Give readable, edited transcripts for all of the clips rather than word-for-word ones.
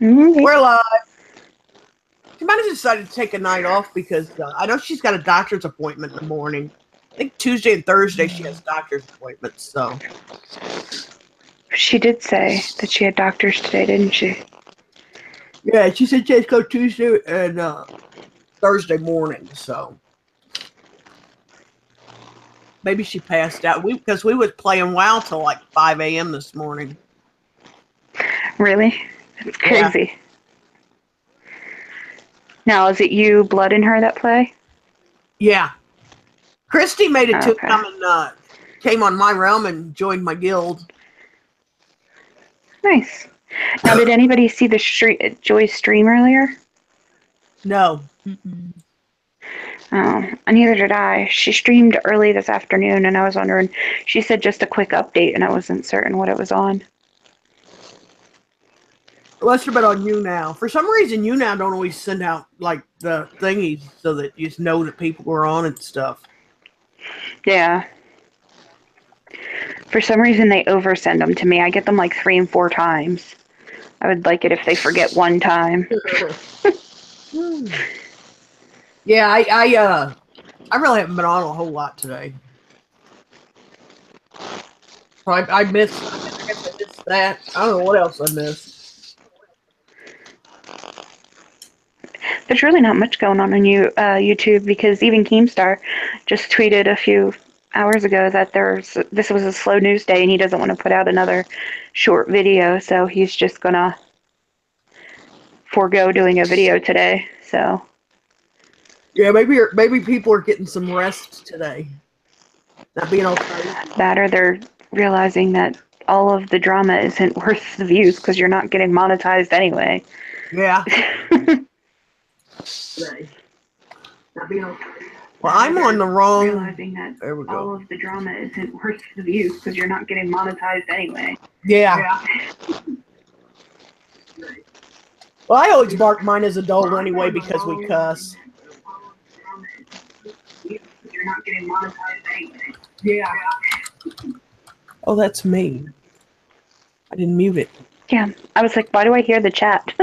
We're live. She might have decided to take a night off because I know she's got a doctor's appointment in the morning. I think Tuesday and Thursday she has doctor's appointments. So she did say that she had doctors today, didn't she? Yeah, she said she has to go Tuesday and Thursday morning. So maybe she passed out. Because we was playing WoW till like 5 a.m. this morning. Really? That's crazy. Yeah. Now, is it you, Blood, and her that play? Yeah. Christy made it to come and came on my realm and joined my guild. Nice. Now, did anybody see the Joy's stream earlier? No. Oh, neither did I. She streamed early this afternoon, and I was wondering. She said just a quick update, and I wasn't certain what it was on. Well, have been on you now. For some reason, you now don't always send out like the thingies so that you just know that people are on and stuff. Yeah. For some reason, they oversend them to me. I get them like 3 and 4 times. I would like it if they forget one time. Yeah, I really haven't been on a whole lot today. So I missed that. I don't know what else I missed. There's really not much going on YouTube because even Keemstar just tweeted a few hours ago that this was a slow news day and he doesn't want to put out another short video, so he's just gonna forego doing a video today. So yeah, maybe people are getting some rest today, not being all crazy. That or they're realizing that all of the drama isn't worth the views because you're not getting monetized anyway. Yeah. Well, I'm on the wrong. Realizing that there we go. All of the drama isn't worth the views because you're not getting monetized anyway. Yeah. Well, I always mark mine as adult anyway because we cuss. You're not getting monetized anyway. Yeah. Oh, that's me. I didn't mute it. Yeah. I was like, why do I hear the chat?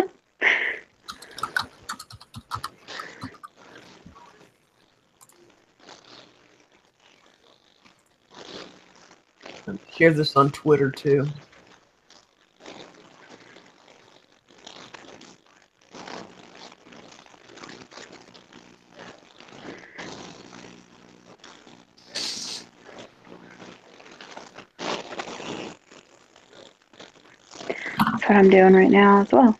Share this on Twitter too. That's what I'm doing right now as well.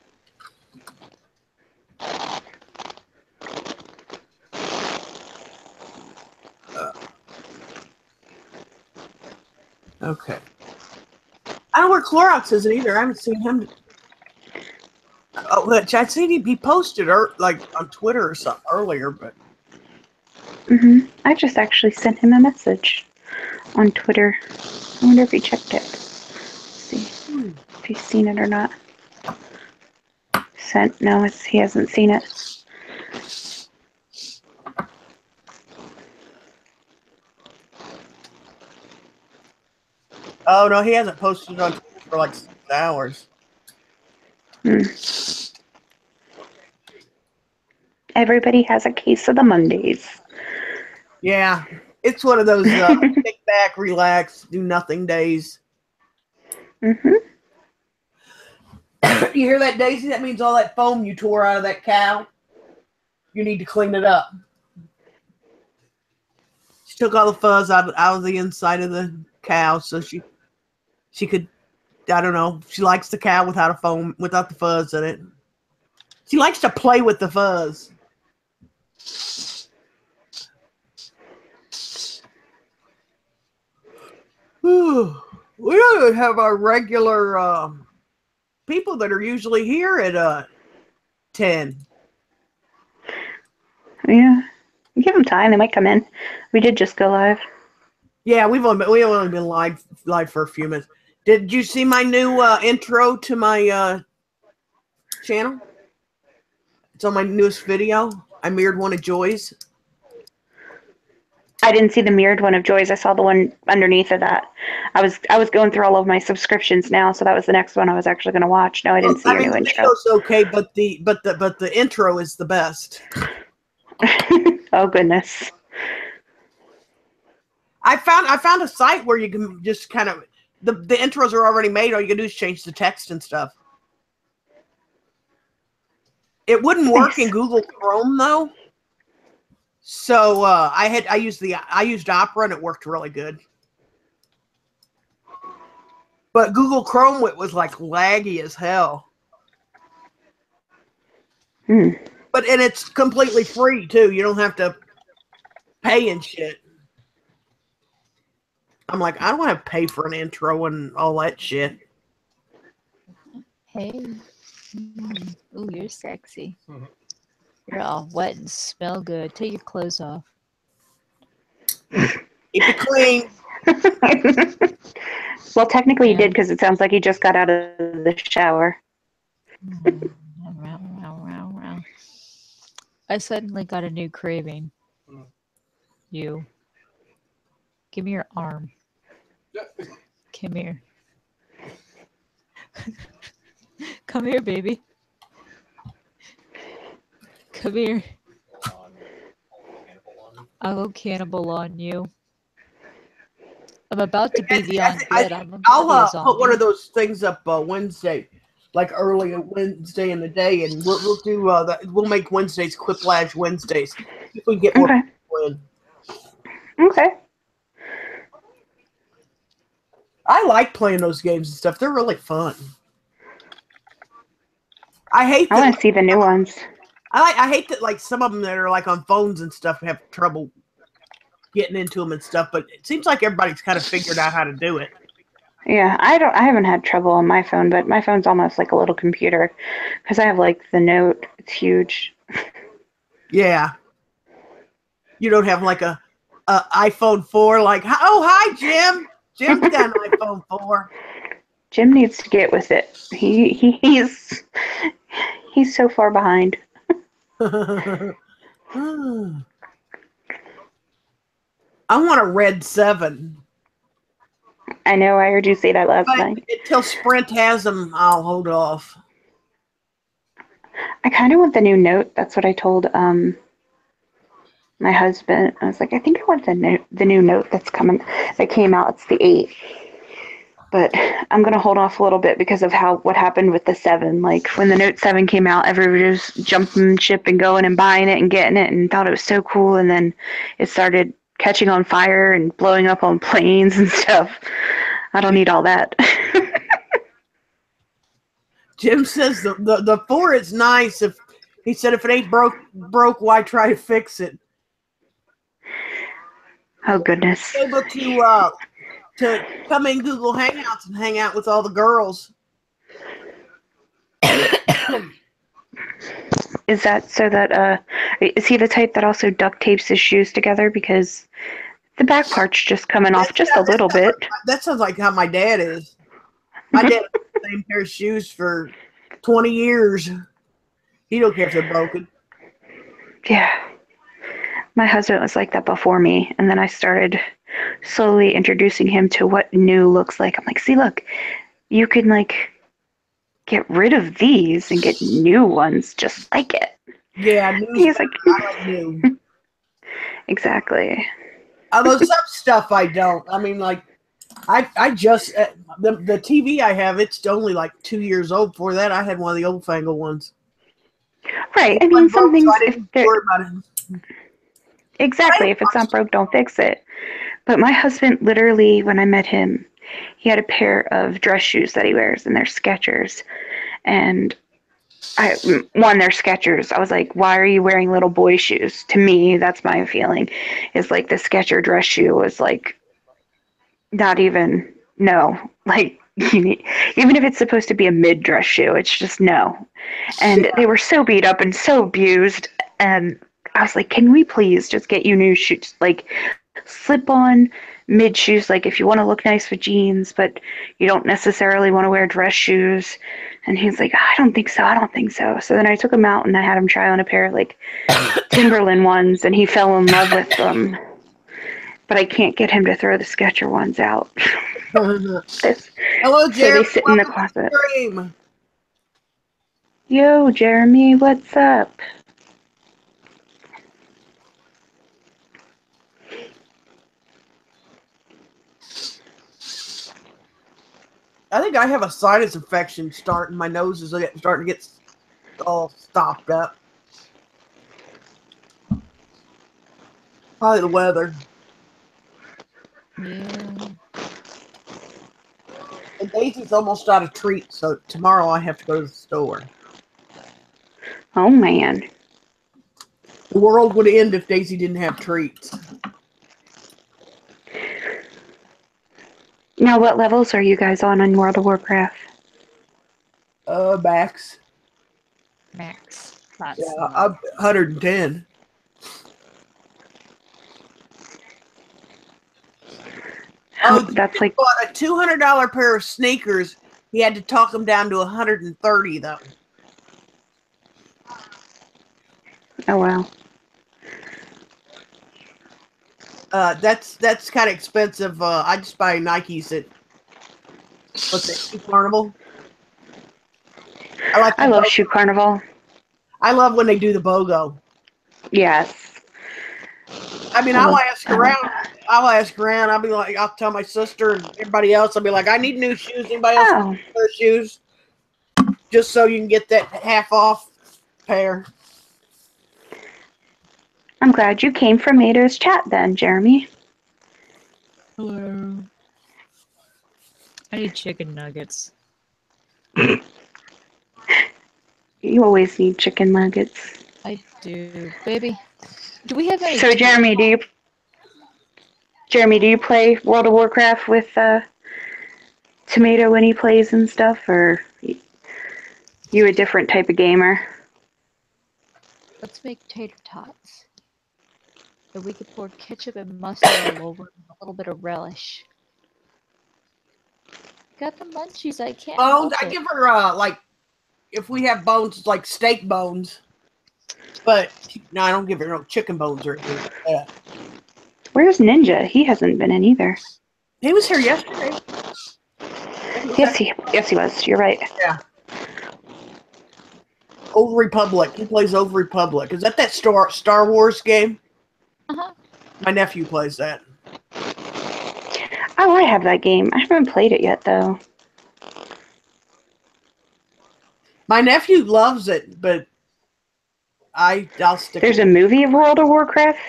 Okay. I don't know where Clorox is either. I haven't seen him. Oh, I seen he posted like on Twitter or something earlier, but. I just actually sent him a message on Twitter. I wonder if he checked it. Let's see if he's seen it or not. Sent? No, he hasn't seen it. Oh no, he hasn't posted on Twitter for like 6 hours. Everybody has a case of the Mondays. Yeah, it's one of those kick back, relax, do nothing days. You hear that, Daisy? That means all that foam you tore out of that cow. You need to clean it up. She took all the fuzz out of the inside of the cow, so she could. I don't know. She likes the cow without the fuzz in it. She likes to play with the fuzz. We don't have our regular people that are usually here at 10. Yeah, give them time; they might come in. We did just go live. Yeah, we've only been live for a few minutes. Did you see my new intro to my channel? It's on my newest video. I mirrored one of Joy's. I didn't see the mirrored one of Joy's. I saw the one underneath of that. I was going through all of my subscriptions now, so that was the next one I was actually going to watch. No, I didn't see your new the intro. video's okay, but the intro is the best. Oh goodness. I found a site where you can just kind of the intros are already made. All you can do is change the text and stuff. It wouldn't work in Google Chrome though. So I used Opera and it worked really good. But Google Chrome, it was like laggy as hell. But and it's completely free too. You don't have to pay and shit. I'm like, I don't want to pay for an intro and all that shit. Hey. Ooh, you're sexy. You're all wet and smell good. Take your clothes off. Keep it clean. Well, technically he did, because it sounds like he just got out of the shower. I suddenly got a new craving. You. Give me your arm. Come here. Come here, baby. Come here. I'll go cannibal on you. I'm about to be the undead. I'll put one of those things up Wednesday, like early Wednesday in the day, and we'll do that. We'll make Wednesdays Quiplash Wednesdays if we get more people in. Okay. I like playing those games and stuff. They're really fun. I want to see the new ones. I hate that like some of them that are like on phones and stuff have trouble getting into them and stuff, but it seems like everybody's kind of figured out how to do it. Yeah, I haven't had trouble on my phone, but my phone's almost like a little computer because I have like the Note. It's huge. Yeah. You don't have like a iPhone 4 like, oh, hi, Jim. Jim's got an iPhone 4. Jim needs to get with it. He's so far behind. I want a red 7. I know, I heard you say that last night. Until Sprint has them, I'll hold off. I kind of want the new Note. That's what I told my husband. I was like, I think I want the new Note that came out. It's the 8. But I'm going to hold off a little bit because of what happened with the 7. Like, when the Note 7 came out, everybody was jumping ship and going and buying it and getting it and thought it was so cool. And then it started catching on fire and blowing up on planes and stuff. I don't need all that. Jim says the 4 is nice. He said if it ain't broke, why try to fix it? Oh, goodness. Able to come in Google Hangouts and hang out with all the girls. Is that so that is he the type that also duct tapes his shoes together because the back part's just coming off just a little bit? That sounds like how my dad is. My dad had the same pair of shoes for 20 years. He don't care if they're broken. Yeah. My husband was like that before me, and then I started slowly introducing him to what new looks like. I'm like, see, look, you can like get rid of these and get new ones just like it. Yeah, he's like, I like new. Exactly. Although some stuff I don't. I mean, like, I just the TV I have, it's only like 2 years old. Before that, I had one of the old fangled ones. Right. I mean, some things. Exactly. If it's not broke, don't fix it. But my husband, literally, when I met him, he had a pair of dress shoes that he wears, and they're Skechers. And they're Skechers. I was like, why are you wearing little boy shoes? To me, that's my feeling. Is like the Skecher dress shoe was like, not even, no. Like, even if it's supposed to be a mid-dress shoe, it's just no. And they were so beat up and so abused, and I was like, can we please just get you new shoes? Like, slip-on mid shoes, like if you want to look nice with jeans, but you don't necessarily want to wear dress shoes. And he's like, I don't think so. So then I took him out and I had him try on a pair of like Timberland ones, and he fell in love with them. but I can't get him to throw the Sketcher ones out. Hello, So Jeremy. they sit in the Welcome to closet. the stream. Yo, Jeremy, what's up? I think I have a sinus infection starting. My nose is starting to get all stopped up. Probably the weather. Yeah. And Daisy's almost out of treats, so tomorrow I have to go to the store. Oh, man. The world would end if Daisy didn't have treats. Now, what levels are you guys on World of Warcraft? Max. Max. That's Yeah, I'm 110. Oh, That's like, bought a $200 pair of sneakers. He had to talk them down to 130 though. oh, wow. That's kind of expensive. I just buy Nikes at what's it, Shoe Carnival. I love Shoe Carnival. I love when they do the BOGO. Yes. I mean, I'll ask around. I'll be like, I'll tell my sister and everybody else. I'll be like, I need new shoes. Anybody else Oh. need their shoes? Just so you can get that half off pair. I'm glad you came from Mado's chat then, Jeremy. Hello. I need chicken nuggets. You always need chicken nuggets. I do, baby. Do we have any? So, Jeremy, do you play World of Warcraft with Tomato when he plays and stuff, or you a different type of gamer? Let's make tater tots. And we could pour ketchup and mustard all over and a little bit of relish. Got the munchies, I can't Bones. help I it. give her like if we have bones, like steak bones. But no, I don't give her no chicken bones or anything like that. Where's Ninja? He hasn't been in either. He was here yesterday. Yes, he was. You're right. Yeah. Old Republic. He plays Old Republic. Is that Star Wars game? Uh-huh. My nephew plays that. Oh, I have that game. I haven't played it yet, though. My nephew loves it, but I'll stick. There's a movie of World of Warcraft.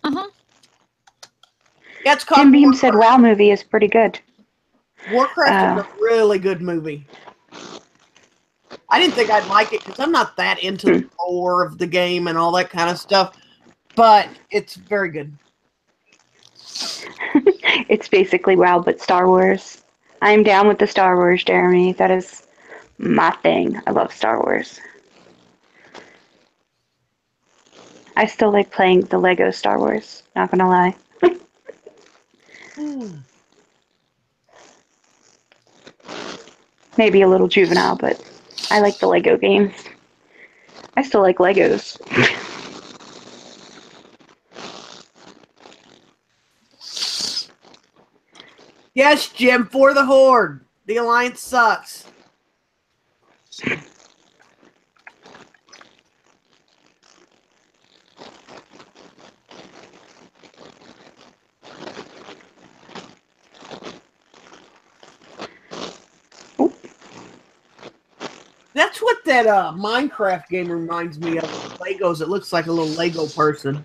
Uh-huh. Yeah, it's called Jim Beam Warcraft. said WoW movie is pretty good. Warcraft is a really good movie. I didn't think I'd like it because I'm not that into the lore of the game and all that kind of stuff, but it's very good. It's basically WoW, but Star Wars. I'm down with the Star Wars, Jeremy. That is my thing. I love Star Wars. I still like playing the Lego Star Wars, not gonna lie. Maybe a little juvenile, but I like the Lego games. I still like Legos. Yes, Jim, for the Horde. The Alliance sucks. That's what that Minecraft game reminds me of. Legos. It looks like a little Lego person.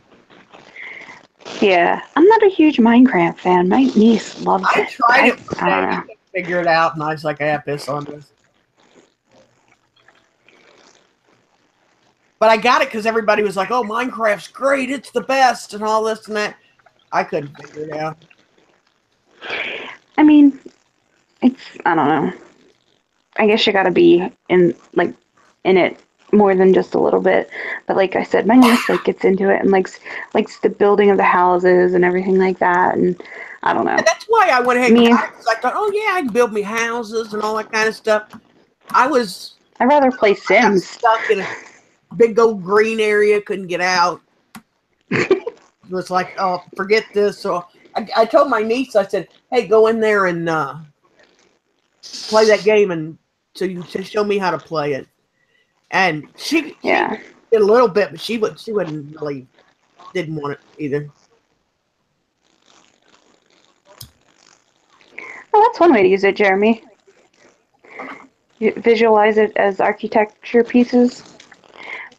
Yeah, I'm not a huge Minecraft fan. My niece loves it. I tried it one day. I don't know. I couldn't figure it out, and I was like, I have piss on this. But I got it because everybody was like, oh, Minecraft's great. It's the best and all this and that. I couldn't figure it out. I mean, I don't know. I guess you gotta be in it more than just a little bit. But like I said, my niece gets into it and likes the building of the houses and everything like that. And I don't know. And that's why I went ahead and got it, 'cause I thought, oh yeah, I can build me houses and all that kind of stuff. I'd rather play I got Sims. stuck in a big old green area, couldn't get out. was like, oh, forget this. So I told my niece, I said, hey, go in there and play that game, and so you to show me how to play it. And she did a little bit, but she wouldn't really didn't want it either. Well, that's one way to use it, Jeremy. You visualize it as architecture pieces.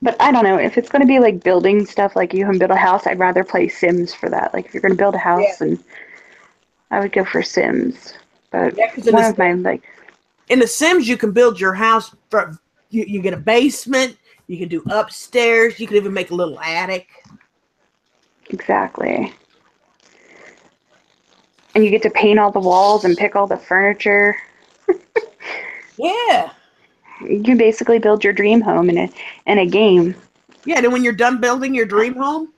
But I don't know, if it's going to be like building stuff, like you can build a house, I'd rather play Sims for that. Like if you're going to build a house, and I would go for Sims. But one of my like in the Sims, you can build your house. You get a basement. You can do upstairs. You can even make a little attic. Exactly. And you get to paint all the walls and pick all the furniture. Yeah. You can basically build your dream home in a game. Yeah, and then when you're done building your dream home,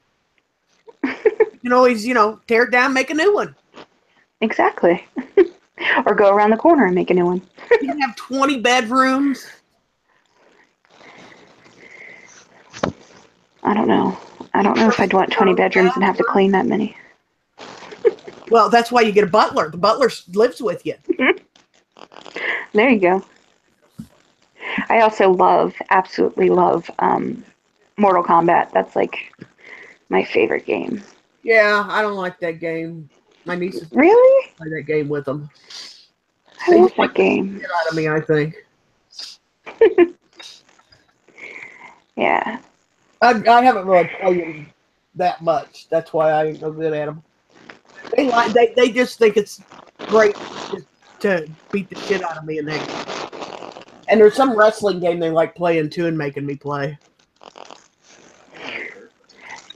you can always, tear it down, make a new one. Exactly. Or go around the corner and make a new one. You can have 20 bedrooms. I don't know. I don't know if I'd want 20 bedrooms and have to clean that many. Well, that's why you get a butler. The butler lives with you. There you go. I also absolutely love Mortal Kombat. That's like my favorite game. Yeah, I don't like that game. My nieces really play that game with them. I love that game. Get out of me, I think. Yeah. I haven't really played them that much. That's why I ain't no good at them. They just think it's great to beat the shit out of me in that game. And there's some wrestling game they like playing too and making me play.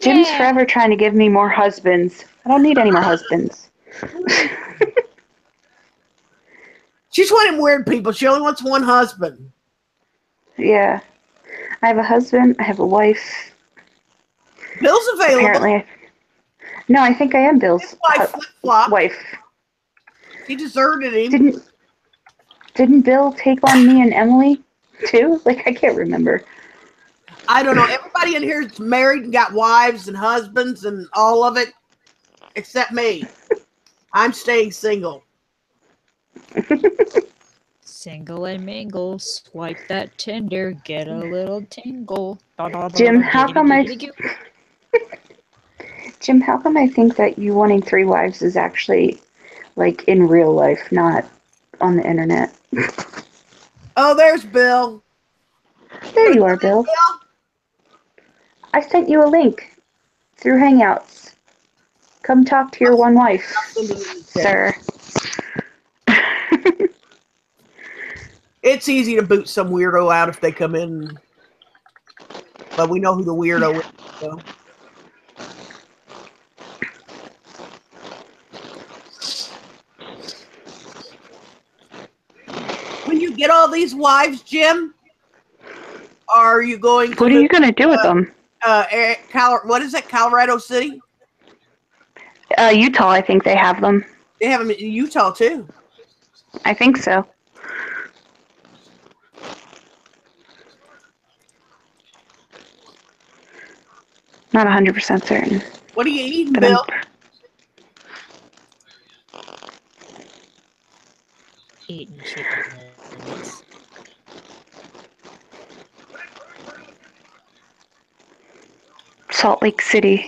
Jim's forever trying to give me more husbands. I don't need any more husbands. She's one of them weird people. She only wants one husband. Yeah. I have a husband. I have a wife. Bill's available. Apparently. No, I think I am Bill's wife. He deserted him. Didn't Bill take on me and Emily too? Like, I can't remember. I don't know. Everybody in here is married and got wives and husbands and all of it, except me. I'm staying single. Single and mingle, swipe that Tinder, get a little tingle. Jim, how come I think that you wanting 3 wives is actually like in real life, not on the internet? Oh, there's Bill. There you are, Bill. I sent you a link through Hangouts. Come talk to your one wife, sir. It's easy to boot some weirdo out if they come in. But we know who the weirdo is. So. When you get all these wives, Jim, are you going to... What are you going to do with them? What is it, Colorado City? Utah, I think they have them. They have them in Utah, too. I think so. Not 100% certain. What are you eating, Bill? Eating chicken nuggets. Salt Lake City.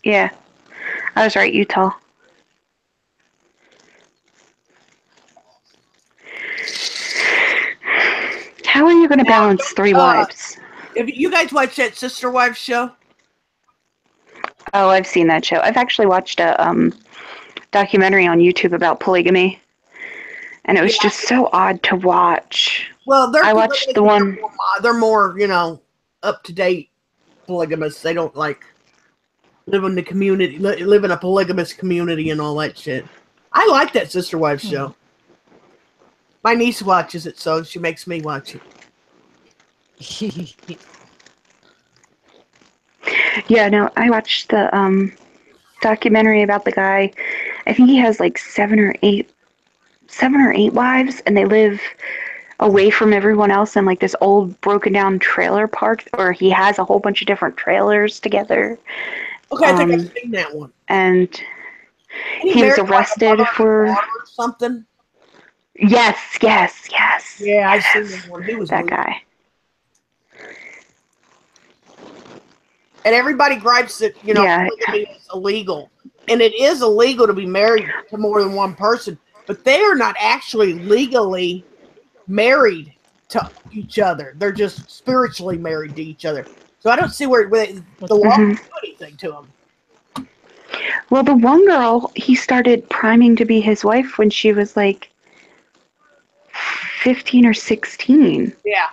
Yeah. I was right, Utah. How are you going to balance 3 wives? Have you guys watched that Sister Wives show? Oh, I've seen that show. I've actually watched a documentary on YouTube about polygamy, and it was just so odd to watch. Well, I watched the one. They're more, up to date polygamists. They don't like live in the community, live in a polygamous community, and all that shit. I like that Sister Wives show. My niece watches it, so she makes me watch it. Yeah, no, I watched the documentary about the guy. I think he has like 7 or 8 wives, and they live away from everyone else in like this old broken down trailer park, or he has a whole bunch of different trailers together. Okay, I think I've seen that one. And he was arrested for something. Yes. Yeah, I've seen that one. He was that guy. And everybody gripes that, polygamy is illegal. And it is illegal to be married to more than one person, but they are not actually legally married to each other. They're just spiritually married to each other. So I don't see where the law can do anything to them. Well, the one girl, he started priming to be his wife when she was like 15 or 16. Yeah.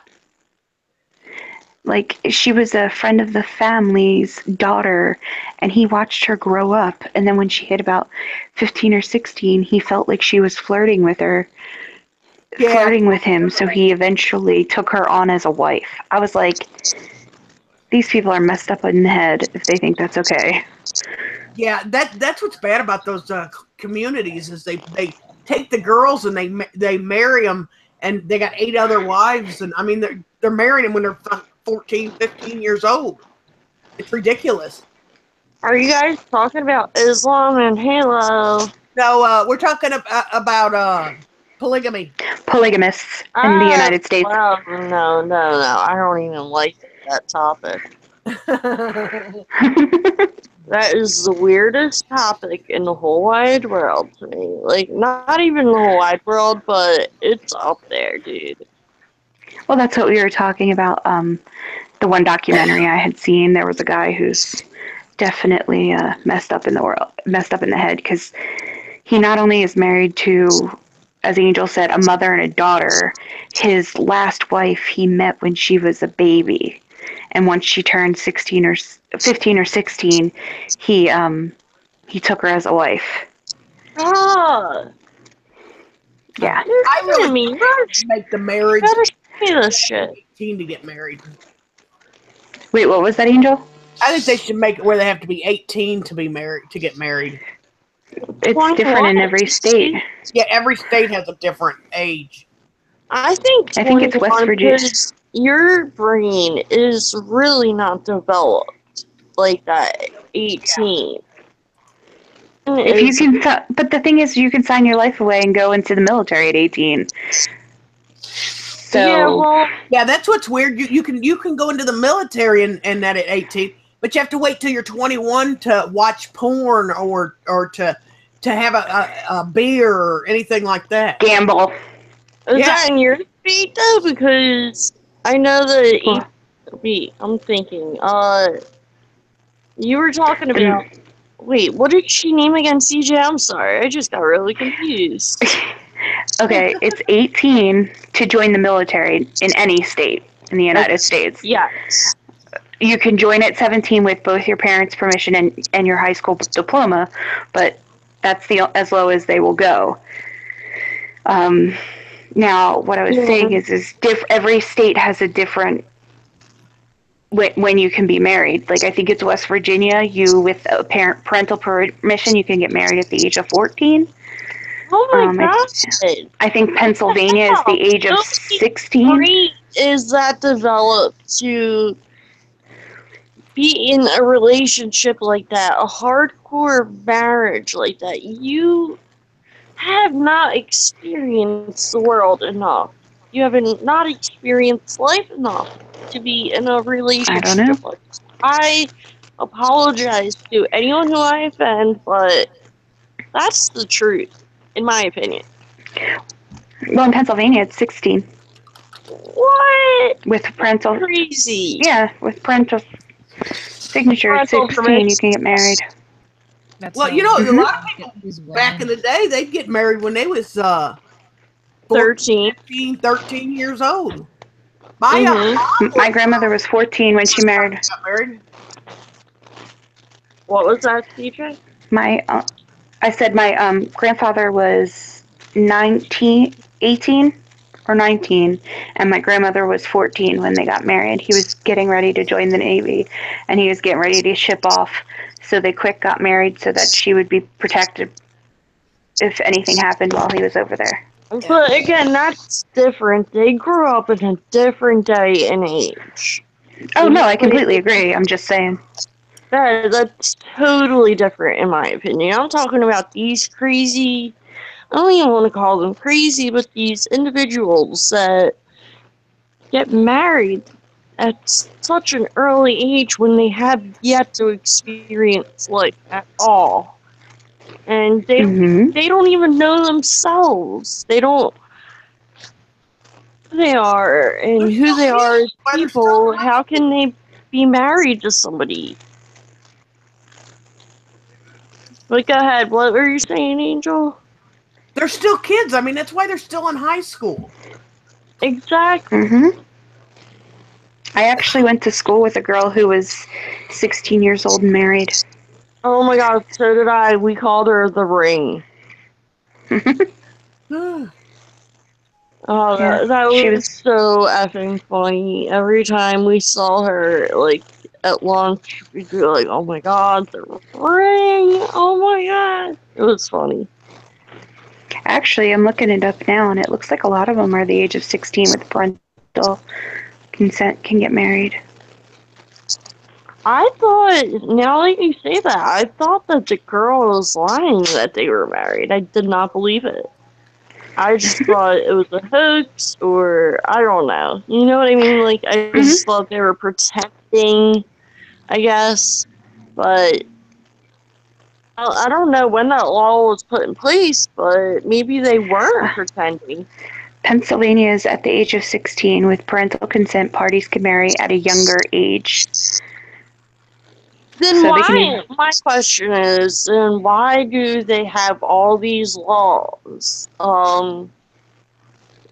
Like, she was a friend of the family's daughter, and he watched her grow up. And then when she hit about 15 or 16, he felt like she was flirting with him. So he eventually took her on as a wife. I was like, these people are messed up in the head if they think that's okay. Yeah, that's what's bad about those communities is they take the girls and they marry them, and they got 8 other wives, and I mean they're marrying them when they're 14, 15 years old. It's ridiculous. Are you guys talking about Islam and Halo? No, we're talking about polygamy. Polygamists in the United States. Well, no. I don't even like that topic. That is the weirdest topic in the whole wide world to me. Like, not even the whole wide world, but it's up there, dude. Well, that's what we were talking about. The one documentary I had seen, there was a guy who's definitely messed up in the head, because he not only is married to, as Angel said, a mother and a daughter. His last wife he met when she was a baby, and once she turned 15 or 16, he took her as a wife. Ah, Yeah. I really mean make the marriage. This shit. 18 to get married. Wait, what was that, Angel? I think they should make it where they have to be 18 to get married. It's different in every state. Yeah, every state has a different age. I think it's West Virginia. Your brain is really not developed like that. 18. If you can, but the thing is, you can sign your life away and go into the military at 18. So yeah, that's what's weird. You can go into the military and that at 18, but you have to wait till you're 21 to watch porn or to have a beer or anything like that. Gamble. Is that in your state though? Because I know that. Wait, I'm thinking. You were talking about. Wait, what did she name again, CJ? I'm sorry, I just got really confused. Okay, it's 18 to join the military in any state in the United States. Yes. You can join at 17 with both your parents' permission and your high school diploma, but that's as low as they will go. Now, what I was saying is every state has a different when you can be married. Like, I think it's West Virginia, you with a parental permission, you can get married at the age of 14. Oh my gosh. I think Pennsylvania is the age of 16. Is that developed to be in a relationship like that, a hardcore marriage like that? You have not experienced the world enough. You have not experienced life enough to be in a relationship. I don't know. Like this. I apologize to anyone who I offend, but that's the truth, in my opinion. Well, in Pennsylvania, it's 16. What? With parental. Crazy. Yeah, with parental signature at 16, you can get married. That's well, a lot of people back in the day, they'd get married when they was 13 years old. My grandmother was 14 when she married. What was that, teacher? I said my grandfather was 18 or 19, and my grandmother was 14 when they got married. He was getting ready to join the Navy, and he was getting ready to ship off, so they quick got married so that she would be protected if anything happened while he was over there. But again, that's different. They grew up in a different day and age. Oh, no, I completely agree. I'm just saying. That's totally different in my opinion. I'm talking about these crazy, I don't even want to call them crazy, but these individuals that get married at such an early age when they have yet to experience life at all. And they don't even know themselves. They don't who they are and They're who still they are kids. as Why they're still people. in high How school. can they be married to somebody? But go ahead, what were you saying, Angel? They're still kids. I mean, that's why they're still in high school. Exactly. I actually went to school with a girl who was 16 years old and married. Oh my god, so did I. We called her the Ring. Oh, Yeah, that she was was. so effing funny. Every time we saw her, like, at lunch, we'd be like, oh my god, the Ring! Oh my god! It was funny. Actually, I'm looking it up now, and it looks like a lot of them are the age of 16 with parental consent can get married. I thought, now that you say that, I thought that the girl was lying that they were married. I did not believe it. I just thought it was a hoax, or I don't know. You know what I mean? Like, I just thought they were pretending, I guess. But I don't know when that law was put in place, but maybe they weren't pretending. Pennsylvania is at the age of 16 with parental consent. Parties can marry at a younger age. Then So why, my question is, then why do they have all these laws?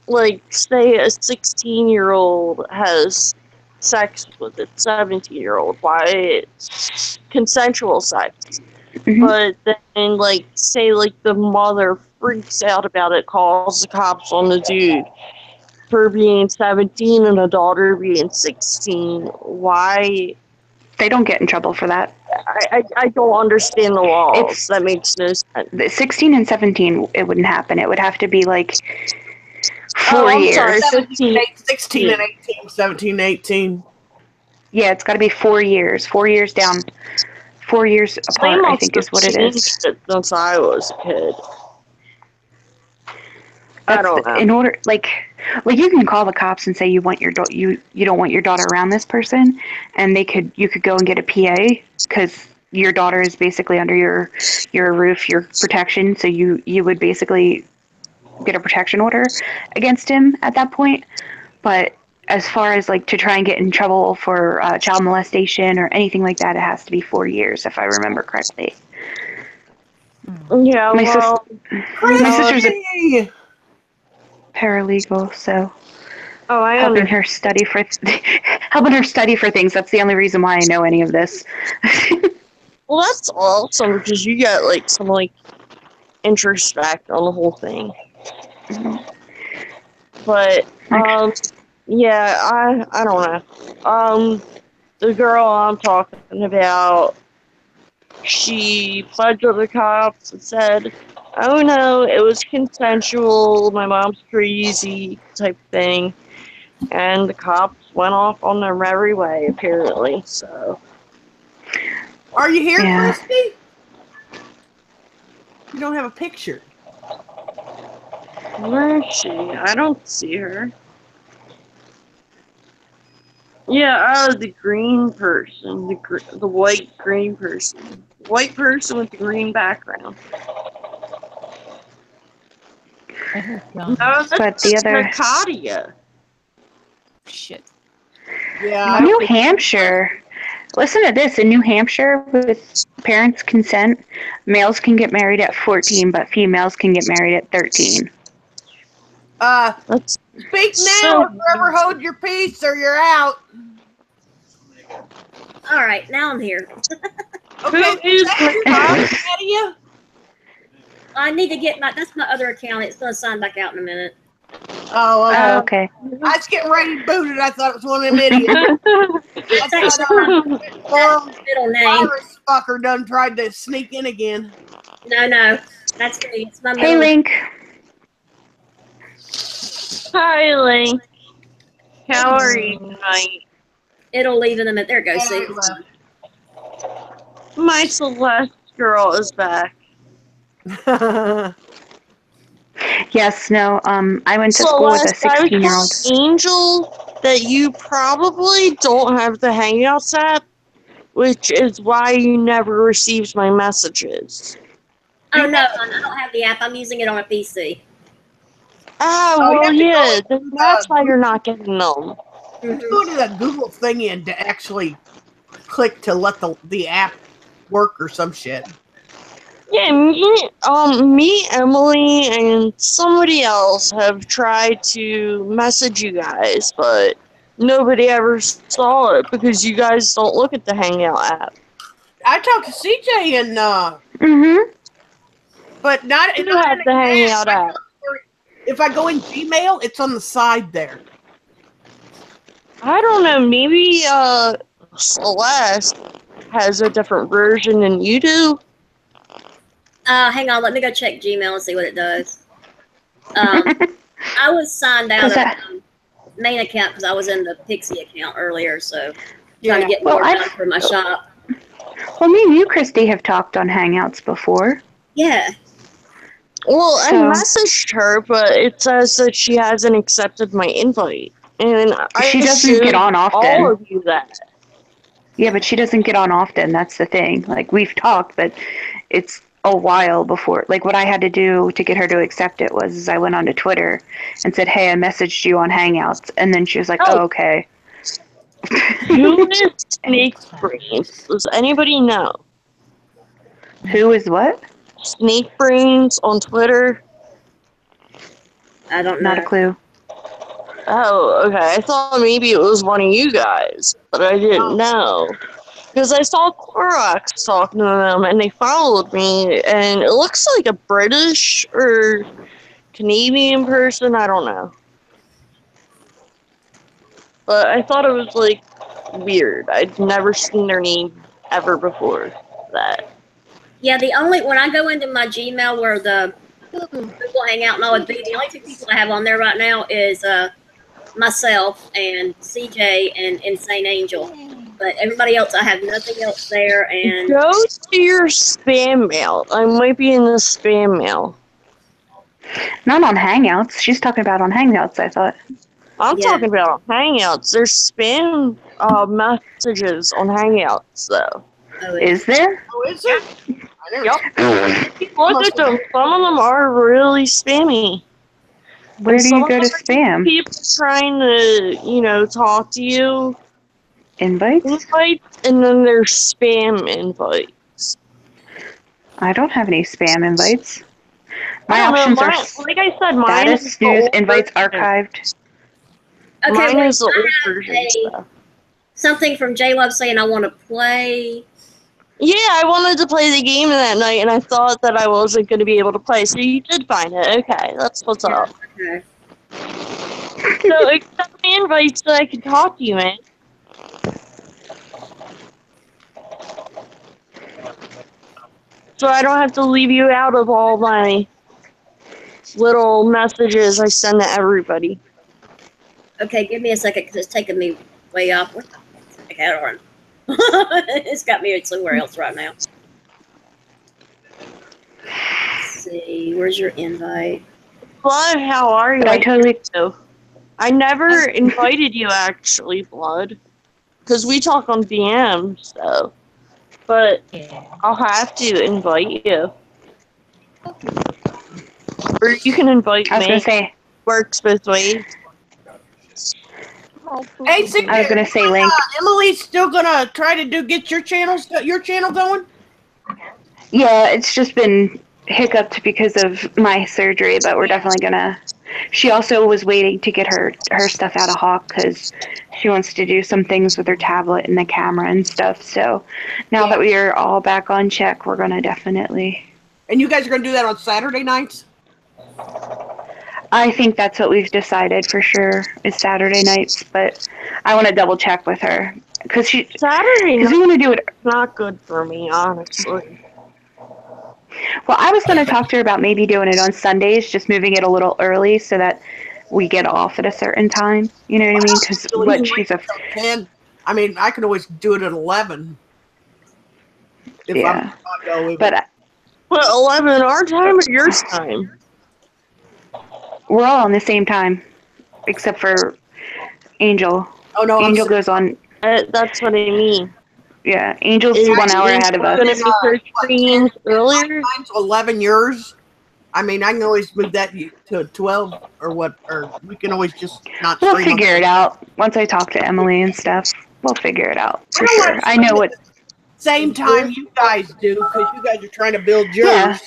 Like, say a 16-year-old has sex with a 17-year-old. Why it's consensual sex. But then, like, say, like, the mother freaks out about it, calls the cops on the dude for being 17 and a daughter being 16. Why? they don't get in trouble for that. I don't understand the laws. It's That makes no sense. 16 and 17. It wouldn't happen. It would have to be like 4 Oh, I'm years. sorry, 17, 15. 16 and 18, 17 and 18. Yeah, it's got to be 4 years. 4 years down. 4 years They apart, I must think, have is what it changed is. it since I was a kid. I don't know. In order, like you can call the cops and say you want your you don't want your daughter around this person, and you could go and get a PA because your daughter is basically under your roof, your protection. So you would basically get a protection order against him at that point. But as far as like to try and get in trouble for child molestation or anything like that, it has to be 4 years, if I remember correctly. Yeah, My Crazy! sister's a paralegal, so I helping understand. her study for helping her study for things. That's the only reason why I know any of this. Well, that's awesome because you get like some like introspect on the whole thing. But yeah, I don't know. The girl I'm talking about, she pled to the cops and said, "Oh no, it was consensual. My mom's crazy," type thing. And the cops went off on their merry way, apparently. So. Are you here, Yeah. Christy? You don't have a picture. Where is she? I don't see her. Yeah, the green person, the white green person, white person with the green background. I heard No, guns. But that's the other Katia. Shit. Yeah. New Hampshire. Listen to this. In New Hampshire, with parents' consent, males can get married at 14, but females can get married at 13. That's Speak now so. or forever hold your peace or you're out. All right, now I'm here. Who is Katia? I need to get that's my other account. It's going to sign back out in a minute. Oh, okay. Oh, okay. I was getting ready to boot it. I thought it was one of them idiots. It's actually my middle name. Virus fucker done tried to sneak in again. No, that's me. It's my middle Hey, Link. Hi, Link. How are you tonight? It'll leave in a minute. There it goes. Yeah, See? it left. My Celeste girl is back. Yes, no, I went to school with a Celeste, I was 16-year-old. telling Angel that you probably don't have the Hangouts app, which is why you never received my messages. Oh no, I don't have the app. I'm using it on a PC. Oh, Oh, you well, have to go yeah, in, then that's why you're not getting them. go to that Google thingy and to actually click to let the app work or some shit. Yeah, me, Emily, and somebody else have tried to message you guys, but nobody ever saw it because you guys don't look at the Hangout app. I talked to CJ and Mm-hmm. but not You not have in the the Hangout app. If I go in Gmail, it's on the side there. I don't know, maybe Celeste has a different version than you do. Hang on, let me go check Gmail and see what it does. I was signed out of the main account because I was in the Pixie account earlier, so trying to get more done for my shop. Well, me and you, Christy, have talked on Hangouts before. Yeah. Well, So- I messaged her, but it says that she hasn't accepted my invite. And She doesn't get on often. all of you that. Yeah, but she doesn't get on often. That's the thing. Like, we've talked, but it's a while before. Like, what I had to do to get her to accept it was I went onto Twitter and said, hey, I messaged you on Hangouts. And then she was like, oh okay. Who is Snake Brains? Does anybody know? Who is what? Snake Brains on Twitter? I don't know. Not a clue. Oh, okay. I thought maybe it was one of you guys, but I didn't know. Because I saw Clorox talking to them, and they followed me, and it looks like a British or Canadian person, I don't know. But I thought it was, like, weird. I'd never seen their name ever before that. Yeah, when I go into my Gmail where the Google Hangout and all would be, the only two people I have on there right now is myself and CJ and Insane Angel. But everybody else, I have nothing else there. And Go to your spam mail. I might be in the spam mail. Not on Hangouts. She's talking about on Hangouts, I thought. I'm talking about Hangouts. There's spam messages on Hangouts, though. Is there? Oh, is there? Yep. Look at them. Some of them are really spammy. Where do you go to spam? People trying to, talk to you. Invites? And then there's spam invites. I don't have any spam invites. My I don't options know, are like I said, mine is status, the news, old invites version. archived. okay, Mine wait, is the I old have version stuff. something from J Love saying I want to play. Yeah, I wanted to play the game that night, and I thought that I wasn't going to be able to play, so you did find it. Okay, that's what's up. Okay. So accept the invite so I can talk to you, man. So I don't have to leave you out of all my little messages I send to everybody. Okay, give me a second because it's taking me way up. What the heck, hold on. It's got me somewhere else right now. Let's see, where's your invite? Blood, how are you? But I never invited you, actually, Blood. Because we talk on DM, so. But I'll have to invite you. Or you can invite me. I was gonna say. Works both ways. Hey, CJ, I was gonna say, Link. Emily's still gonna try to get your channel going. Yeah, it's just been hiccuped because of my surgery, but we're definitely gonna. She also was waiting to get her stuff out of Hawk because she wants to do some things with her tablet and the camera and stuff. So now that we are all back on check, we're gonna definitely. And you guys are gonna do that on Saturday nights? I think that's what we've decided for sure is Saturday nights, but I want to double check with her because Saturday we want to do it. Not good for me, honestly. Well, I was going to talk to her about maybe doing it on Sundays, just moving it a little early so that we get off at a certain time. You know what I mean? Because she's a 10. I mean, I could always do it at 11. if I'm in condo. But What, 11 our time or your time? we're all on the same time, except for Angel. Oh no, Angel goes on. That's what I mean. Yeah, Angel's Is 1 hour ahead of us. going to be her screens earlier? 9 to 11 yours. I mean, I can always move that to 12 or what, or we can always just not We'll stream. figure it out once I talk to Emily and stuff. We'll figure it out for I don't sure. wanna I know what. Same time you guys do, because you guys are trying to build yours. Yeah.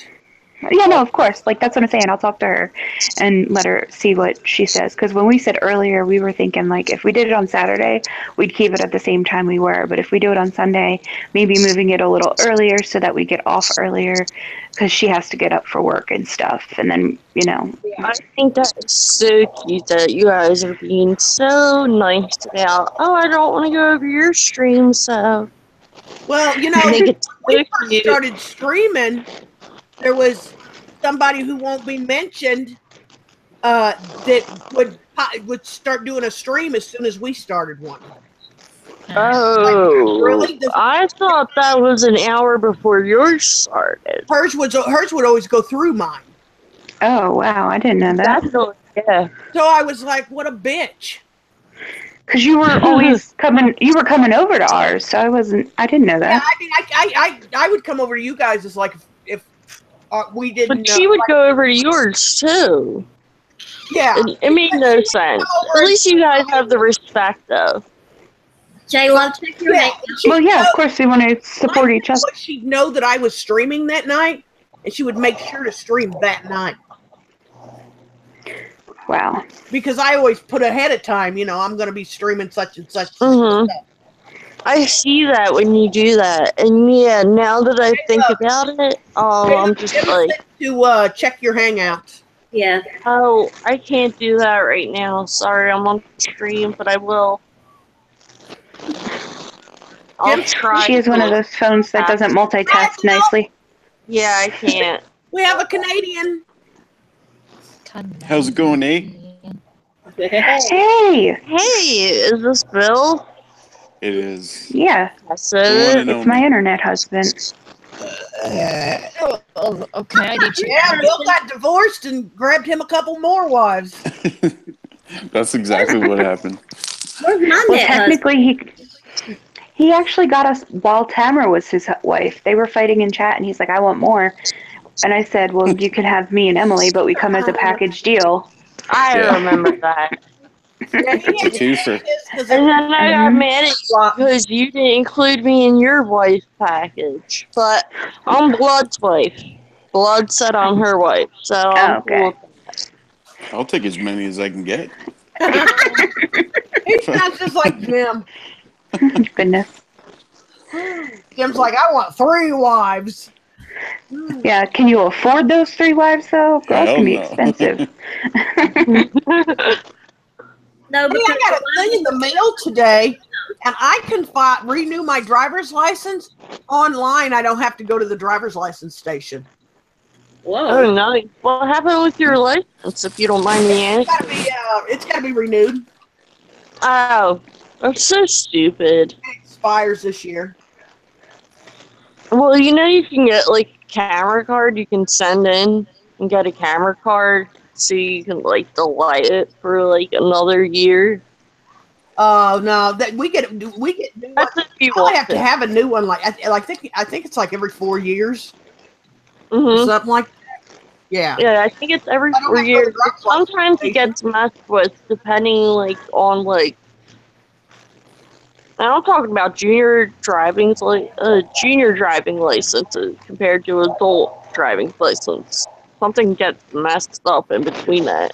Yeah, no, of course. Like, that's what I'm saying. I'll talk to her and let her see what she says. Because when we said earlier, we were thinking, like, if we did it on Saturday, we'd keep it at the same time we were. But if we do it on Sunday, maybe moving it a little earlier so that we get off earlier, because she has to get up for work and stuff. And then, you know. I think that's so cute that you guys are being so nice about, oh, I don't want to go over your stream, so. Well, you know, Make it when we so first cute. started streaming, there was somebody who won't be mentioned that would start doing a stream as soon as we started one. Oh, Really? I thought that was an hour before yours started. Hers would always go through mine. Oh, wow. I didn't know that. Yeah. So I was like, what a bitch. Because you were always coming over to ours, so I didn't know Yeah, that. I mean, I would come over to you guys as like if we didn't. But she would go over to yours too. Yeah, It made no sense. At least you guys have the respect, though. J-Love, check your name. Well, yeah, of course we want to support each other. She'd know that I was streaming that night, and she would make sure to stream that night. Wow. Because I always put ahead of time, you know, I'm going to be streaming such and such. Mhm. I see that when you do that, and yeah, now that I think about it, I'm just like, to check your Hangouts. Yeah. oh, I can't do that right now. Sorry, I'm on stream, but I will. I'll try. She has one of those phones that doesn't multitask nicely. Yeah, I can't. We have a Canadian. How's it going, eh? Hey! Hey, is this Bill? It is. Yeah, That's The one it. and it's only. my internet husband. Okay, I need you. Yeah, Bill got divorced and grabbed him a couple more wives. That's exactly what happened. Where's my Well, net technically, he actually got us while Tamara was his wife. They were fighting in chat, and he's like, I want more. And I said, well, you can have me and Emily, but we come as a package deal. I Yeah. remember that. It's a twofer. And then I got mad at you because you didn't include me in your wife package. But I'm Blood's wife. Blood said I'm her wife, so I'm okay. cool. I'll take as many as I can get. He sounds just like Jim. Goodness. Jim's like, I want 3 wives. Yeah, can you afford those 3 wives, though? Girls Hell can be no. expensive. No, Hey, because I got a thing in the mail today, and I can renew my driver's license online. I don't have to go to the driver's license station. whoa. Oh, nice. What happened with your license, if you don't mind me asking? It's got to be renewed. Oh, that's so stupid. It expires this year. Well, you know you can get, like, a camera card you can send in and get a camera card so you can, like, delay it for, like, another year. Oh no, that we get new That's ones. if you I want have to have a new one. I think it's like every 4 years or Mm-hmm. something like that. Yeah. Yeah, I think it's every I don't 4 have to go to years. the But sometimes it gets messed with depending, like, on, like, I'm talking about junior driving licenses compared to adult driving license. Something gets messed up in between that.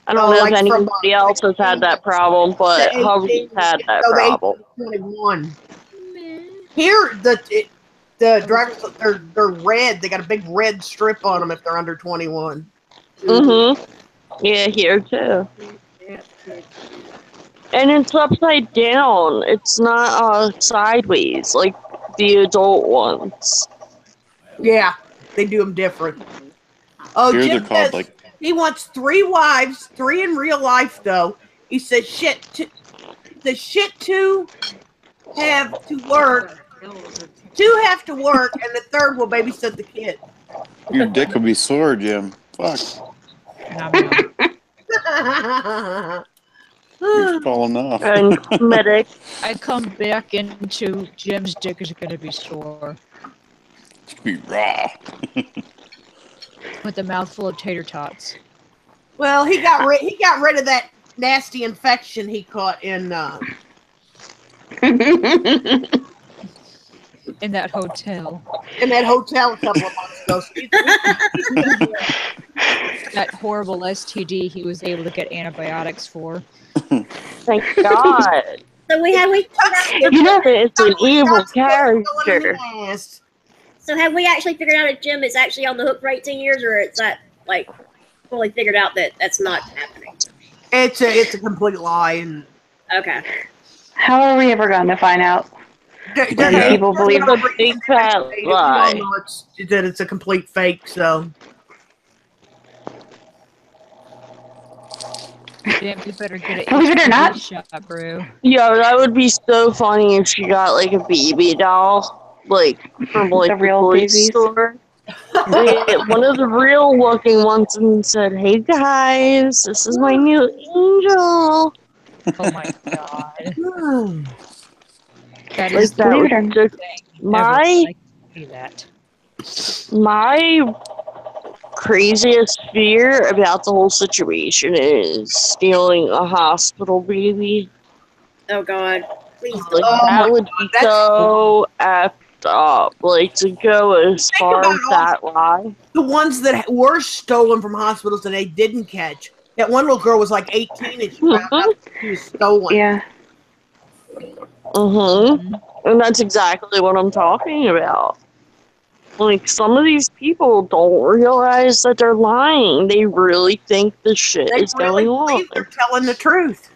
I don't know like if from, anybody else has had that problem, but Hubby's had that problem. 21. Here, the drivers they're red. They got a big red strip on them if they're under 21. Mm-hmm. Yeah, here too. And it's upside down. It's not sideways like the adult ones. Yeah, they do them different. Oh, Here Jim they're called says like he wants 3 wives, 3 in real life though. He says shit to have to work 2 have to work, and the 3rd will babysit the kid. Your dick will be sore, Jim. Fuck. Nom, nom. He's falling off. And medic. I come back into Jim's dick is gonna be sore It's gonna be raw. with a mouthful of tater tots. Well, he got rid of that nasty infection he caught in In that hotel. a couple of months ago. That horrible STD he was able to get antibiotics for. Thank God. So we You know, It's an evil character. So have we actually figured out if Jim is actually on the hook for 18 years, or is that like fully figured out that that's not happening? It's a complete lie, and Okay. how are we ever going to find out? People believe It's a big fat lie. That it's a complete fake. So Jim, you better get it. Believe it or not. Shot, bro. Yo, that would be so funny if she got like a baby doll, like from like The real toy babies. store. One of the real looking ones, and said, "Hey guys, this is my new angel." Oh my god. hmm. That Like is that Believe it or was not. just my my craziest fear about the whole situation is stealing a hospital baby. Oh God. Please Like, don't. Oh that my would God, be that's- so effed up. Like, to go as far about as that lie. the ones that were stolen from hospitals that they didn't catch. That one little girl was like 18 and she found out that she was stolen. Yeah. Mm-hmm. And that's exactly what I'm talking about. Like, some of these people don't realize that they're lying. They really think this shit They is really going on. believe they're telling the truth.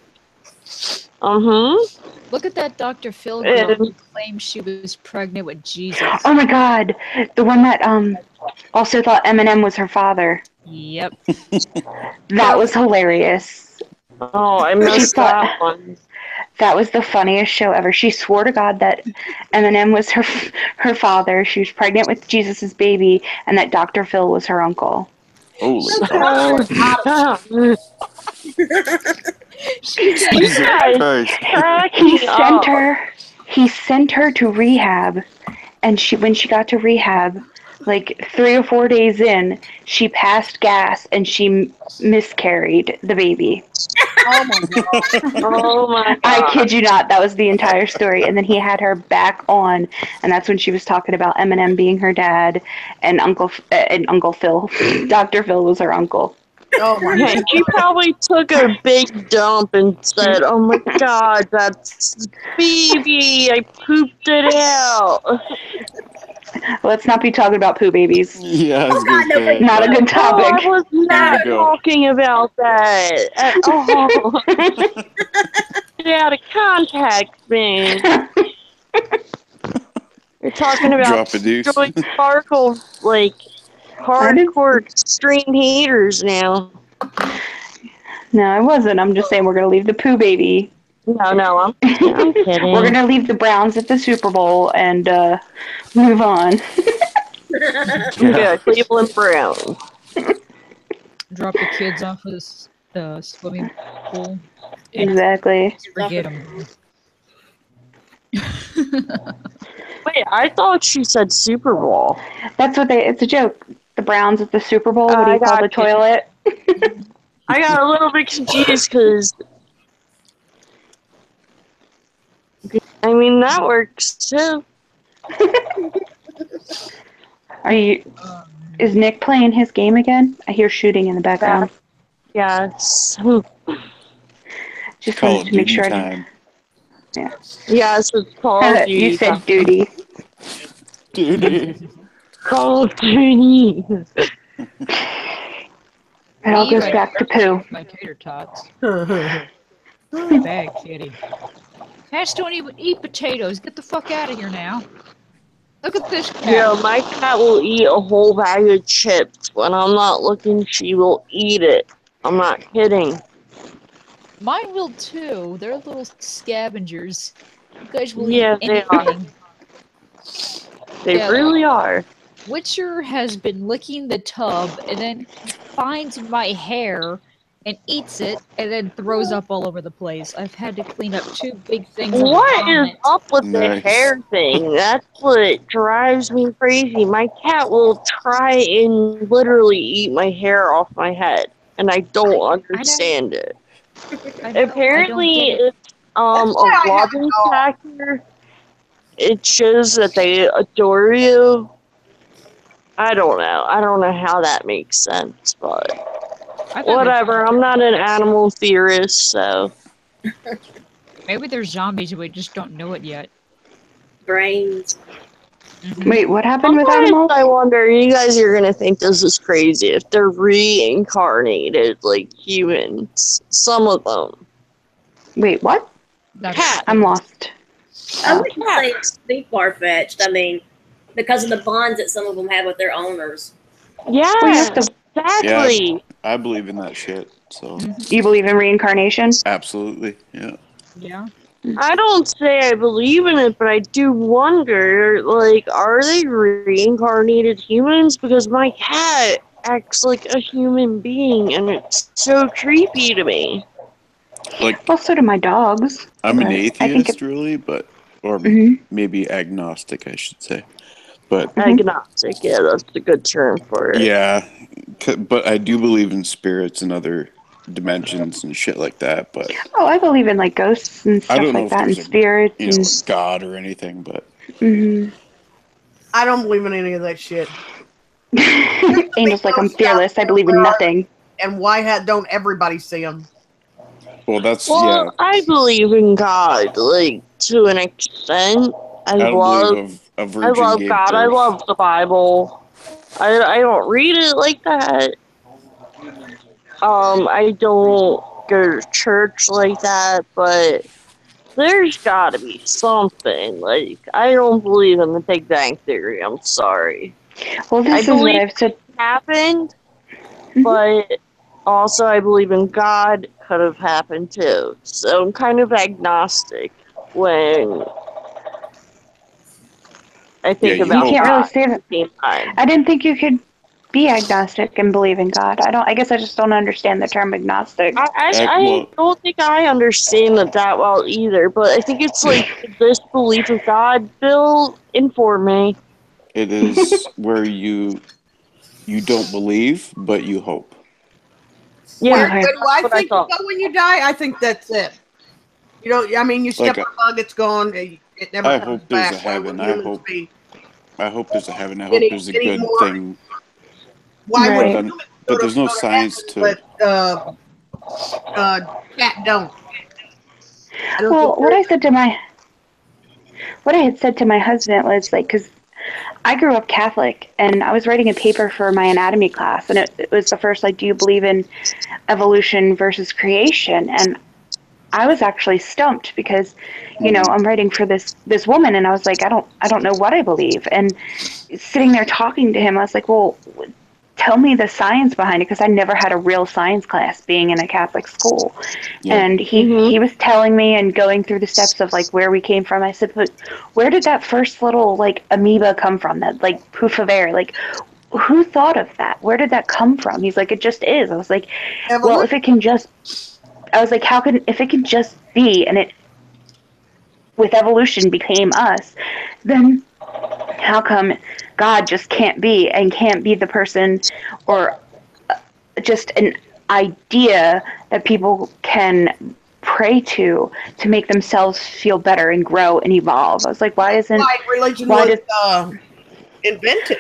Mm-hmm. Look at that Dr. Phil girl And- who claimed she was pregnant with Jesus. Oh my God, the one that also thought Eminem was her father. Yep. That was hilarious. Oh, I missed thought- that one. That was the funniest show ever. She swore to God that Eminem was her father. She was pregnant with Jesus's baby, and that Dr. Phil was her uncle. Holy Oh, God. Jesus guys- Christ. He sent her to rehab, and when she got to rehab, like 3 or 4 days in, she passed gas and she miscarried the baby. Oh my God. Oh my I God. kid you not, that was the entire story. And then he had her back on, and that's when she was talking about Eminem being her dad and Uncle Phil. Dr. Phil was her uncle. Oh my Yeah, God. she probably took a big dump and said, "Oh my God, that's baby! I pooped it out." Let's not be talking about poo babies. Yeah, I was gonna no, say. Not a good Oh, I topic. was not we go. talking about that at all. Get out of context, man. You're talking about Drop a deuce. Joy Sparkle, like hardcore extreme haters now. No, I wasn't. I'm just saying we're going to leave the poo baby. No, I'm kidding. We're going to leave the Browns at the Super Bowl and move on. Yeah, Cleveland Browns. Drop the kids off of the swimming pool. Exactly. Forget them. Wait, I thought she said Super Bowl. That's what it's a joke. The Browns at the Super Bowl. What do I you call got the toilet? I got a little bit confused because, I mean, that works too. Is Nick playing his game again? I hear shooting in the background. Yes. Just Call wanted of to make Duty sure. time. Yes, it's Call of Duty. You said duty. Dude. Call of Duty. It all goes back to poo. My tater tots. Bad kitty. Cats don't even eat potatoes. Get the fuck out of here now. Look at this cat. Yeah, my cat will eat a whole bag of chips. When I'm not looking, she will eat it. I'm not kidding. Mine will too. They're little scavengers. You guys will Yeah, eat they are. anything. They Yeah. really are. Witcher has been licking the tub and then finds my hair and eats it and then throws up all over the place. I've had to clean up 2 big things of What is vomit. up with the Nice. hair thing? That's what drives me crazy. My cat will try and literally eat my hair off my head, and I don't understand it. I know, I don't Apparently, get it. it's a That's why I have a Blooddance dog. factor. It shows that they adore you. I don't know. I don't know how that makes sense, but I thought whatever. I'm not an animal theorist, so. maybe there's zombies, we just don't know it yet. Brains. Wait, what happened with Sometimes animals? I wonder, you guys are gonna think this is crazy if they're reincarnated like humans. Some of them. Wait, what? That's Cat. I'm lost. I Oh. wouldn't say it's too far fetched. I mean, because of the bonds that some of them have with their owners. Yeah, Well, you have to. exactly. I believe in that shit. So You believe in reincarnation? absolutely, yeah. Yeah. I don't say I believe in it, but I do wonder, like, are they reincarnated humans? Because my cat acts like a human being, and it's so creepy to me. Like Well, so do my dogs. I'm an but I think atheist, really, but or Mhm. maybe agnostic, I should say. But Agnostic, yeah, that's a good term for it. yeah, but I do believe in spirits and other dimensions and shit like that. But Oh, I believe in like ghosts and I stuff don't know like if that, and there's a spirits and. God or anything. But I don't believe in any of that shit. Angel's like, I'm fearless. I believe in nothing. And why don't everybody see them? well, that's Well, I believe in God, like, to an extent. I don't believe a I virgin love gave God. I birth. love the Bible. I don't read it like that. I don't go to church like that, but there's gotta be something. Like, I don't believe in the Big Bang Theory. I'm sorry. Well, this I is what believe I've said. it happened, but also I believe in God could have happened too. So I'm kind of agnostic when I think you about You can't God really say at that. the same time. I didn't think you could be agnostic and believe in God. I guess I just don't understand the term agnostic. I don't think I understand it that well either, but I think it's like this belief of God. Bill, inform me. It is where you don't believe, but you hope. Yeah, Okay. Where do I what I think you thought. go when you die? I think that's it. You know, I mean, you step Like on a bug, it's gone. It never I comes hope there's back. a heaven. Why would humans be I hope there's a heaven. I hope there's a any good more? thing. Why would Right. humans But there's no go to science heaven, to. but cat don't? I don't Well, think there is. what I had said to my husband was like, because I grew up Catholic, and I was writing a paper for my anatomy class, and it was the first like, do you believe in evolution versus creation? And I was actually stumped because, I'm writing for this woman, and I was like, I don't know what I believe. And sitting there talking to him, I was like, well, tell me the science behind it, because I never had a real science class being in a Catholic school. Yeah. And he was telling me and going through the steps of like where we came from. I said, but where did that first little like amoeba come from? That like poof of air, like who thought of that? Where did that come from? He's like, it just is. I was like, well, if it can just, I was like, if it can just be, and it with evolution became us, then how come God just can't be and can't be the person or just an idea that people can pray to make themselves feel better and grow and evolve? I was like, why religion why was does invented?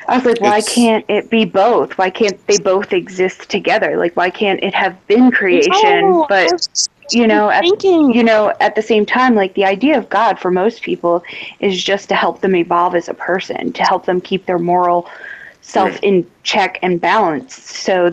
I was like, why can't it be both? Why can't they both exist together? Like, why can't it have been creation, No, but at the same time, like the idea of God for most people is just to help them evolve as a person, to help them keep their moral self in check and balance, so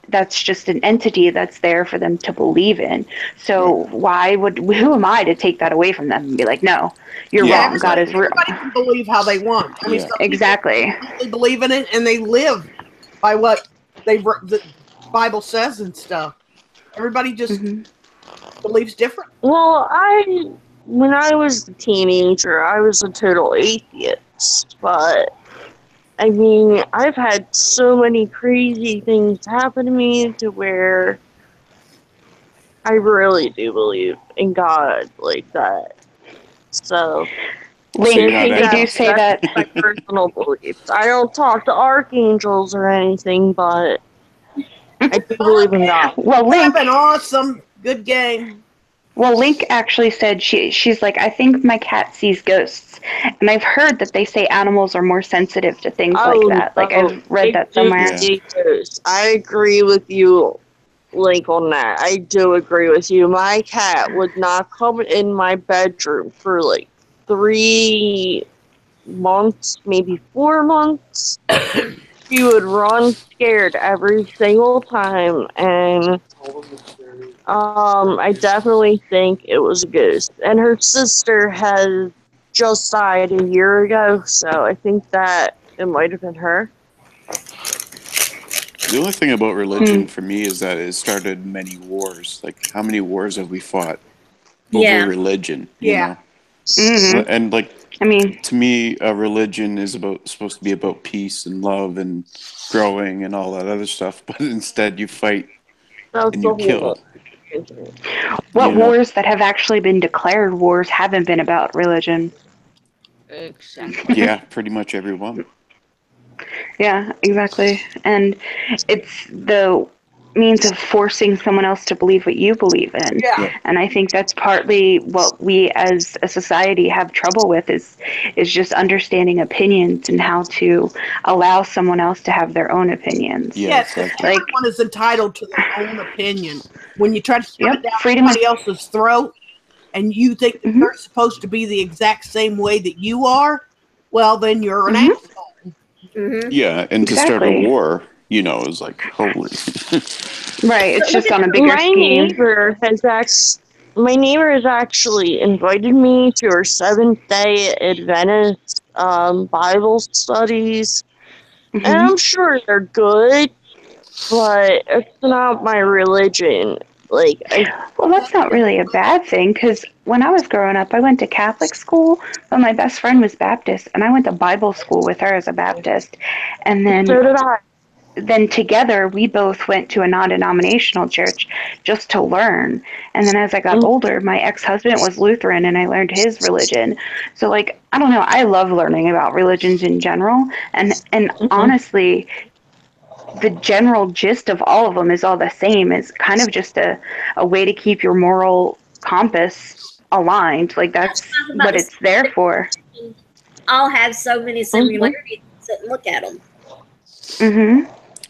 that's just an entity that's there for them to believe in. So who am I to take that away from them and be like, no, you're wrong. God is real. Everybody can believe how they want. I mean, some exactly. people really believe in it and they live by what the Bible says and stuff. Everybody just believes different. Well, I when I was a teenager, I was a total atheist, but I mean, I've had so many crazy things happen to me to where I really do believe in God like that. So So you're Link, I not think they do agnostic. say that. that's my personal beliefs. I don't talk to archangels or anything, but I do believe in God. Well, That's been Link, awesome. Good game. Link actually said she's like, I think my cat sees ghosts, and I've heard that they say animals are more sensitive to things like Oh that. Like no, I've read I that do somewhere. Yeah. see ghosts. I agree with you, Link, on that. I do agree with you. My cat would not come in my bedroom for like 3 months, maybe 4 months. She would run scared every single time, and I definitely think it was a ghost. And her sister has just died a year ago, so I think that it might have been her. The only thing about religion for me is that it started many wars. Like, how many wars have we fought over Yeah. religion? You Yeah. know, Mm-hmm. and like I mean, to me, a religion is supposed to be about peace and love and growing and all that other stuff. But instead, you fight That's and the you whole kill. other. what You know, wars that have actually been declared wars haven't been about religion? Exactly. yeah, pretty much everyone. Yeah, exactly. And it's the means of forcing someone else to believe what you believe in. Yeah. Yep. And I think that's partly what we as a society have trouble with is just understanding opinions and how to allow someone else to have their own opinions. Yeah, Yes, because exactly. Like, everyone is entitled to their own opinion. When you try to shove it yep, down freedom of somebody else's throat and you think that mhm, they're supposed to be the exact same way that you are, well, then you're an mhm, asshole. Mm-hmm. Yeah, and to start a exactly. war, is like holy. Right. It's just on a bigger My scheme. neighbor has actually invited me to her Seventh Day Adventist Bible studies, and Hmm. I'm sure they're good, but it's not my religion. Like Well, that's not really a bad thing because when I was growing up, I went to Catholic school, but my best friend was Baptist, and I went to Bible school with her as a Baptist. And so did I. then together we both went to a non-denominational church just to learn. And then as I got older, my ex-husband was Lutheran and I learned his religion. So like, I don't know, I love learning about religions in general, and Mm-hmm. honestly, the general gist of all of them is all the same. It's kind of just a way to keep your moral compass aligned. Like I was that's about what to say, it's there for. all have so many Mm-hmm. similarities. Sit and look at them. Hmm.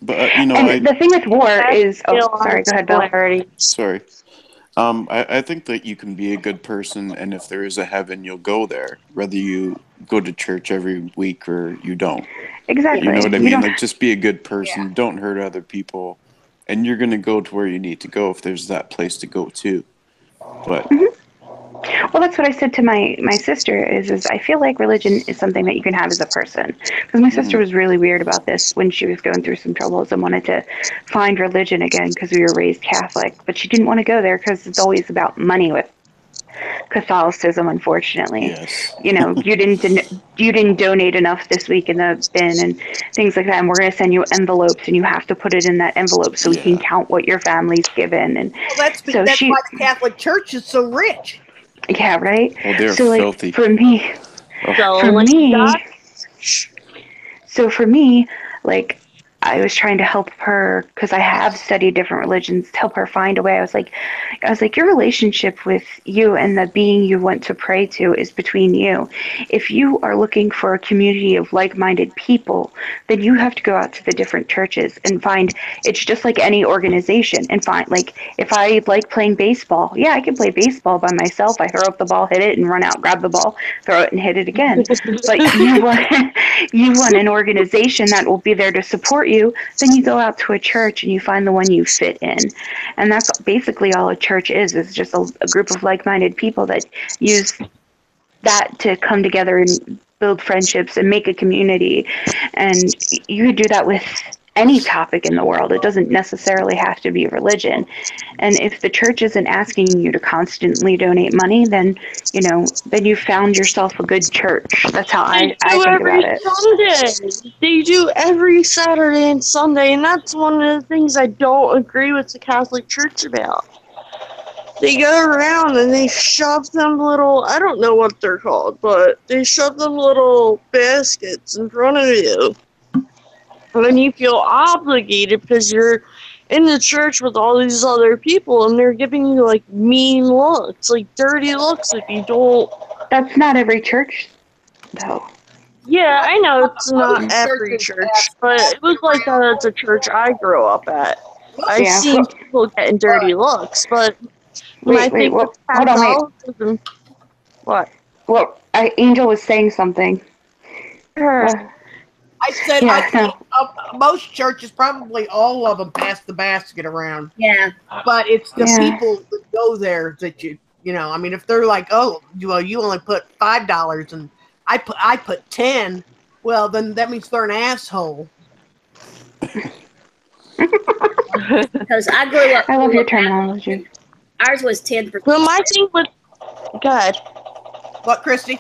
But And the thing with war I is, see oh, a lot sorry, of go ahead, Bill. similarities. sorry. I think that you can be a good person, and if there is a heaven, you'll go there, whether you go to church every week or you don't. You know Exactly. what I You mean? don't. Like, just be a good Yeah. person, don't hurt other people, and you're going to go to where you need to go if there's that place to go to. But, Well, that's what I said to my sister. Is I feel like religion is something that you can have as a person. Because my sister mhm, was really weird about this when she was going through some troubles and wanted to find religion again because we were raised Catholic, but she didn't want to go there because it's always about money with Catholicism, unfortunately. yes. You know, you didn't donate enough this week in the bin and things like that, and we're going to send you envelopes, and you have to put it in that envelope so we can Yeah. count what your family's given. And Well, so that's why she, the Catholic Church is so rich. yeah, right. Oh, they're So like filthy. for me, Oh, for So, like, me, God, So for me, like I was trying to help her because I have studied different religions to help her find a way. I was like, your relationship with you and the being you want to pray to is between you. If you are looking for a community of like-minded people, then you have to go out to the different churches and find. It's just like any organization and find like if I like playing baseball, yeah, I can play baseball by myself. I throw up the ball, hit it, and run out, grab the ball, throw it, and hit it again. But you want you want an organization that will be there to support you, then you go out to a church and you find the one you fit in. And that's basically all a church is just a group of like-minded people that use that to come together and build friendships and make a community. And you could do that with any topic in the world. It doesn't necessarily have to be religion. And if the church isn't asking you to constantly donate money, then, then you found yourself a good church. That's how I think about it. Sunday. They do every Saturday and Sunday, and that's one of the things I don't agree with the Catholic Church about. They go around and they shove them little, I don't know what they're called, but they shove them little baskets in front of you. And then you feel obligated because you're in the church with all these other people and they're giving you like mean looks, like dirty looks if you don't. That's not every church, though. Yeah, I know it's not every church, but it was like that at the church I grew up at. I've seen people getting dirty looks, but wait, hold on, wait. What? Well, Angel was saying something. I said, most churches, probably all of them, pass the basket around. Yeah. But it's the people that go there that I mean, if they're like, oh, well, you only put $5 and I put 10, well, then that means they're an asshole. Because I grew up. I love your terminology. Ours was 10%. Well, my thing with God. What, Christy?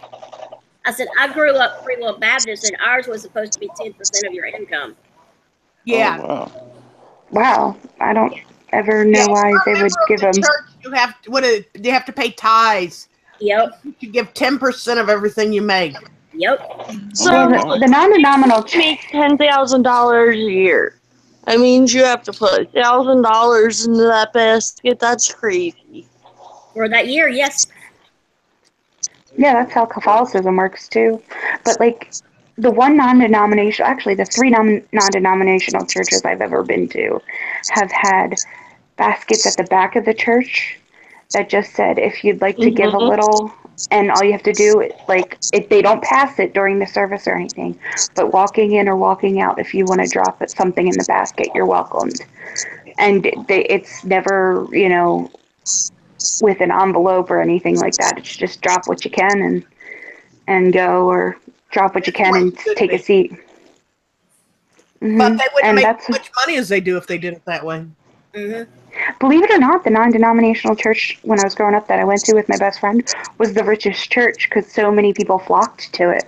I said I grew up Free Will Baptist, and ours was supposed to be 10% of your income. Yeah. Oh, wow. I don't ever know why they would give them. Church, you have to pay tithes. Yep. You give 10% of everything you make. Yep. So the non-denominational make $10,000 a year. That means you have to put $1,000 into that basket. That's crazy. For that year, yes. Yeah, that's how Catholicism works too. But like the one non-denominational, actually the three non-denominational churches I've ever been to have had baskets at the back of the church that just said, if you'd like to give a little, and all you have to do, they don't pass it during the service or anything, but walking in or walking out, if you want to drop something in the basket, you're welcomed. And it's never, with an envelope or anything like that. It's just drop what you can and go, or drop what you can and take a seat. Mm-hmm. But they wouldn't make as much money as they do if they did it that way. Mm-hmm. Believe it or not, the non-denominational church when I was growing up that I went to with my best friend was the richest church because so many people flocked to it.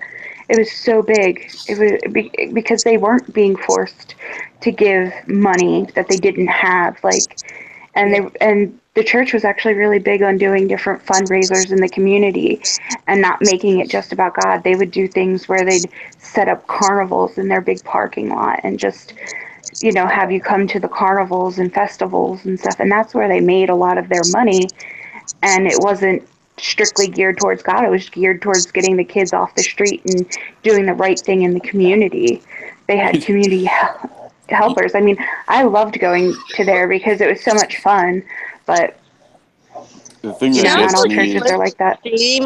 It was so big. It was because they weren't being forced to give money that they didn't have, and the church was actually really big on doing different fundraisers in the community and not making it just about God. They would do things where they'd set up carnivals in their big parking lot and just, have you come to the carnivals and festivals and stuff. And that's where they made a lot of their money. And it wasn't strictly geared towards God. It was geared towards getting the kids off the street and doing the right thing in the community. They had community helpers. I mean, I loved going to there because it was so much fun. But the thing not all churches are like that. Same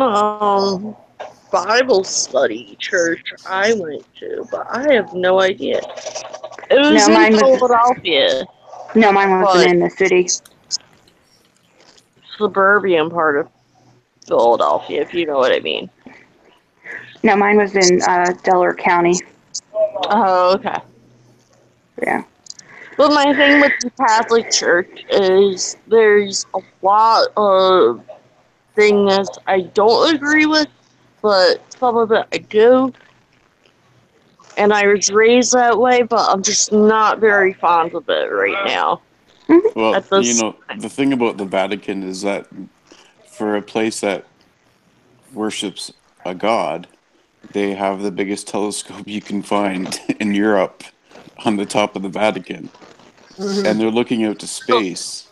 Bible study church I went to, but I have no idea. It was in Philadelphia. No, mine wasn't in the city. Suburban part of Philadelphia, if you know what I mean. No, mine was in Delaware County. Oh, okay. Yeah. But my thing with the Catholic Church is there's a lot of things I don't agree with, but some of it I do. And I was raised that way, but I'm just not very fond of it right now. Well, the thing about the Vatican is that for a place that worships a god, they have the biggest telescope you can find in Europe on the top of the Vatican. Mm-hmm. And they're looking out to space.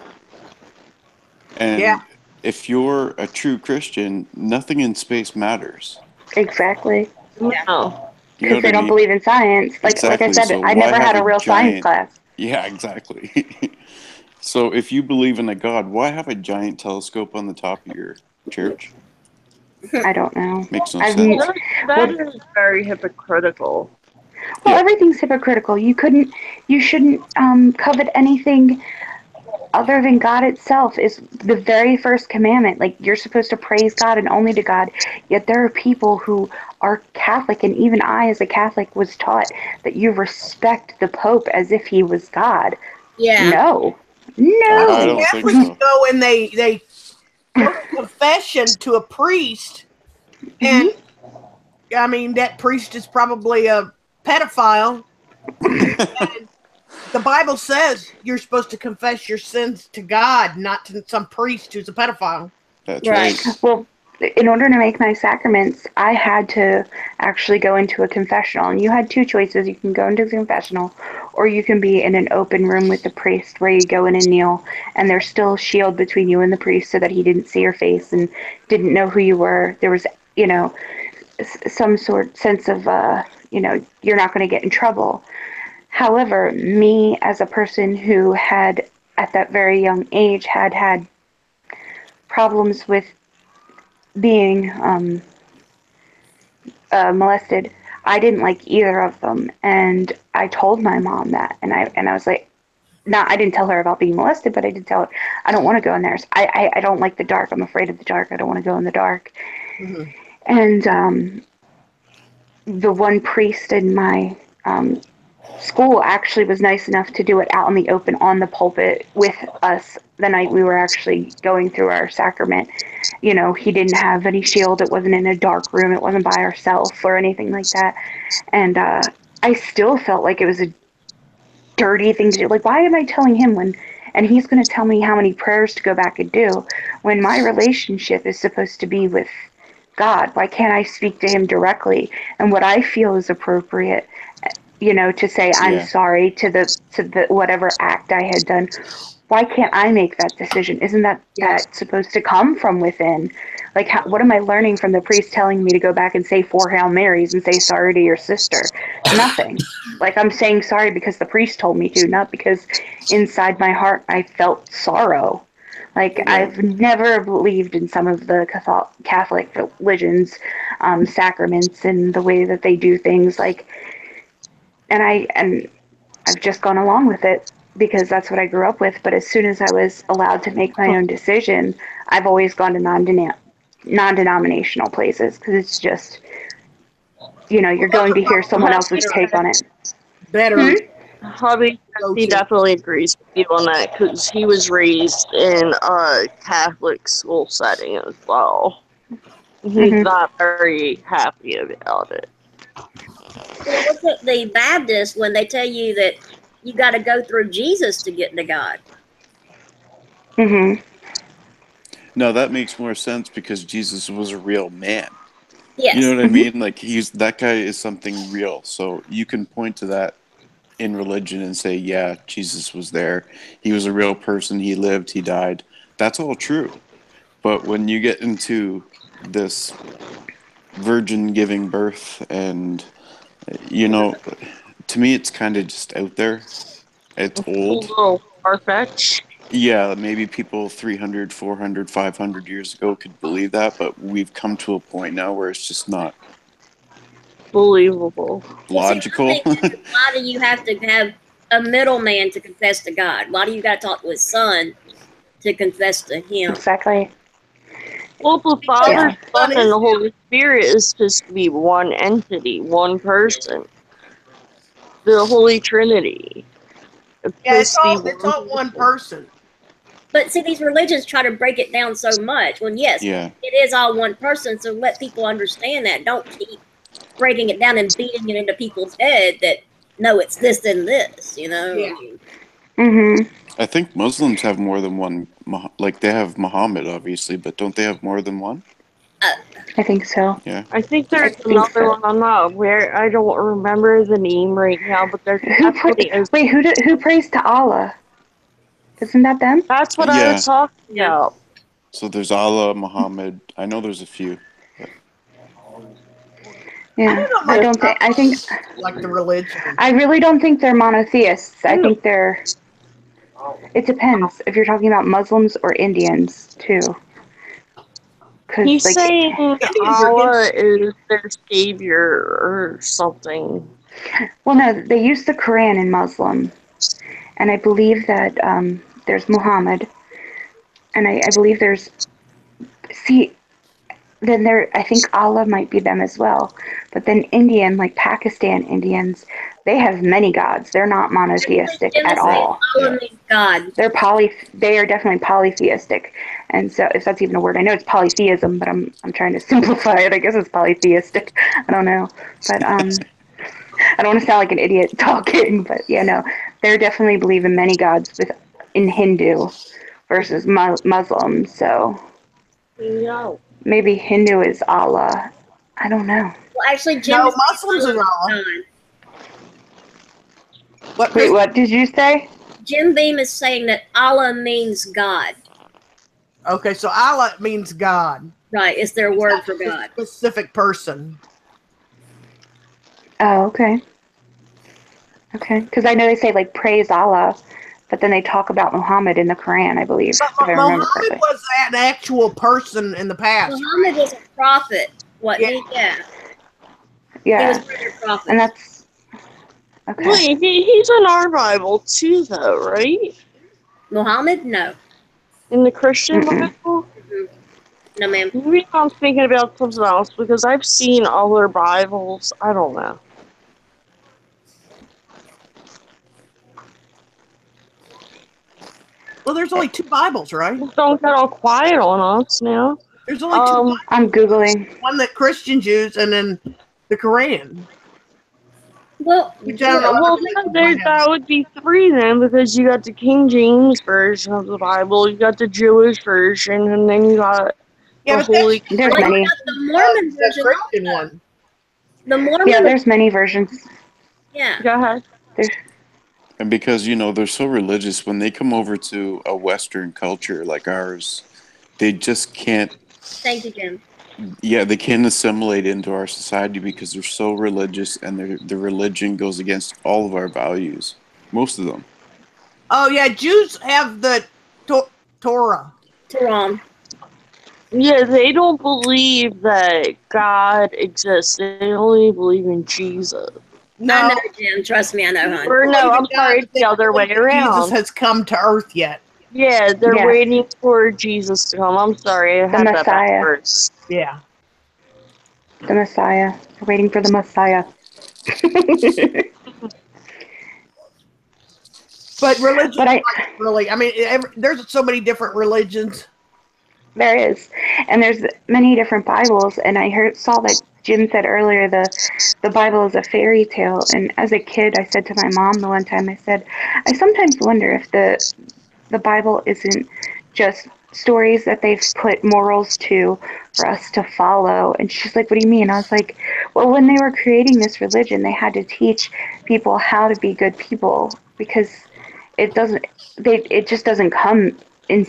And if you're a true Christian, nothing in space matters. Exactly. No. Because they don't believe in science. Like I said, I never had a real science class. Yeah, exactly. So if you believe in a god, why have a giant telescope on the top of your church? I don't know. Makes no sense. That is very hypocritical. Well, everything's hypocritical. You shouldn't covet anything other than God itself is the very first commandment. Like, you're supposed to praise God and only to God. Yet there are people who are Catholic, and even I, as a Catholic, was taught that you respect the Pope as if he was God. Yeah. No. I No. don't think Catholics so. go and they go to confession to a priest, and I mean that priest is probably a pedophile. And the Bible says you're supposed to confess your sins to God, not to some priest who's a pedophile. That's Right. right. Well, in order to make my sacraments, I had to actually go into a confessional. And you had two choices. You can go into the confessional, or you can be in an open room with the priest where you go in and kneel, and there's still a shield between you and the priest so that he didn't see your face and didn't know who you were. There was, some sort sense of, you're not going to get in trouble. However, me as a person who had, at that very young age, had problems with being molested, I didn't like either of them, and I told my mom that, and I was like, not, I didn't tell her about being molested, but I did tell her I don't want to go in there. I don't like the dark. I'm afraid of the dark. I don't want to go in the dark. Mm-hmm. And the one priest in my school actually was nice enough to do it out in the open on the pulpit with us the night we were actually going through our sacrament. He didn't have any shield. It wasn't in a dark room. It wasn't by ourselves or anything like that. And I still felt like it was a dirty thing to do. Like, why am I telling him and he's going to tell me how many prayers to go back and do when my relationship is supposed to be with God? Why can't I speak to him directly and what I feel is appropriate, to say I'm Yeah. sorry to the whatever act I had done? Why can't I make that decision? Isn't that supposed to come from within? Like, what am I learning from the priest telling me to go back and say 4 Hail Marys and say sorry to your sister? Nothing. Like, I'm saying sorry because the priest told me to, not because inside my heart I felt sorrow. Like, Yeah. I've never believed in some of the Catholic religion's sacraments and the way that they do things. Like, and I've just gone along with it because that's what I grew up with. But as soon as I was allowed to make my own decision, I've always gone to non-denominational places because it's just, you're going to hear someone else's take on it. Better. Hobby, Go he to. definitely agrees with you on that because he was raised in a Catholic school setting as well. He's not very happy about it. Well, look at the Baptists when they tell you that you got to go through Jesus to get to God. No, that makes more sense because Jesus was a real man. Yes. You know what I mean? Like, that guy is something real. So you can point to that in religion and say, yeah, Jesus was there. He was a real person. He lived. He died. That's all true. But when you get into this virgin giving birth and, to me, it's kind of just out there. It's A old. little far-fetched. Yeah, maybe people 300, 400, 500 years ago could believe that, but we've come to a point now where it's just not Believable. Well, see, logical. my thing is, why do you have to have a middleman to confess to God? Why do you got to talk to his son to confess to him? Exactly. Well, the Father, Yeah. Son, and the Holy Spirit is supposed to be one entity, one person. The Holy Trinity. Yeah, it's supposed to be all one person. But see, these religions try to break it down so much. When yes, Yeah. it is all one person. So let people understand that. Don't keep breaking it down and beating it into people's head that no, it's this and this. Yeah. I think Muslims have more than one. Like, they have Muhammad, obviously, but don't they have more than one? I think so. Yeah. I think there's think another so. one. I'm not aware. I don't remember the name right now, but there's definitely a. Wait, who prays to Allah? Isn't that them? That's what I was talking about. So there's Allah, Muhammad. I know there's a few. Yeah, I don't think. I think. Like the religion. I really don't think they're monotheists. I think they're. It depends if you're talking about Muslims or Indians too. He's Like, saying Indians are Allah is their savior or something. well, no, they use the Quran in Muslim, and I believe that there's Muhammad, and I believe there's, see, then there, I think Allah might be them as well. But then Indian, like Pakistan Indians, they have many gods. They're not monotheistic at all. Allah means God. They are definitely polytheistic. And so, if that's even a word, I know it's polytheism, but I'm trying to simplify it. I guess it's polytheistic. I don't know, but I don't want to sound like an idiot talking, but yeah, no, they're definitely believe in many gods in Hindu versus Muslim. So No. maybe Hindu is Allah. I don't know. Well, actually, Jim No, is Muslims are Allah. What, Wait, what did you say? Jim Beam is saying that Allah means God. Okay, so Allah means God. Right, it's their word for God. A specific person. Oh, okay. Okay, because I know they say like praise Allah, but then they talk about Muhammad in the Quran, I believe. If I remember Muhammad correctly. was an actual person in the past. Muhammad was a prophet. Yeah. He Yeah, was a prophet. and that's okay. Wait, he's in our Bible too, though, right? Muhammad? No. In the Christian Mm-mm. Bible? No, ma'am. Maybe I'm thinking about something else because I've seen other Bibles. I don't know. Well, there's only 2 Bibles, right? Don't get all quiet on us now. There's only 2 Bibles. I'm Googling. One that Christians use, and then the Quran. Well, Which I don't know Well, other people then might have. that would be 3 then, because you got the King James version of the Bible, you got the Jewish version, and then you got Yeah, the but Holy. There's well, many. you got the Mormon the version Christian also. one. The Mormon. Yeah, there's many versions. Yeah. Go ahead. And because, they're so religious, when they come over to a Western culture like ours, they just can't, Thank you, Jim. they can't assimilate into our society because they're so religious and their religion goes against all of our values. Most of them. Oh, yeah, Jews have the Torah. Tehran. Yeah, they don't believe that God exists. They only believe in Jesus. No, I know, Jim. Trust me, I know, hon. Or no, I'm Believe in sorry, God, it's the other way Jesus around. has come to Earth yet. Yeah, they're Yes. waiting for Jesus to come. I'm sorry, I The had that Messiah. backwards. Yeah. The Messiah. We're waiting for the Messiah. But religion, But there's so many different religions. there is, and there's many different Bibles. And I saw that Jim said earlier the Bible is a fairy tale. And as a kid, I said to my mom the one time, I said, I sometimes wonder if the Bible isn't just stories that they've put morals to for us to follow. And she's like, what do you mean? I was like, well, when they were creating this religion, they had to teach people how to be good people, because it just doesn't come in.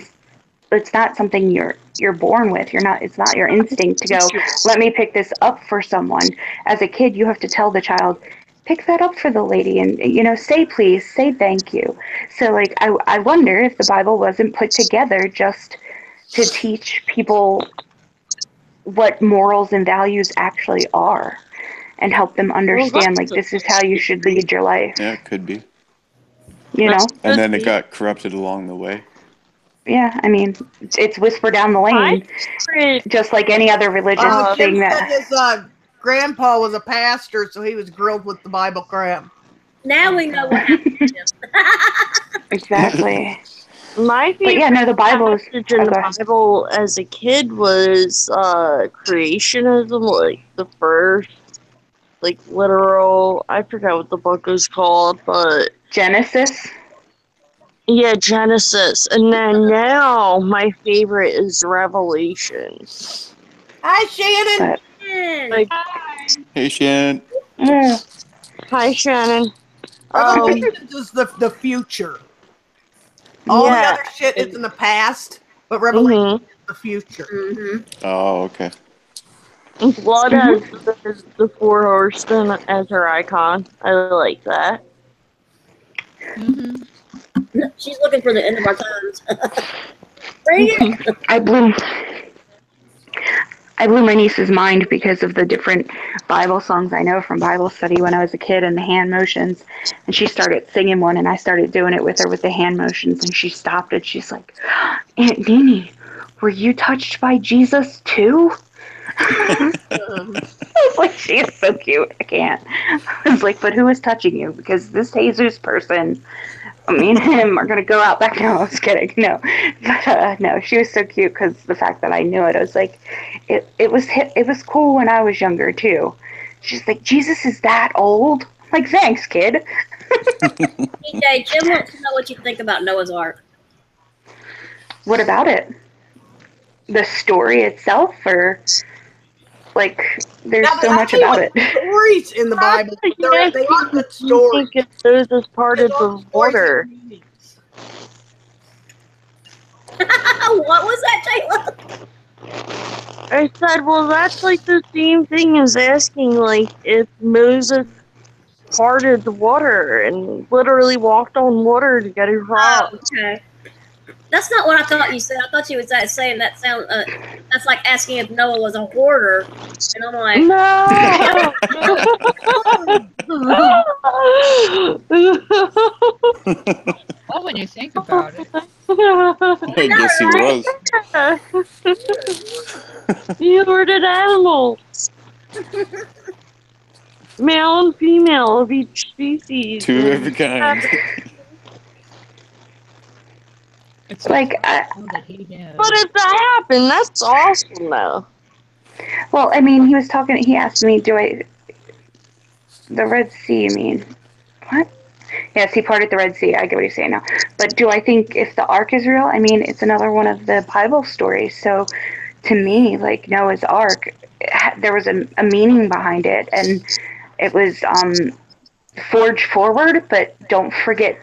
It's not something you're born with. It's not your instinct to go, let me pick this up for someone. As a kid, you have to tell the child, pick that up for the lady, and say please, say thank you. So like I wonder if the Bible wasn't put together just to teach people what morals and values actually are, and help them understand like this is how you should lead your life. Yeah, it could be. And then it got corrupted along the way. yeah, I mean, it's whisper down the lane, just like any other religious thing that. His grandpa was a pastor, so he was grilled with the Bible crap. Now we know what happened to Jim. Exactly. My favorite the Bible is passage in the Bible as a kid was creationism, like the first, like literal. I forgot what the book was called, but Genesis. Yeah, Genesis, and then now my favorite is Revelation. Hi, Shannon. Like, hey, Shannon. Yeah. Hi, Shannon. Revelation is the future. All the other shit is in the past, but Revelation is the future. Oh, okay. Blood has the 4 horsemen as her icon. I like that. She's looking for the end of our times. Bring it. I I blew my niece's mind because of the different Bible songs I know from Bible study when I was a kid and the hand motions. And she started singing one, and I started doing it with her with the hand motions, and she stopped it. She's like, Aunt Nene, were you touched by Jesus too? I was like, she is so cute. I can't. I was like, but who is touching you? Because this Jesus person, me and him are gonna go out back. No, I was kidding. No, but no, she was so cute because the fact that I knew it, I was like, it was cool when I was younger too. She's like, Jesus is that old? I'm like, thanks, kid. DJ, Jim wants to know what you think about Noah's Ark. What about it? The story itself, or like, there's Now, but so I much tell you about what, it. Stories in the Bible, they are good stories. I think it goes as part They of are the stories water. and meanings. What was that, Jayla? I said, well, that's like the same thing as asking, like, if Moses parted the water and literally walked on water to get across. Okay. That's not what I thought you said. I thought you was saying that sound. That's like asking if Noah was a hoarder, and I'm like, No! Well, when you think about it. I guess he was. You ordered animals. Male and female of each species. Two of every kind. It's Like, that he knows. But if that happened, that's awesome, though. well, I mean, he asked me, the Red Sea, you mean? What? Yes, he parted the Red Sea. I get what he's saying now. But do I think if the Ark is real? I mean, it's another one of the Bible stories. So to me, like Noah's Ark, there was a meaning behind it, and it was forge forward, but don't forget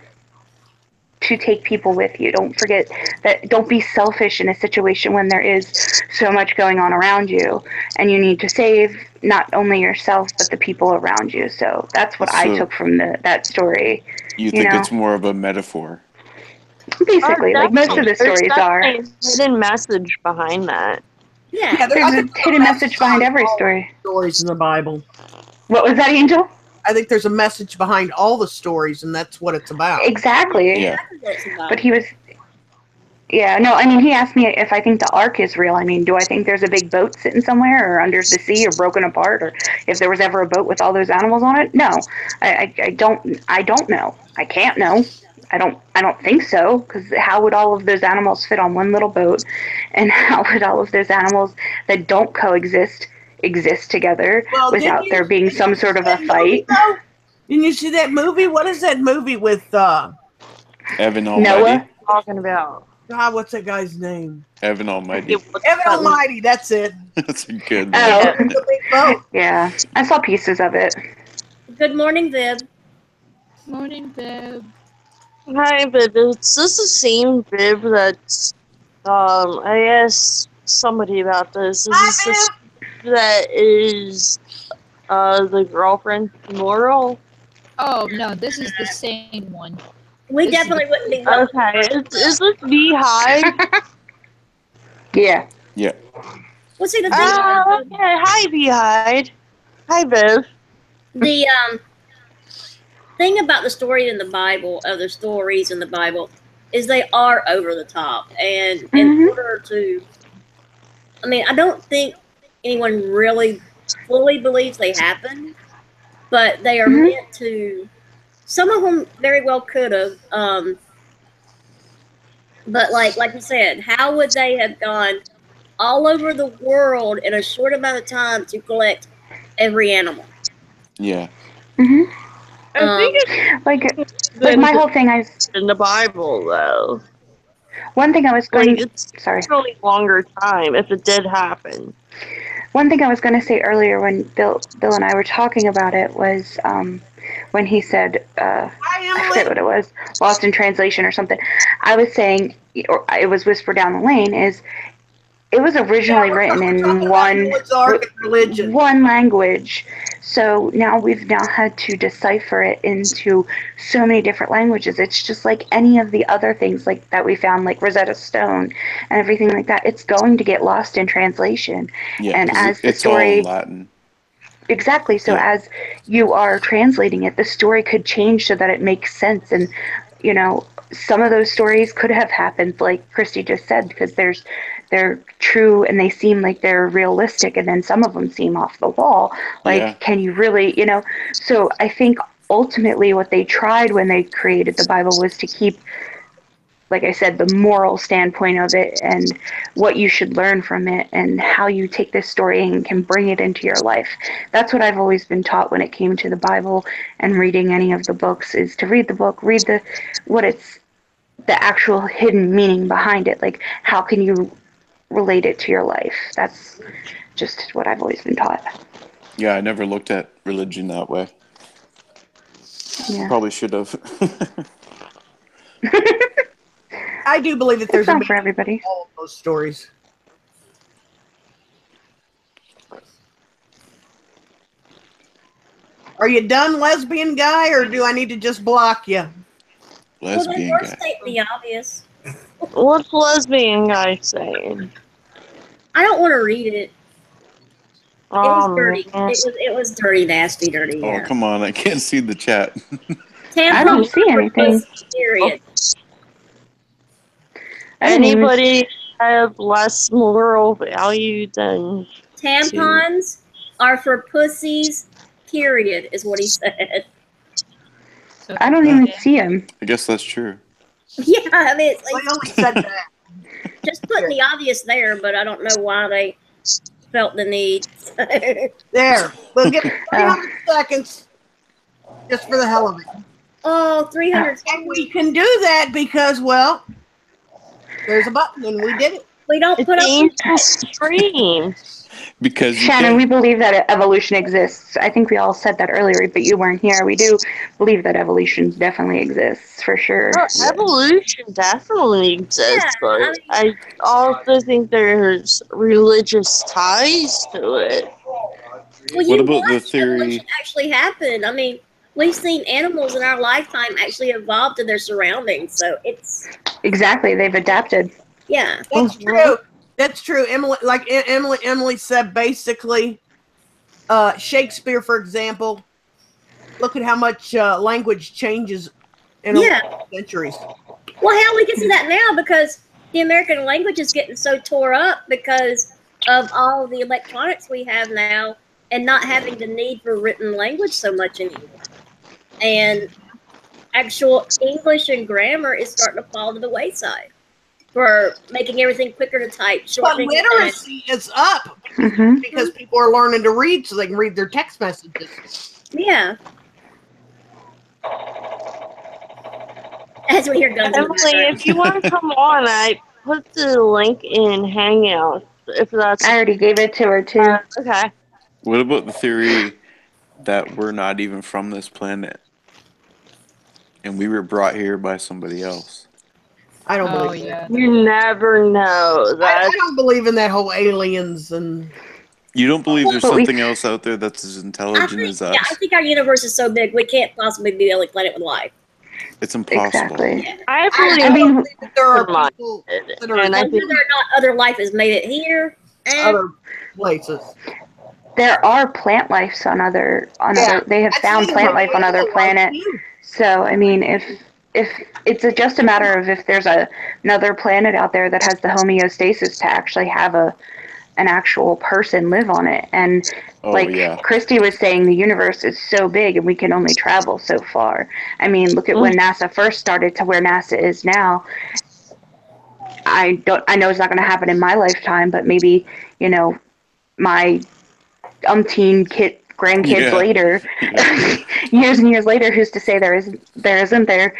to take people with you. Don't forget that. Don't be selfish in a situation when there is so much going on around you, and you need to save not only yourself but the people around you. So that's what I So- took from that story. You think know? it's more of a metaphor? Basically, like most of the stories are. There's a hidden message behind that. yeah. There's a hidden message behind every story. Stories in the Bible. What was that, Angel? I think there's a message behind all the stories, and that's what it's about. Exactly. Yeah. But he was. Yeah, no, I mean, he asked me if I think the Ark is real. I mean, do I think there's a big boat sitting somewhere or under the sea or broken apart, or if there was ever a boat with all those animals on it? No, I don't know. I can't know. I don't think so, because how would all of those animals fit on one little boat, and how would all of those animals that don't coexist exist together without there being some sort of a fight? Didn't you see that movie? What is that movie with Evan Almighty. Noah? Talking about. God, what's that guy's name? Evan Almighty. Evan Almighty, that's it. That's a good one. Oh, The big boat. yeah. I saw pieces of it. Good morning, Viv. Morning, Beb. Hi, Bib. Is this the same Bib that's, I asked somebody about this. Is this that is, the girlfriend Laurel? Oh, no, this is the same one. We This is definitely the- wouldn't be welcome. Okay, is this Beehive? Yeah. Yeah. Well, see, the thing, Oh, okay. Hi, Beehive. Hi, Viv. the thing about the story in the Bible, other stories in the Bible, is they are over the top. And in order to, I mean, I don't think anyone really fully believes they happen, but they are meant to. Some of them very well could have. But like you said, how would they have gone all over the world in a short amount of time to collect every animal? Yeah. I think it's Like my whole thing, in the Bible, though. one thing I was Like, going. it's Sorry. a really longer time if it did happen. One thing I was going to say earlier when Bill and I were talking about it was when he said, I forget what it was, lost in translation or something. I was saying, or it was whispered down the lane, is it was originally written we're in talking about Noah's Ark and religion. one language. So now we've had to decipher it into so many different languages. It's just like any of the other things like that we found, like Rosetta Stone and everything like that. It's going to get lost in translation. Yeah, and as the it's all in story Latin. Exactly. So Yeah. as you are translating it, the story could change so that it makes sense. And, you know, some of those stories could have happened, like Christy just said, because they're true and they seem like they're realistic, and then some of them seem off the wall. Like, Yeah. can you really, you know? So I think ultimately what they tried when they created the Bible was to keep, like I said, the moral standpoint of it and what you should learn from it and how you take this story and can bring it into your life. That's what I've always been taught when it came to the Bible and reading any of the books, is to read the book, read what it's, the actual hidden meaning behind it. Like, how can you relate it to your life? That's just what I've always been taught. Yeah, I never looked at religion that way. Yeah. Probably should have. I do believe that there's It's not for everybody. in all of those stories. Are you done, lesbian guy, or do I need to just block you? Lesbian well, guy. state the obvious. What's lesbian guy saying? I don't want to read it. It was dirty. Man. It was dirty, nasty, dirty. Oh, Yeah. come on. I can't see the chat. I don't see anything. Period. Anybody have less moral value than Tampons are for pussies. Period, is what he said. I don't even see him. I guess that's true. Yeah, I mean, it's like, I only said that. just putting the obvious there, but I don't know why they felt the need. There. We'll give it 300 seconds just for the hell of it. Oh, 300 And we can do that because, well, there's a button and we did it. We don't put up stream. Because you Shannon, can. we believe that evolution exists. I think we all said that earlier, but you weren't here. We do believe that evolution definitely exists, for sure. Evolution definitely exists, Yeah, but I also think there's religious ties to it. Well, What about the watch theory? evolution actually happen. I mean, we've seen animals in our lifetime actually evolve to their surroundings, so it's Exactly, they've adapted. yeah. That's true. That's true. Emily said, basically, Shakespeare, for example, look at how much language changes in centuries. Well, hell, we can see that now because the American language is getting so tore up because of all the electronics we have now and not having the need for written language so much anymore. And actual English and grammar is starting to fall to the wayside for making everything quicker to type. But literacy is up because people are learning to read so they can read their text messages. Yeah. As we hear guns in the Emily, background. if you want to come on, I put the link in Hangout. If that's, I already gave it to her too. Okay. What about the theory that we're not even from this planet and we were brought here by somebody else? I don't believe that. You never know. I don't believe in that whole aliens and. You don't believe there's something else out there that's as intelligent as us? Yeah, I think our universe is so big we can't possibly be the only planet with life. It's impossible. Exactly. Yeah. I believe that there are people that are and I think whether or not other life has made it here. Other places. There are plant lives on other. They have found plant life on other planets. So I mean, if it's just a matter of if there's another planet out there that has the homeostasis to actually have an actual person live on it. And Christy was saying, the universe is so big and we can only travel so far. I mean, look at when NASA first started to where NASA is now. I know it's not going to happen in my lifetime, but maybe, you know, my umpteen grandkids later, years and years later, who's to say there isn't there,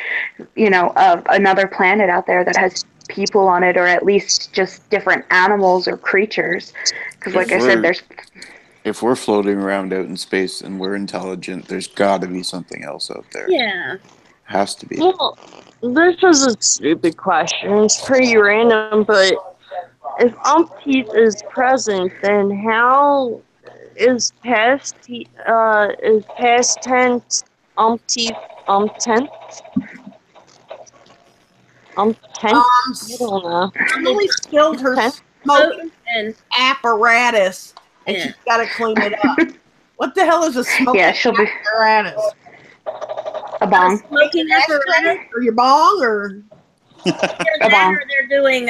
you know, another planet out there that has people on it, or at least just different animals or creatures, because like I said, if we're floating around out in space and we're intelligent, there's got to be something else out there. Yeah, has to be. Well, this is a stupid question. It's pretty random, but if umpteeth is present, then how is past tense umpteeth umptent? Umptent? I don't know. Emily spilled her Tent? smoking And apparatus, and Yeah. she's got to clean it up. What the hell is a smoking Yeah, she'll be apparatus? a bong. smoking apparatus. Or your bong, or Either that or they're doing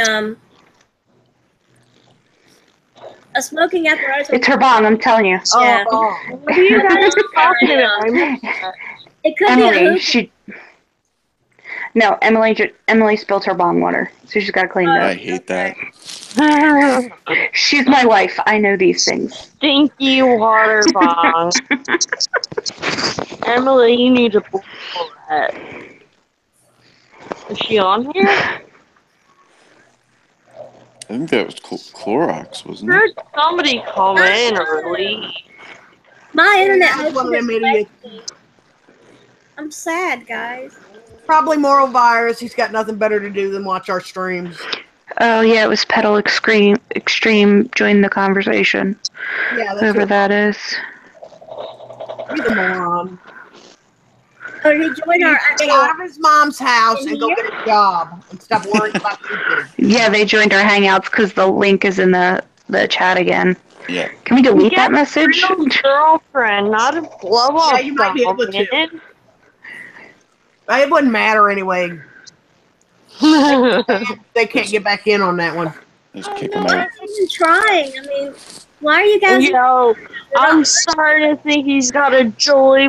a smoking apparatus. It's her bong, I'm telling you. Yeah. bong. What are you guys talking about? I missed that. It could be a Emily, hoop. Emily spilled her bong water, so she's got to clean I that. hate that. She's my wife. I know these things. Stinky water bong. Emily, you need to pull that. Is she on here? I think that was Clorox, wasn't it? Heard somebody come in early. My internet That's one of them idiots. I'm sad, guys. Probably moral virus. He's got nothing better to do than watch our streams. Oh yeah, it was Pedal Extreme joined the conversation. Yeah, that's Whoever it. that is. He's a moron. So he joined our Get out of his mom's house and go get a job and stop worrying about YouTube. Yeah, they joined our hangouts because the link is in the chat again. Yeah. Can we delete Get that message? real girlfriend, not a blow up. Yeah, you might be able to. man. It wouldn't matter anyway. They can't get back in on that one. Just kick him out. I'm even trying. I mean, why are you guys? Yo, I'm starting to think he's got a Joy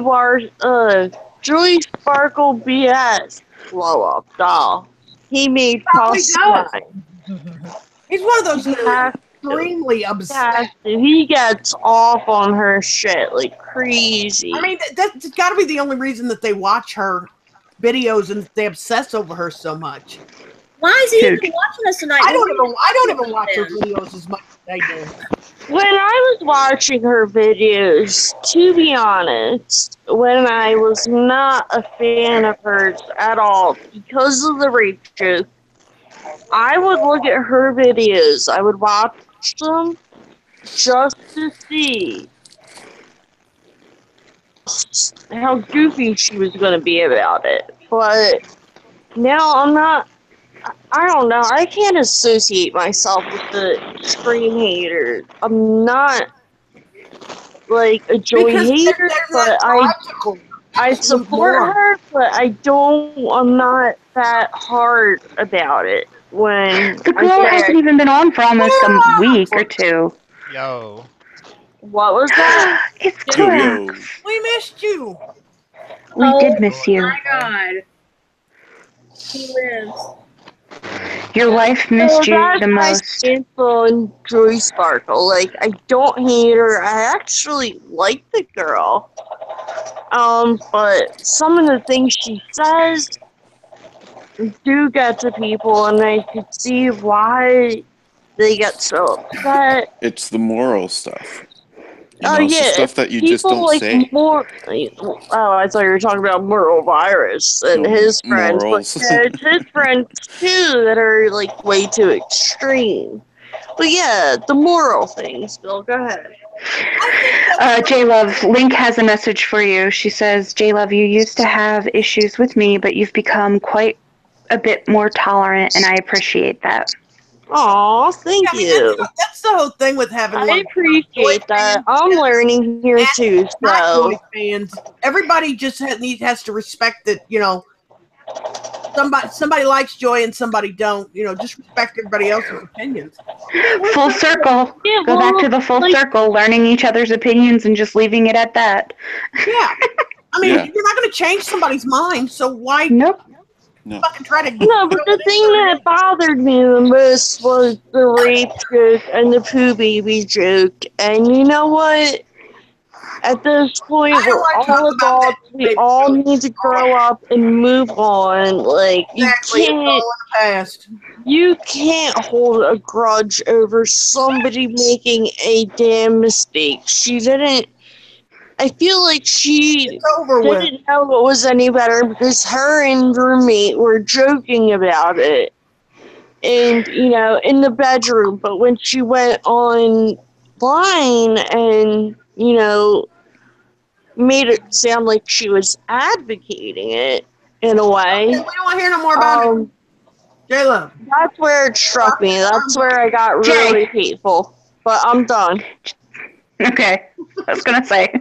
Sparkle BS blow up doll. He made Probably does. custom. He's one of those who Yeah. extremely obsessed. He gets off on her shit like crazy. I mean, that's got to be the only reason that they watch her videos and they obsess over her so much. Why is he even watching us tonight? I don't even watch her videos as much as they do. When I was watching her videos, to be honest, when I was not a fan of hers at all because of the rape joke, I would look at her videos. I would watch them just to see how goofy she was going to be about it. But now I'm not. I don't know. I can't associate myself with the extreme hater. I'm not like a Joy hater, but I support her, but I'm not that hard about it. When The girl hasn't even been on for almost a week or two. Yo. What was that? It's Yo, Clorox. We missed you. We did miss you. Oh my God. He lives. Your wife missed you that's the my most. simple and Joy Sparkle. Like, I don't hate her. I actually like the girl. But some of the things she says do get to people, and I could see why they get so upset. It's the moral stuff. You know, Oh it's the yeah, stuff that you people just don't like say. more. Oh, I thought you were talking about Moral Virus and No, his friends, morals. but it's his friends too that are like way too extreme. But yeah, the moral things. Bill, go ahead. J-Love, Link has a message for you. She says, J-Love, you used to have issues with me, but you've become quite a bit more tolerant, and I appreciate that. Aw, thank you. That's the whole thing with having. I appreciate that. I'm learning here too, Not so. Joy fans. Everybody just has to respect that. You know, somebody likes Joy and somebody don't. You know, just respect everybody else's opinions. Full circle. Yeah, Go back to the full circle, learning each other's opinions and just leaving it at that. Yeah. I mean, Yeah. you're not going to change somebody's mind, so why Nope. fucking try to? No, but the thing that bothered me the most was the rape joke and the poo baby joke. And you know what? At this point, I don't we're wanna talk all about that adults. We baby all joke. need to grow up and move on. Like, Exactly. It's all in the past. you can't hold a grudge over somebody making a damn mistake. She didn't. I feel like she It's over with. didn't know it was any better because her and roommate were joking about it. and in the bedroom. But when she went online and made it sound like she was advocating it in a way, We don't want to hear no more about it. J-Lo. that's where it struck me. That's where I got really hateful. But I'm done. Okay. I was gonna say,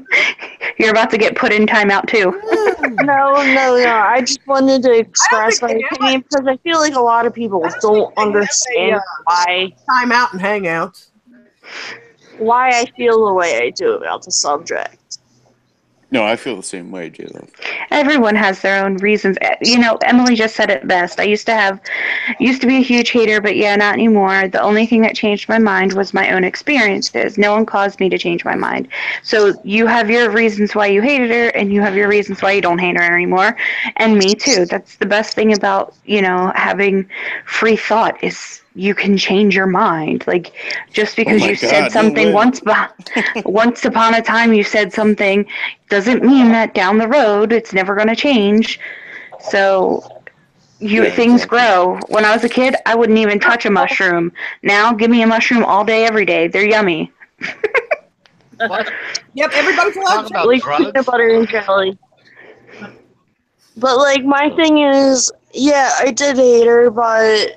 you're about to get put in timeout too. No. I just wanted to express my opinion because I feel like a lot of people don't understand why Time out and hangouts. I feel the way I do about the subject. No, I feel the same way, J-Lo. Everyone has their own reasons. Emily just said it best. I used to be a huge hater, but yeah, not anymore. The only thing that changed my mind was my own experiences. No one caused me to change my mind. So you have your reasons why you hated her, and you have your reasons why you don't hate her anymore. And me too. That's the best thing about, having free thought is you can change your mind. Like, just because you said something once upon a time, you said something, doesn't mean that down the road it's never going to change. So things grow. When I was a kid, I wouldn't even touch a mushroom. Now, give me a mushroom all day, every day. They're yummy. Yep, everybody's allowed to like peanut butter and jelly. But like, my thing is, yeah, I did hate her, but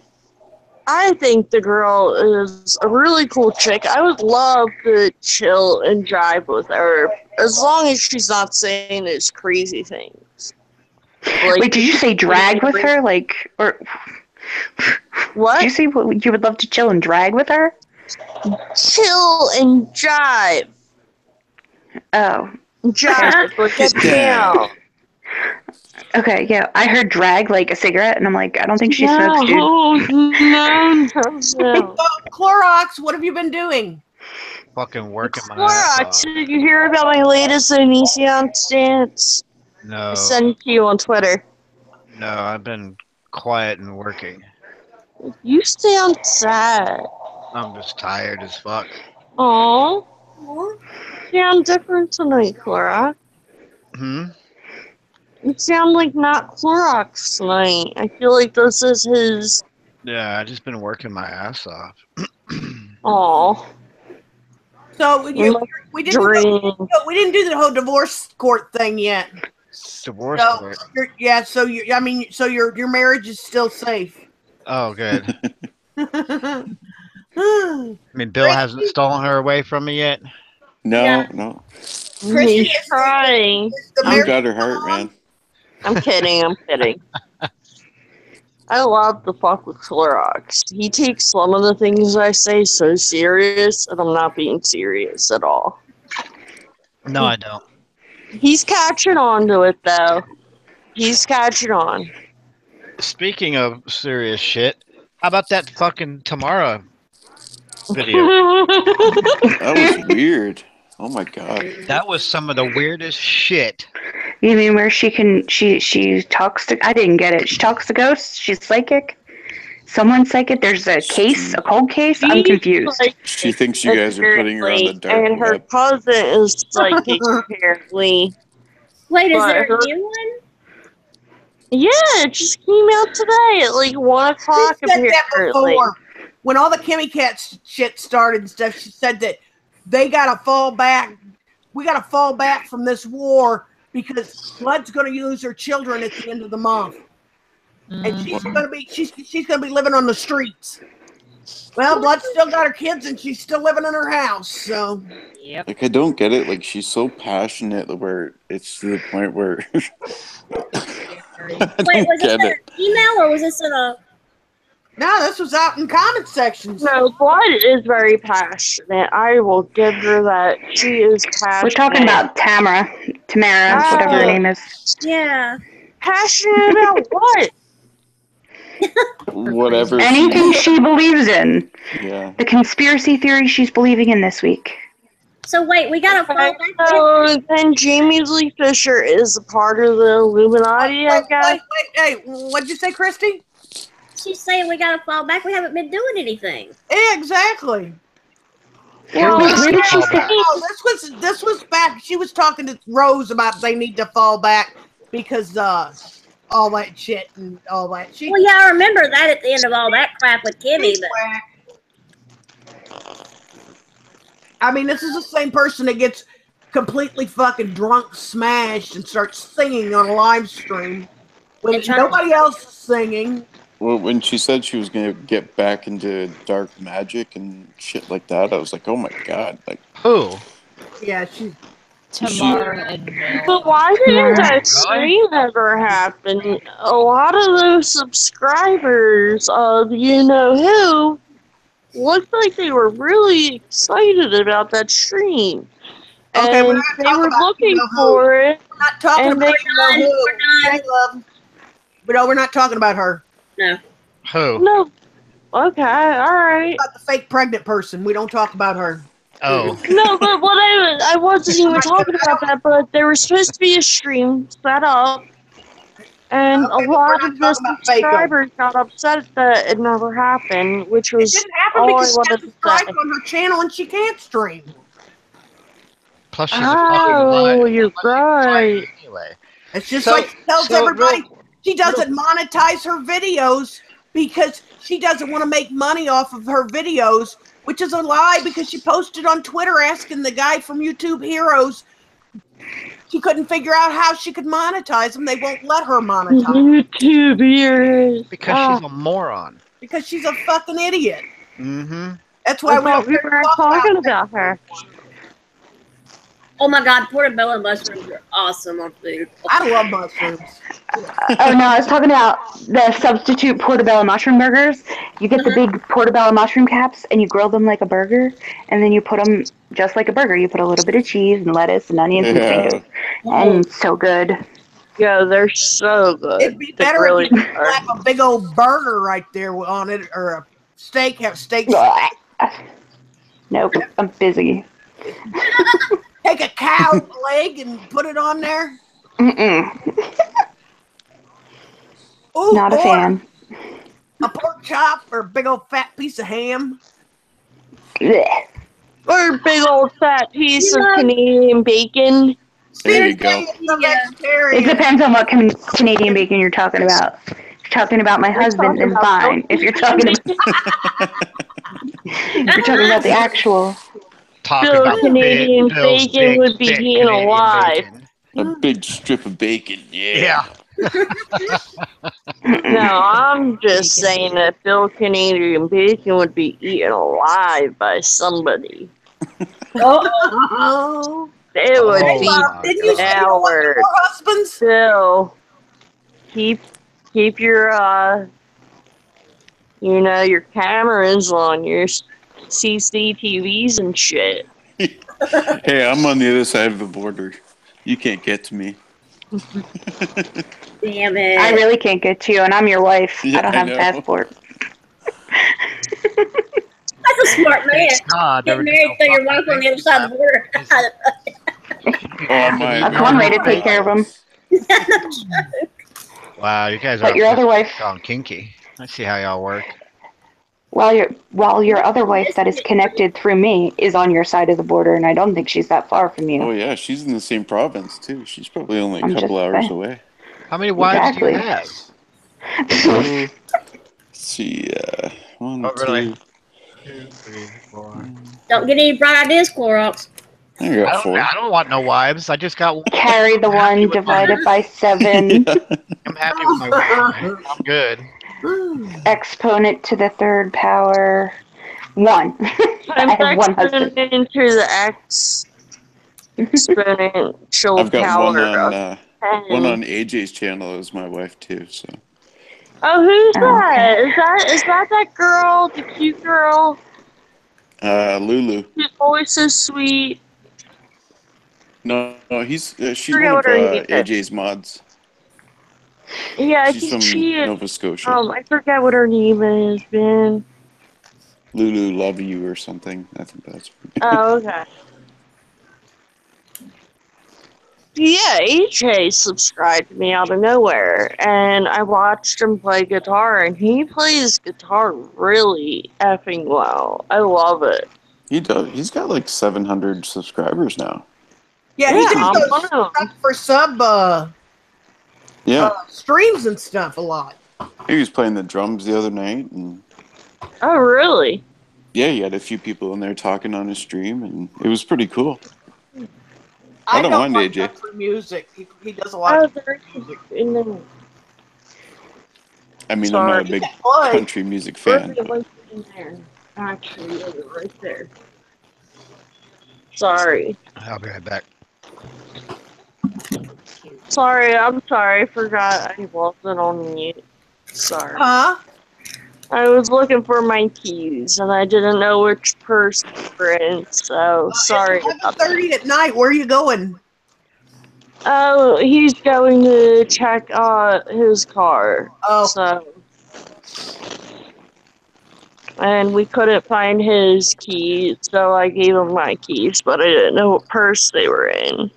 I think the girl is a really cool chick. I would love to chill and drive with her, as long as she's not saying those crazy things. Like, wait, did you say drag with her? Or what? Did you say you would love to chill and drag with her? Chill and drive. Oh. Drive, like get down. Okay, yeah, I heard drag like a cigarette, and I'm like, I don't think she smokes, dude. No. So, Clorox, what have you been doing? Fucking working my ass off. Clorox, did you hear about my latest Onision stance? No. I sent it to you on Twitter. No, I've been quiet and working. You sound sad. I'm just tired as fuck. Aww. You sound different tonight, Clorox. You sound like not Clorox tonight. I feel like this is his... Yeah, I just been working my ass off. Aww. So we didn't do the whole divorce court thing yet. Divorce court. So your marriage is still safe. Oh, good. I mean, Bill hasn't stolen her away from me yet. No. He's trying. You got her heart, man. I'm kidding. I love to fuck with Clorox. He takes some of the things I say so serious, and I'm not being serious at all. No, I don't. He's catching on to it, though. He's catching on. Speaking of serious shit, how about that fucking Tamara video? That was weird. Oh my god. That was some of the weirdest shit. You mean where she talks to... I didn't get it. She talks to ghosts? She's psychic? Someone's psychic? There's a cold case? I'm confused. She thinks you guys are putting her on the dark and her web. cousin is psychic, apparently. Wait, is there a new one? Yeah, it just came out today at like 1 o'clock, apparently. When all the Kimmy Cat shit started and stuff, she said that they gotta fall back. We gotta fall back from this war because Blood's gonna lose her children at the end of the month, and she's gonna be living on the streets. Well, Blood's still got her kids, and she's still living in her house. So, Yep. Like, I don't get it. Like, she's so passionate where it's to the point where Wait, was this an email or was this in a... No, this was out in comment sections. No, Blood is very passionate. I will give her that. She is passionate. We're talking about Tamara, whatever her name is. Yeah. Passionate about what? whatever. Anything she believes in. Yeah. The conspiracy theory she's believing in this week. So wait, we gotta fall back. So then Jamie Lee Fisher is a part of the Illuminati, I guess? Wait, hey, what'd you say, Christy? She's saying we gotta fall back. We haven't been doing anything. Yeah, exactly. Well, Where did she say? This was back. She was talking to Rose about they need to fall back because all that shit and all that. Well, yeah, I remember that at the end of all that crap with Kimmy. I mean, this is the same person that gets completely fucking drunk, smashed, and starts singing on a live stream when nobody else is singing. Well, when she said she was going to get back into dark magic and shit like that, I was like, oh my god. Like, who? Yeah, she's... Tamara and Mel. But why didn't that stream ever happen? A lot of those subscribers of you know who looked like they were really excited about that stream. Okay, and they were looking for it. We're not talking about We're done. love. But no, we're not talking about her. No. Who? No. Okay, alright. About the fake pregnant person. We don't talk about her. Oh. No, but what I wasn't even talking about that, but there was supposed to be a stream set up, and a lot of the subscribers got upset that it never happened, which was It didn't happen all I because she wanted has to say. subscribed on her channel and she can't stream. Plus, she's a fucking Oh, you're right. Anyway. It's just like she tells everybody she doesn't monetize her videos because she doesn't want to make money off of her videos, which is a lie because she posted on Twitter asking the guy from YouTube Heroes. She couldn't figure out how she could monetize them. They won't let her monetize. YouTube Heroes. Because she's a moron. Because she's a fucking idiot. Mm-hmm. That's why I thought we were talking about her. Oh my god, portobello mushrooms are awesome on food. I love mushrooms. Oh no, I was talking about the substitute portobello mushroom burgers. You get the big portobello mushroom caps and you grill them like a burger, and then you put them just like a burger. You put a little bit of cheese and lettuce and onions and tomatoes, and it's so good. Yeah, they're so good. It'd be better if you like a big old burger right there on it, or a steak. Have steak. Nope, I'm busy. Take a cow leg and put it on there. Mm-mm. Ooh, Not a fan. A pork chop or a big old fat piece of ham. Blech. Or a big old fat piece of Canadian bacon. There you go. It depends on what Canadian bacon you're talking about. If you're talking about my husband, then fine. If you're talking about the actual... Still, Canadian bacon would be eaten alive. A big strip of bacon, yeah. No, I'm just saying that Phil Canadian bacon would be eaten alive by somebody. Oh, it would be didn't you say you wanted more husbands? Phil, keep your your cameras on your CCTVs and shit. Hey, I'm on the other side of the border. You can't get to me. Damn it. I really can't get to you, and I'm your wife. Yeah, I don't have a passport. That's a smart man. Get married to your wife on the other side of the border. That's one way to take care of them. Wow, you guys But are your other wife, gone kinky. I see how y'all work. while your other wife that is connected through me is on your side of the border, and I don't think she's that far from you. Oh yeah, she's in the same province too. She's probably only a I'm couple just hours saying. away. How many wives do you have? Let's see, one, really? 2. 2, 3, 4. Don't get any bright ideas, Clorox. I got 4. I don't want no wives. I just got one. Carry the one divided by 7. Yeah. I'm happy with my wife. I'm good. Exponent to the 3rd power. 1. I have one husband. Into the exponential I've got power. one on AJ's channel as my wife too. So. Oh, who's that? Is that girl, the cute girl? Lulu. His voice is sweet. No, she's Forget one of what her name is. AJ's mods. Yeah, I She's think from she is. Nova Scotia. I forget what her name is, man. Lulu Love You or something. I think that's. Oh, okay. Yeah, AJ subscribed to me out of nowhere, and I watched him play guitar, and he plays guitar really effing well. I love it. He does. He's got like 700 subscribers now. Yeah, he did I'm those one of them. for sub Yeah, streams and stuff a lot. he was playing the drums the other night, and Oh, really? yeah, he had a few people in there talking on his stream, and it was pretty cool. I I don't don't mind like AJ. country music. He does a lot Oh, of there music. in the. I mean, I'm not Sorry. a big Play. country music Where's fan. the link in there? Actually, yeah, right there. Sorry. I'll be right back. Sorry, I'm sorry. I forgot I wasn't on mute. Sorry. Huh? I was looking for my keys and I didn't know which purse they were in, so sorry It's about that. 11:30 at night. Where are you going? Oh, he's going to check his car. Oh. So. And we couldn't find his keys, so I gave him my keys, but I didn't know what purse they were in.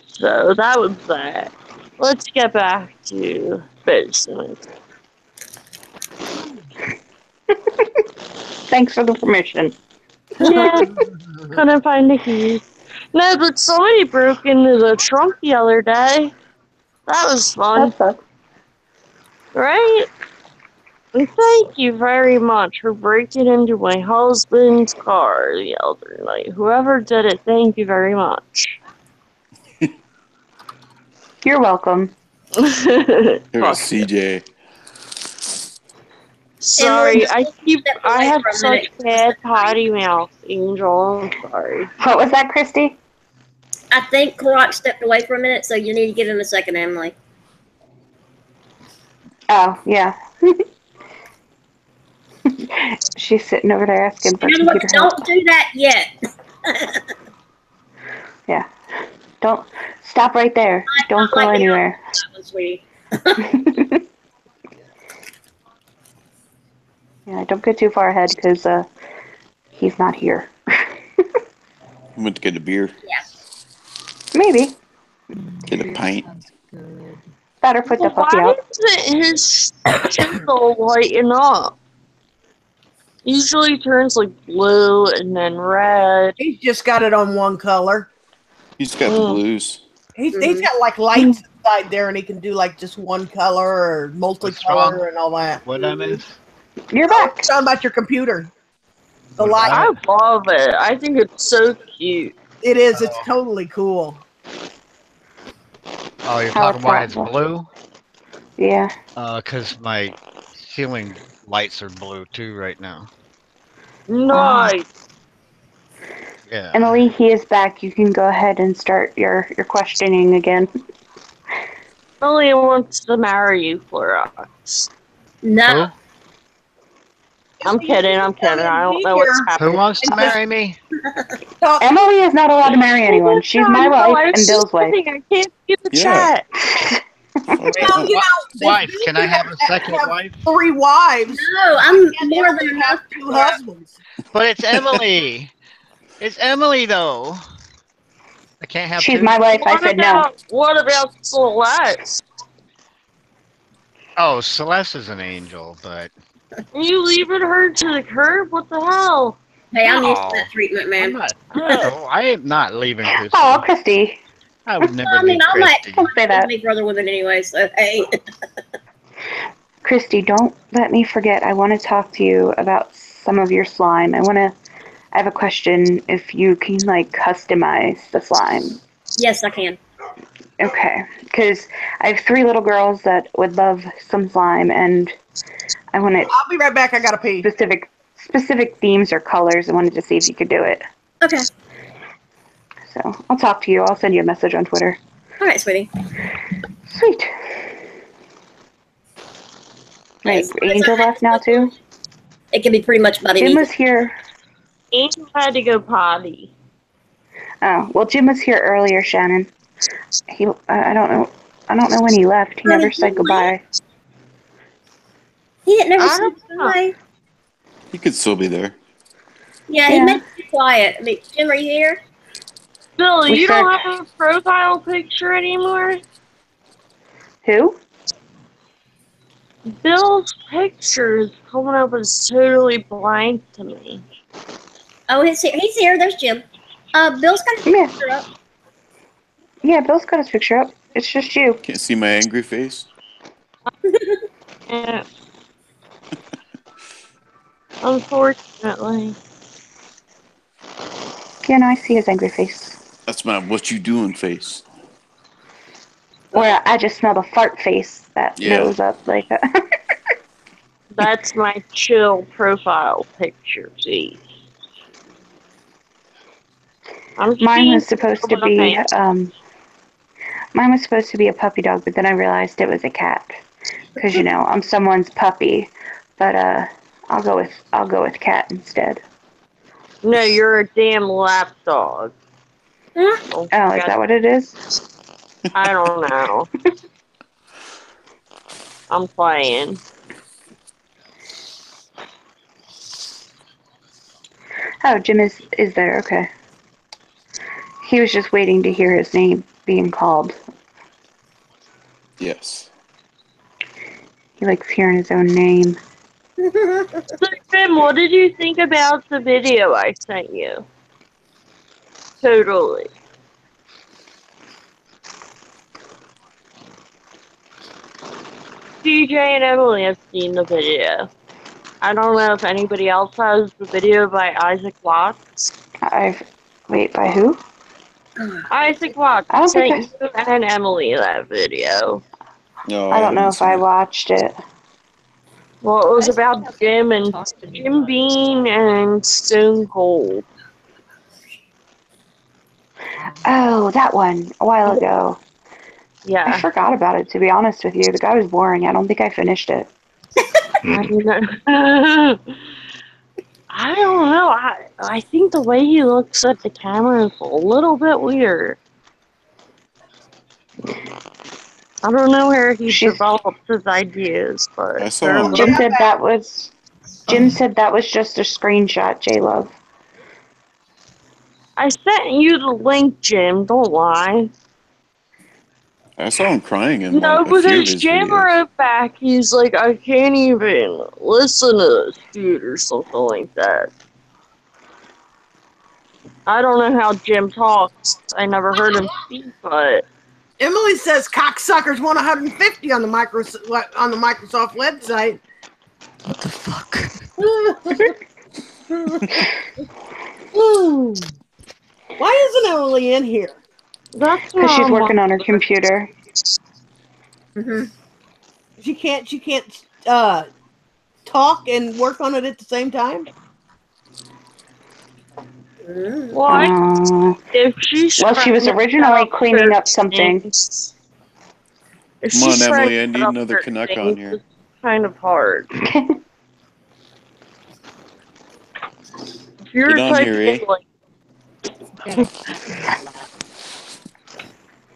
So that was that. Let's get back to Peterson. Thanks for the permission. Yeah, couldn't find the keys. No, but somebody broke into the trunk the other day. That was fun, That sucks. right? And thank you very much for breaking into my husband's car the other night. Whoever did it, thank you very much. You're welcome. It was CJ. Sorry, I have for a such minute. bad potty mouth, Angel. I'm sorry. What was that, Christy? I think Karak stepped away for a minute, so you need to get in a second, Emily. Oh, yeah. She's sitting over there asking for In other words, computer help. don't do that yet. Yeah. Don't stop right there. Don't go anywhere. That one, sweetie. Yeah, don't get too far ahead because he's not here. I went to get a beer. Yeah. Maybe. Get a pint. Sounds good. Better put the puppy Why out. isn't his chisel lighting up? Usually turns like blue and then red. He's just got it on one color. He's got the blues. He's got like lights inside there, and he can do like just one color or multicolor and all that. What I miss? You're back. Talking about your computer. The What light. I love it. I think it's so cute. It is. It's totally cool. Oh, you're How talking why it's thoughtful. blue? Yeah. Because my ceiling lights are blue too right now. Nice. Yeah. Emily, he is back. You can go ahead and start your questioning again. Emily wants to marry you, Clorox. No. Who? I'm kidding. I don't know what's Who happening. wants to marry me? Emily is not allowed to marry anyone. She's my wife and Bill's wife. I can't get the Yeah. chat. Well, you know, Wife, they can I have a second have wife? 3 wives. No, I'm And more Emily than has enough. 2 husbands. But it's Emily. It's Emily though. I can't have She's two. my wife. I said no. What about Celeste? Oh, Celeste is an angel, but Are you leaving her to the curb? What the hell? Hey, I'm used No. to that treatment, I'm man. not. No, I am not leaving Christy. Oh, Christy. I would never I mean, leave I'm like, Christy. Don't say that. me for other women anyway, so hey. Christy, don't let me forget. I want to talk to you about some of your slime. I have a question if you can like customize the slime. Yes, I can. Okay, because I have 3 little girls that would love some slime, and I wanted I'll be right back. I gotta pee. specific themes or colors. I wanted to see if you could do it. Okay. So I'll talk to you. I'll send you a message on Twitter. All right, sweetie. Sweet. Wait, Angel left now too? It can be pretty much about Jim anything. was here. Angel had to go potty. Oh, well, Jim was here earlier, Shannon. He, I don't know when he left. He never said goodbye. He didn't never I say don't know. goodbye. He could still be there. Yeah, he Yeah. made it quiet. I mean, Jim, are you here? Bill, We you don't start- have a profile picture anymore? Who? Bill's picture is coming up as totally blank to me. Oh, he's here. He's here. There's Jim. Bill's got his Yeah. picture up. Yeah, Bill's got his picture up. It's just you. Can't see my angry face. Yeah. Unfortunately. Yeah, no, I see his angry face. That's my what you doing face. Or I just smell the fart face that nose up like that. That's my chill profile picture, see. Mine was supposed to be a puppy dog, but then I realized it was a cat. Because I'm someone's puppy. But I'll go with cat instead. No, you're a damn lapdog. Oh, is that what it is? I don't know. I'm playing. Oh, Jim is there, okay. He was just waiting to hear his name being called. Yes. He likes hearing his own name. So, Jim, what did you think about the video I sent you? Totally. DJ and Emily have seen the video. I don't know if anybody else has the video by Isaac Watts. Wait, by who? Isaac Watts I don't sent think you and Emily that video. No, I don't know haven't if seen I it. watched it. Well, it was about Jim Bean and Stone Cold. Oh, that one, a while ago. Yeah. I forgot about it, to be honest with you. The guy was boring. I don't think I finished it. I don't know. I think the way he looks at the camera is a little bit weird. I don't know where he developed his ideas, but I saw him. Jim said that was just a screenshot, J-Love. I sent you the link, Jim. Don't lie. I saw him crying in No, a few of because his Jim videos. wrote back, he's like, I can't even listen to this dude or something like that. I don't know how Jim talks. I never heard him speak, but Emily says cocksuckers want 150 on the Microsoft website. What the fuck? Why isn't Emily in here? that's because she's working on her computer. Mm-hmm. She can't talk and work on it at the same time. Well, if she's she was originally cleaning up something. If Come on, she's trying Emily, I to need set up another certain Canuck things, on here. it's kind of hard. If you're Get on here, typing eh? like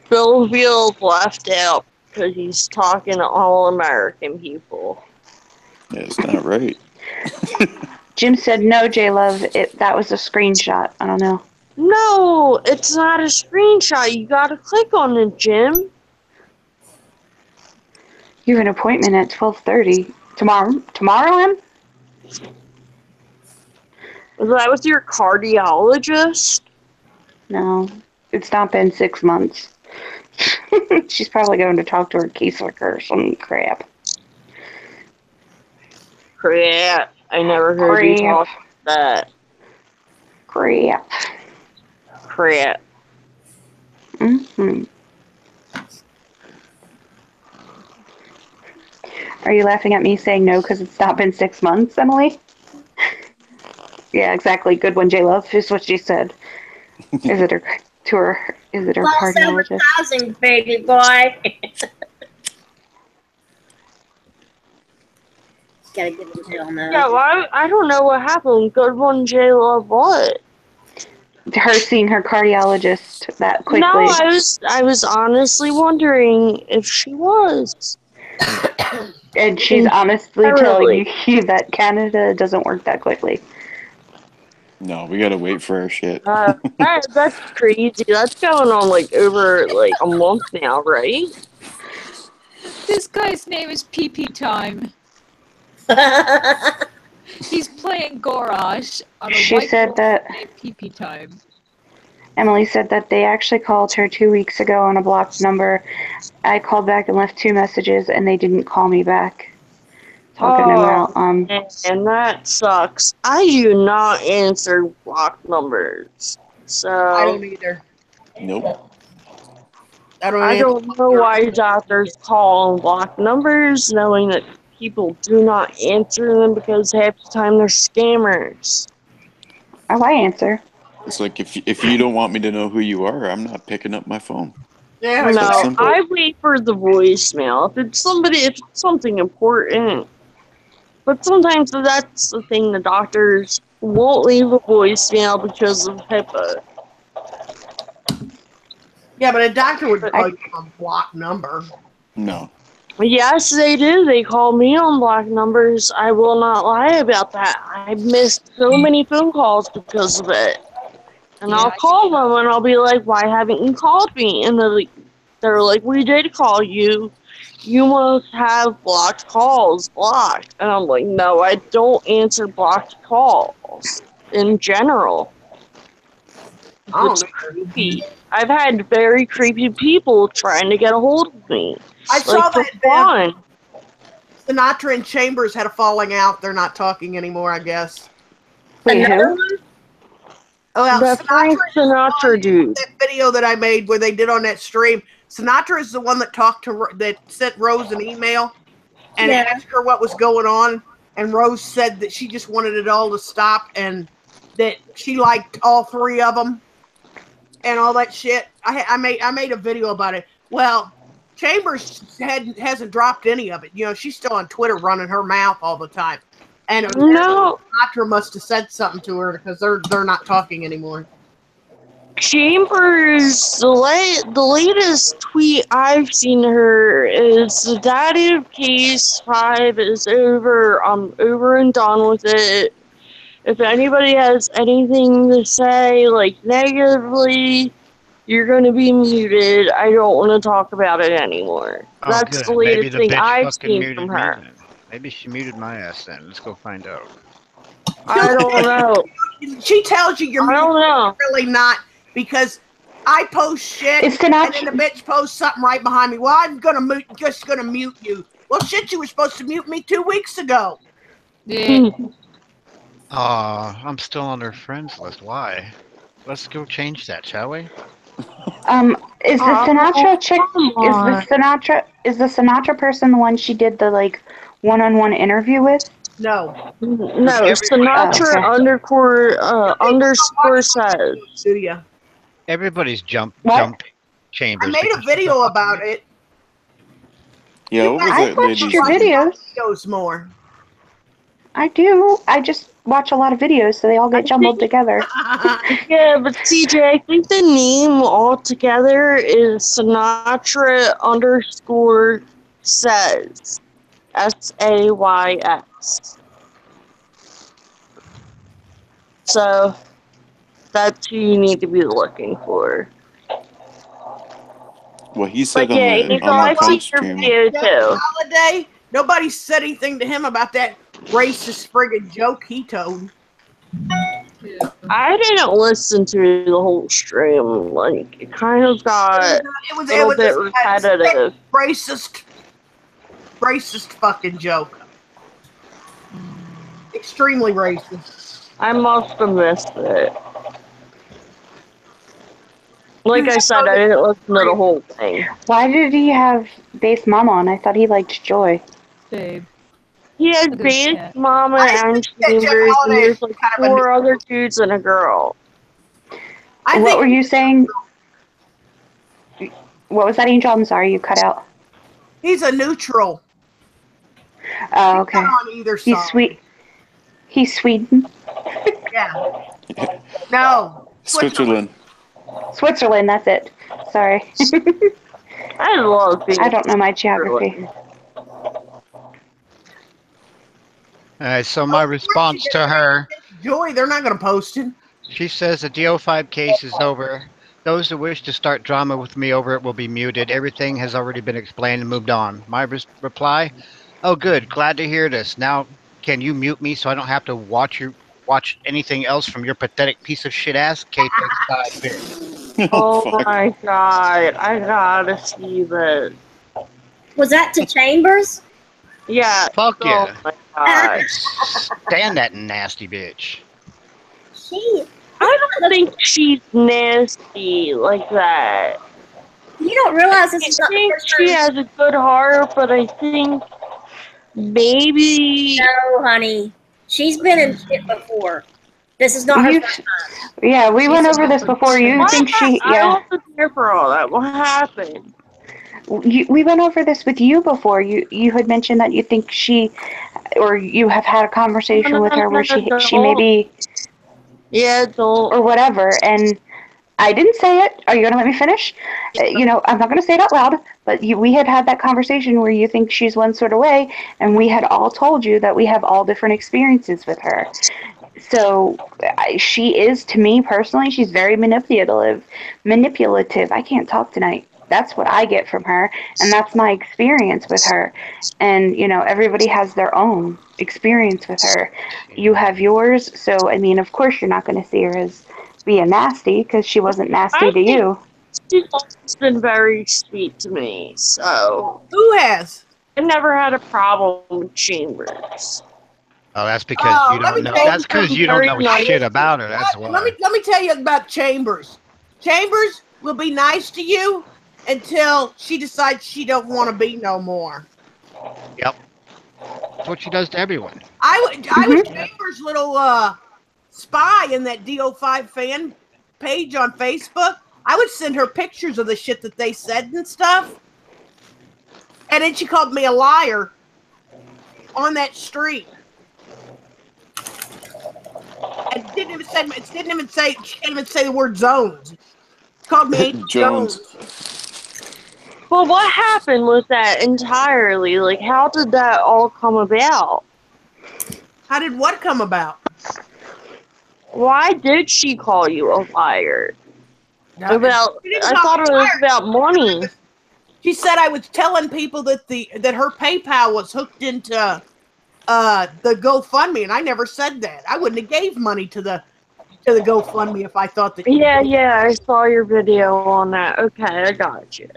Bill feels left out because he's talking to all American people. Yeah, it's not right. Jim said no, J-Love. That was a screenshot. I don't know. No, it's not a screenshot. You gotta click on it, Jim. You have an appointment at 12:30 tomorrow. Tomorrow, Em? Was that with your cardiologist? No, it's not been 6 months. She's probably going to talk to her caseworker or some crap. Crap. I never heard you talk that. Crap. Crap. Mm-hmm. Are you laughing at me saying no because it's not been 6 months, Emily? Yeah, exactly. Good one, J-Love, is what she said. Is it her False cardiologist? advertising, baby boy. Gotta give him hell no. Yeah, well, I don't know what happened. Good one, J-Love, what? Her seeing her cardiologist that quickly. No, I was honestly wondering if she was. And she's honestly telling you that Canada doesn't work that quickly. No, we gotta wait for our shit. That's crazy. That's going on over a month now, right? This guy's name is PP Time. He's playing Gorash on a She said that. PP Time. Emily said that they actually called her 2 weeks ago on a blocked number. I called back and left 2 messages, and they didn't call me back. Talking about and that sucks. I do not answer blocked numbers, so I don't either. Nope. I don't know why doctors call on blocked numbers, knowing that people do not answer them because half the time they're scammers. Oh, I answer. It's like if you don't want me to know who you are, I'm not picking up my phone. Yeah, It's that No, simple. I wait for the voicemail. If it's something important. But sometimes that's the thing, the doctors won't leave a voicemail because of HIPAA. yeah, but a doctor would call you on a block number. No. Yes, they do. They call me on block numbers. I will not lie about that. I've missed so many phone calls because of it. And I'll call them and I'll be like, why haven't you called me? And they're like, we did call you. You must have blocked calls blocked. And I'm like, no, I don't answer blocked calls in general. It's creepy. I've had very creepy people trying to get a hold of me. I saw Like, for that fun. Sinatra and Chambers had a falling out. They're not talking anymore, I guess. Wait, Another who? one? Oh, well, The Frank Sinatra dude. that video that I made where they did on that stream. Sinatra is the one that that sent Rose an email and asked her what was going on, and Rose said that she just wanted it all to stop and that she liked all 3 of them and all that shit. I made a video about it. Well, Chambers hasn't dropped any of it. You know, she's still on Twitter running her mouth all the time. And No, Sinatra must have said something to her because they're not talking anymore. Chambers, the latest tweet I've seen her is the Daddy of Case 5 is over. I'm over and done with it. If anybody has anything to say, like, negatively, you're going to be muted. I don't want to talk about it anymore. Oh, That's good. the Maybe latest the thing bitch I've fucking seen muted from me her. then. Maybe she muted my ass then. Let's go find out. I don't know. She tells you you're I don't know. really not because I post shit It's and Sinatra. then the bitch posts something right behind me. Well, I'm just gonna mute you. Well, shit, you were supposed to mute me 2 weeks ago. Yeah. I'm still on her friends list. Why? Let's go change that, shall we? Is the Sinatra chick? come on. Is the Sinatra person the one she did the like one-on-one interview with? No. No, Every- Sinatra underscore says. Studio. Everybody's jump What? Chambers. I made a because she's video fucking about bitch. it. Yeah, You what was guys I that watched lady's your watch name? videos. videos more. I do. I just watch a lot of videos, so they all get jumbled together. Yeah, but CJ, I think the name altogether is Sinatra underscore says. SAYS. So that's who you need to be looking for. Well, he But said yeah, on Angel, the I've seen Twitch your stream. video too. Holiday, nobody said anything to him about that racist friggin' joke he told. I didn't listen to the whole stream. Like, it kind of got It a was little bit a repetitive. racist fucking joke. Extremely racist. I must have missed it. Like I said, I didn't listen to the whole thing. Why did he have Base Mama on? I thought he liked Joy. Babe. He had Look at Base, that. Mama, I and think that Jeff Chambers, and Holiday there's is like kind of a 4 other dudes and a girl. What were you saying? What was that, Angel? I'm sorry, you cut out. He's a neutral. Oh, okay. Not on either He's side. sweet. He's Sweden. Yeah. No. Switzerland. Switzerland, that's it. Sorry. I love being I don't know my geography. Alright, so my response to her, Joy, they're not going to post it. she says the DO5 case is over. Those who wish to start drama with me over it will be muted. Everything has already been explained and moved on. My reply, oh good, glad to hear this. Now can you mute me so I don't have to watch anything else from your pathetic piece of shit ass K35 bitch? Oh Fuck. my god, I gotta see this. Was that to Chambers? Yeah. Fuck Oh yeah. my god. Stand that nasty bitch. She. I don't think she's nasty like that. You don't realize this I is not the think first she time. has a good heart, but I think maybe. No, honey. She's been in shit before. This is not her You, first time. yeah, we went She's over this open before. to You What? think she, I yeah, wasn't there for all that. What happened? we went over this with you before. You had mentioned that you think she, or you have had a conversation with her where she Don't. maybe Yeah, don't. or whatever, and I didn't say it. Are you going to let me finish? I'm not going to say it out loud, but we had had that conversation where you think she's one sort of way, and we had all told you that we have all different experiences with her. So she is, to me personally, she's very manipulative. Manipulative. I can't talk tonight. That's what I get from her, and that's my experience with her. And everybody has their own experience with her. You have yours, so I mean, of course, you're not going to see her as being nasty because she wasn't nasty I to think you. she's always been very sweet to me, so Who has? I never had a problem with Chambers. Oh, that's because you Let me don't know. tell you That's because you don't Very know nice. shit about her. That's Let me why. let me tell you about Chambers. Chambers will be nice to you until she decides she don't want to be no more. Yep. That's what she does to everyone. I was Chambers' little spy in that DO5 fan page on Facebook. I would send her pictures of the shit that they said and stuff. And then she called me a liar on that street. And she can't even say the word zones. Called me Angel Jones. But what happened with that entirely? Like, how did that all come about? How did what come about? Why did she call you a liar? I thought it was about money. She said I was telling people that her PayPal was hooked into the GoFundMe, and I never said that. I wouldn't have gave money to the GoFundMe if I thought that. Yeah, I saw your video on that. Okay, I got you.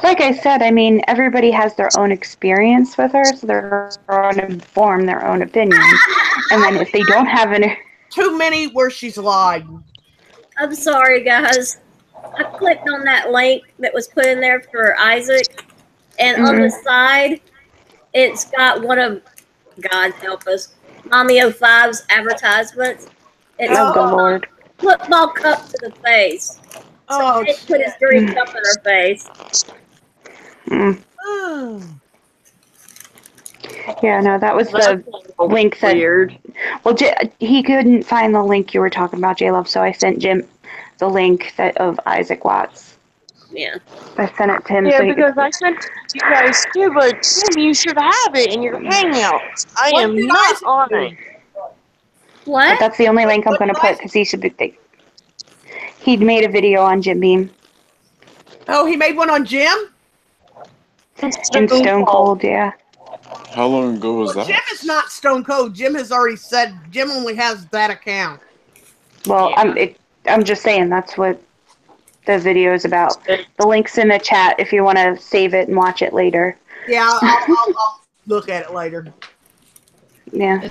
Like I said, I mean, everybody has their own experience with her, so they're going to form their own opinion. And then if they don't have any... Too many where she's lied. I'm sorry, guys. I clicked on that link that was put in there for Isaac, and on the side, it's got one of, God help us, Mommy 05's advertisements. It's Oh, good Lord. football cup to the face. So he put his dirty cup in her face. Yeah, no, that was the link that... Weird. Well, he couldn't find the link you were talking about, J-Love, so I sent Jim the link of Isaac Watts. Yeah. I sent it to him. Yeah, so because I sent it to you guys too, but Tim, you should have it in your Hangouts. I am not on it. What? But that's the only link I'm going to put because he should be... He'd made a video on Jim Beam. Oh, he made one on Jim? In Stone Cold, yeah. How long ago was that? Jim is not Stone Cold. Jim has already said Jim only has that account. Well, I'm just saying that's what the video is about. The link's in the chat if you want to save it and watch it later. Yeah, I'll look at it later. Yeah.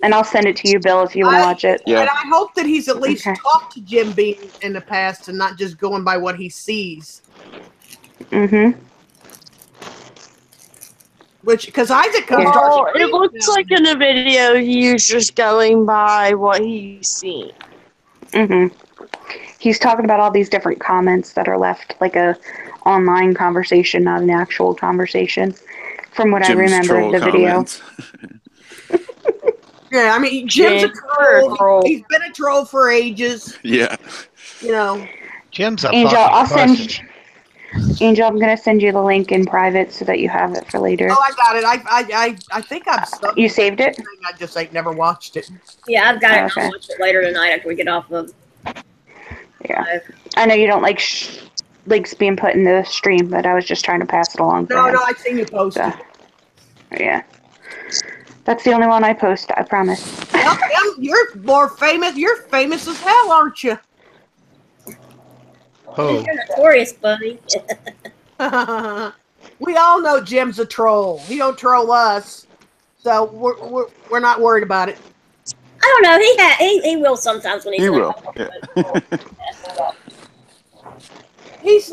And I'll send it to you, Bill, if you want to watch it. Yeah. And I hope that he's at least talked to Jim Beam in the past and not just going by what he sees. Mm-hmm. Because Isaac comes Well, it looks like in the video he's just going by what he's seen. Mm-hmm. He's talking about all these different comments that are left, like a online conversation, not an actual conversation, from what Jim's I remember of the video. Yeah, I mean, Jim's a troll. He's been a troll for ages. Yeah. You know. Jim's a Angel, fucking pussy. Angel, I'm going to send you the link in private so that you have it for later. Oh, I got it. I think I've stuck. You saved it? I just never watched it. Yeah, I've got it. I'll watch it later tonight after we get off of. Yeah. I know you don't like links being put in the stream, but I was just trying to pass it along. No, I've seen you post it. Yeah. That's the only one I post, I promise. Well, Jim, you're more famous. You're famous as hell, aren't you? Oh, You're notorious, buddy. We all know Jim's a troll. He don't troll us, so we're not worried about it. I don't know. He will sometimes when he's He in will. a Yeah. He's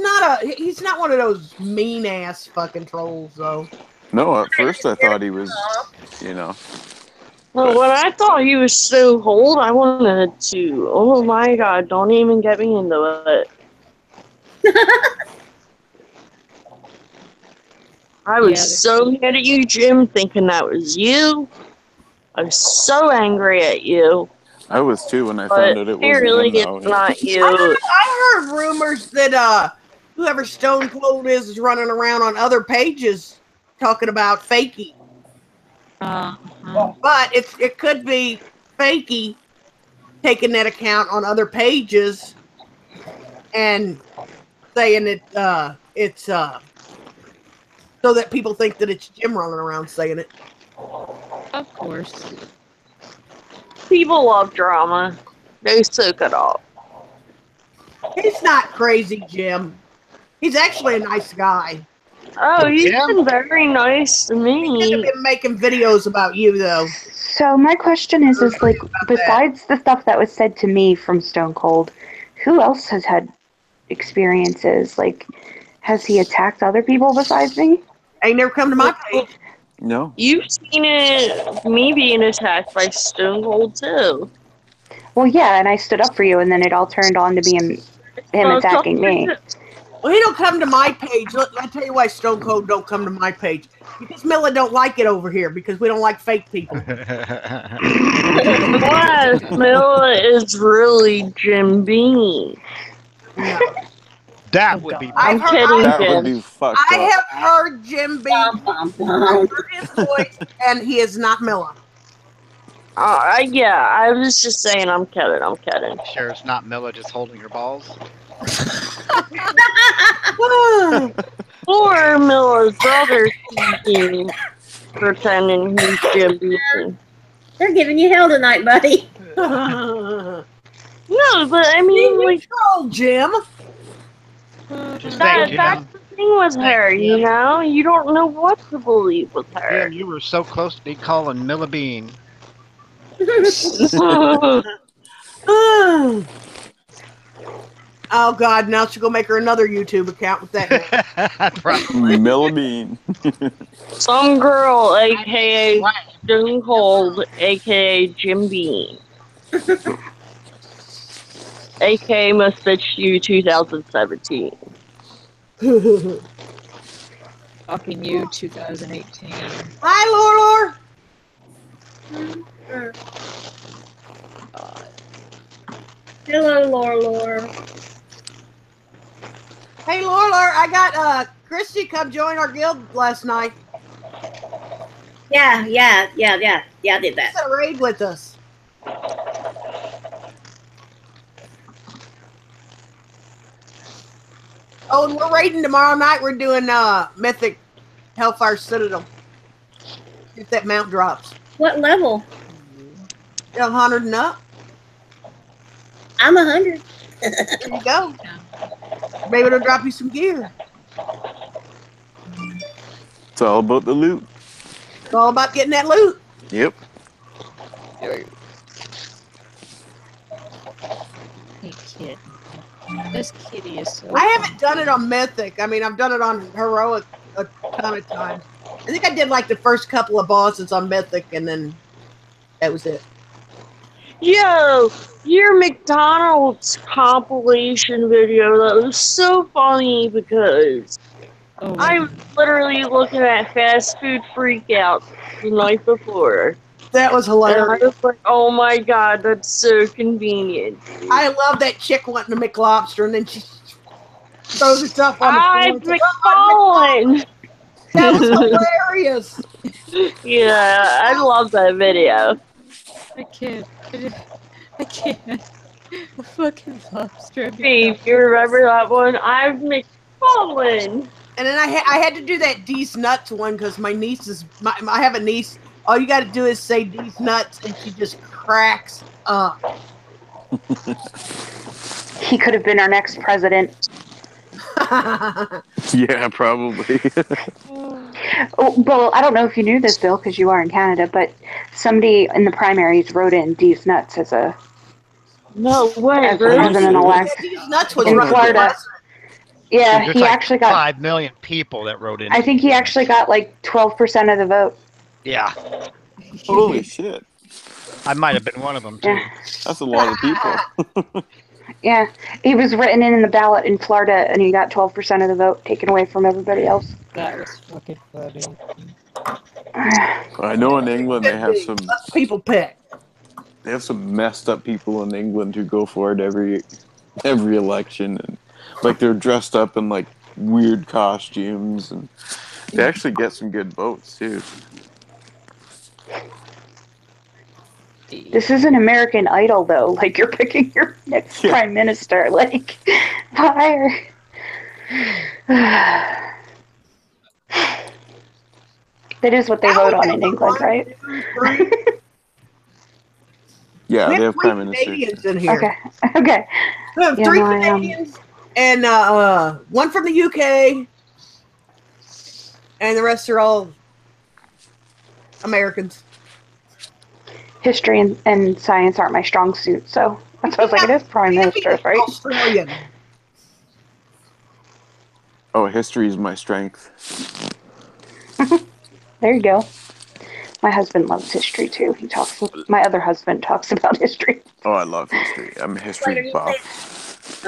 not one of those mean ass fucking trolls though. No, at first I thought he was, you know. Well, when I thought he was so cold, I wanted to. Oh my god! Don't even get me into it. I was so mad at you, Jim, thinking that was you. I was so angry at you. I was too when I But found out it wasn't clearly him now. it's not you. I heard rumors that whoever Stone Cold is running around on other pages talking about Fakey. But it could be Fakey taking that account on other pages and saying it's so that people think that it's Jim running around saying it. Of course. People love drama. They soak it up. He's not crazy, Jim. He's actually a nice guy. Oh, he's Yeah. been very nice to He could have me. been making videos about you, though. So my question is like, besides the stuff that was said to me from Stone Cold, who else has had experiences? Like, has he attacked other people besides me? Ain't never come to my page. No. You've seen it, me being attacked by Stone Cold too. Well, yeah, and I stood up for you, and then it all turned on to be him attacking me. Well, he don't come to my page. I'll tell you why Stone Cold don't come to my page. Because Milla don't like it over here because we don't like fake people. Unless Milla is really Jim Beam. No. that would be. I've I'm kidding, heard, That would Jim. be fucked I up. have heard Jim B. Bum, bum, I bum. heard his voice, and he is not Milla. Yeah, I was just saying, I'm kidding. Sure, it's not Milla just holding your balls. Or Milla's brother speaking, pretending he's Jim Beam. They're giving you hell tonight, buddy. No, but I mean, You like, troll, Jim. Just that's say, the Jim. thing with her, you know? You don't know what to believe with her. Jim, you were so close to be calling Milla Bean. Oh God! Now she'll go make her another YouTube account with that. Probably. Millamine. Some girl, aka Stone Cold, aka Jim Beam. aka Must Bitch You 2017. Fucking you, 2018. Hi, Lor. Hello, Lore. Hey, Lor. I got Christy come join our guild last night. Yeah, I did that. She's at a raid with us. Oh, and we're raiding tomorrow night. We're doing Mythic Hellfire Citadel. If that mount drops. What level? 100 and up. I'm 100. There you go. Maybe it'll drop you some gear. It's all about the loot. It's all about getting that loot. Yep. Hey, kid. This kitty is so. I haven't done it on Mythic. I mean, I've done it on Heroic a ton of times. I think I did like the first couple of bosses on Mythic, and then that was it. Yo, your McDonald's compilation video, that was so funny because Oh, I was literally looking at Fast Food Freakouts the night before. That was And I hilarious. was like, oh my god, that's so convenient. I love that chick wanting to McLobster, and then she throws herself on I'm the floor. McFarlane! That was hilarious. Yeah, I love that video. I can't. I can't. A fucking lobster. Hey, if you remember that one, I'm McFarlane! And then I had to do that D's Nuts one because my niece is I have a niece all you got to do is say these nuts, and she just cracks up. He could have been our next president. Yeah, probably. Oh, well, I don't know if you knew this, Bill, because you are in Canada, but somebody in the primaries wrote in D's nuts as a No way, as, really? as an elect These nuts was in running Florida. president. Yeah, There's he like actually got. 5 million people that wrote in. I think he actually got like 12% of the vote. Yeah, Holy shit. I might have been one of them too. Yeah, That's a lot of people. yeah. He was written in the ballot in Florida, and he got 12% of the vote taken away from everybody else. That was fucking funny. I know in England they have some People pick. messed up people in England who go for it every election, and like they're dressed up in like weird costumes, and they actually get some good votes too. This is an American Idol, though. Like, you're picking your next prime minister. Like, fire. That is what they vote on in England, right? Yeah, We they have have prime three ministers. Canadians in here. Okay. Okay. We have Yeah, three no, Canadians and one from the UK, and the rest are all Americans. History and science aren't my strong suit, so that's why I was like, it is prime ministers, right? Australian. Oh, history is my strength. There you go. My husband loves history too. My other husband talks about history. Oh, I love history. I'm a history Wait, buff.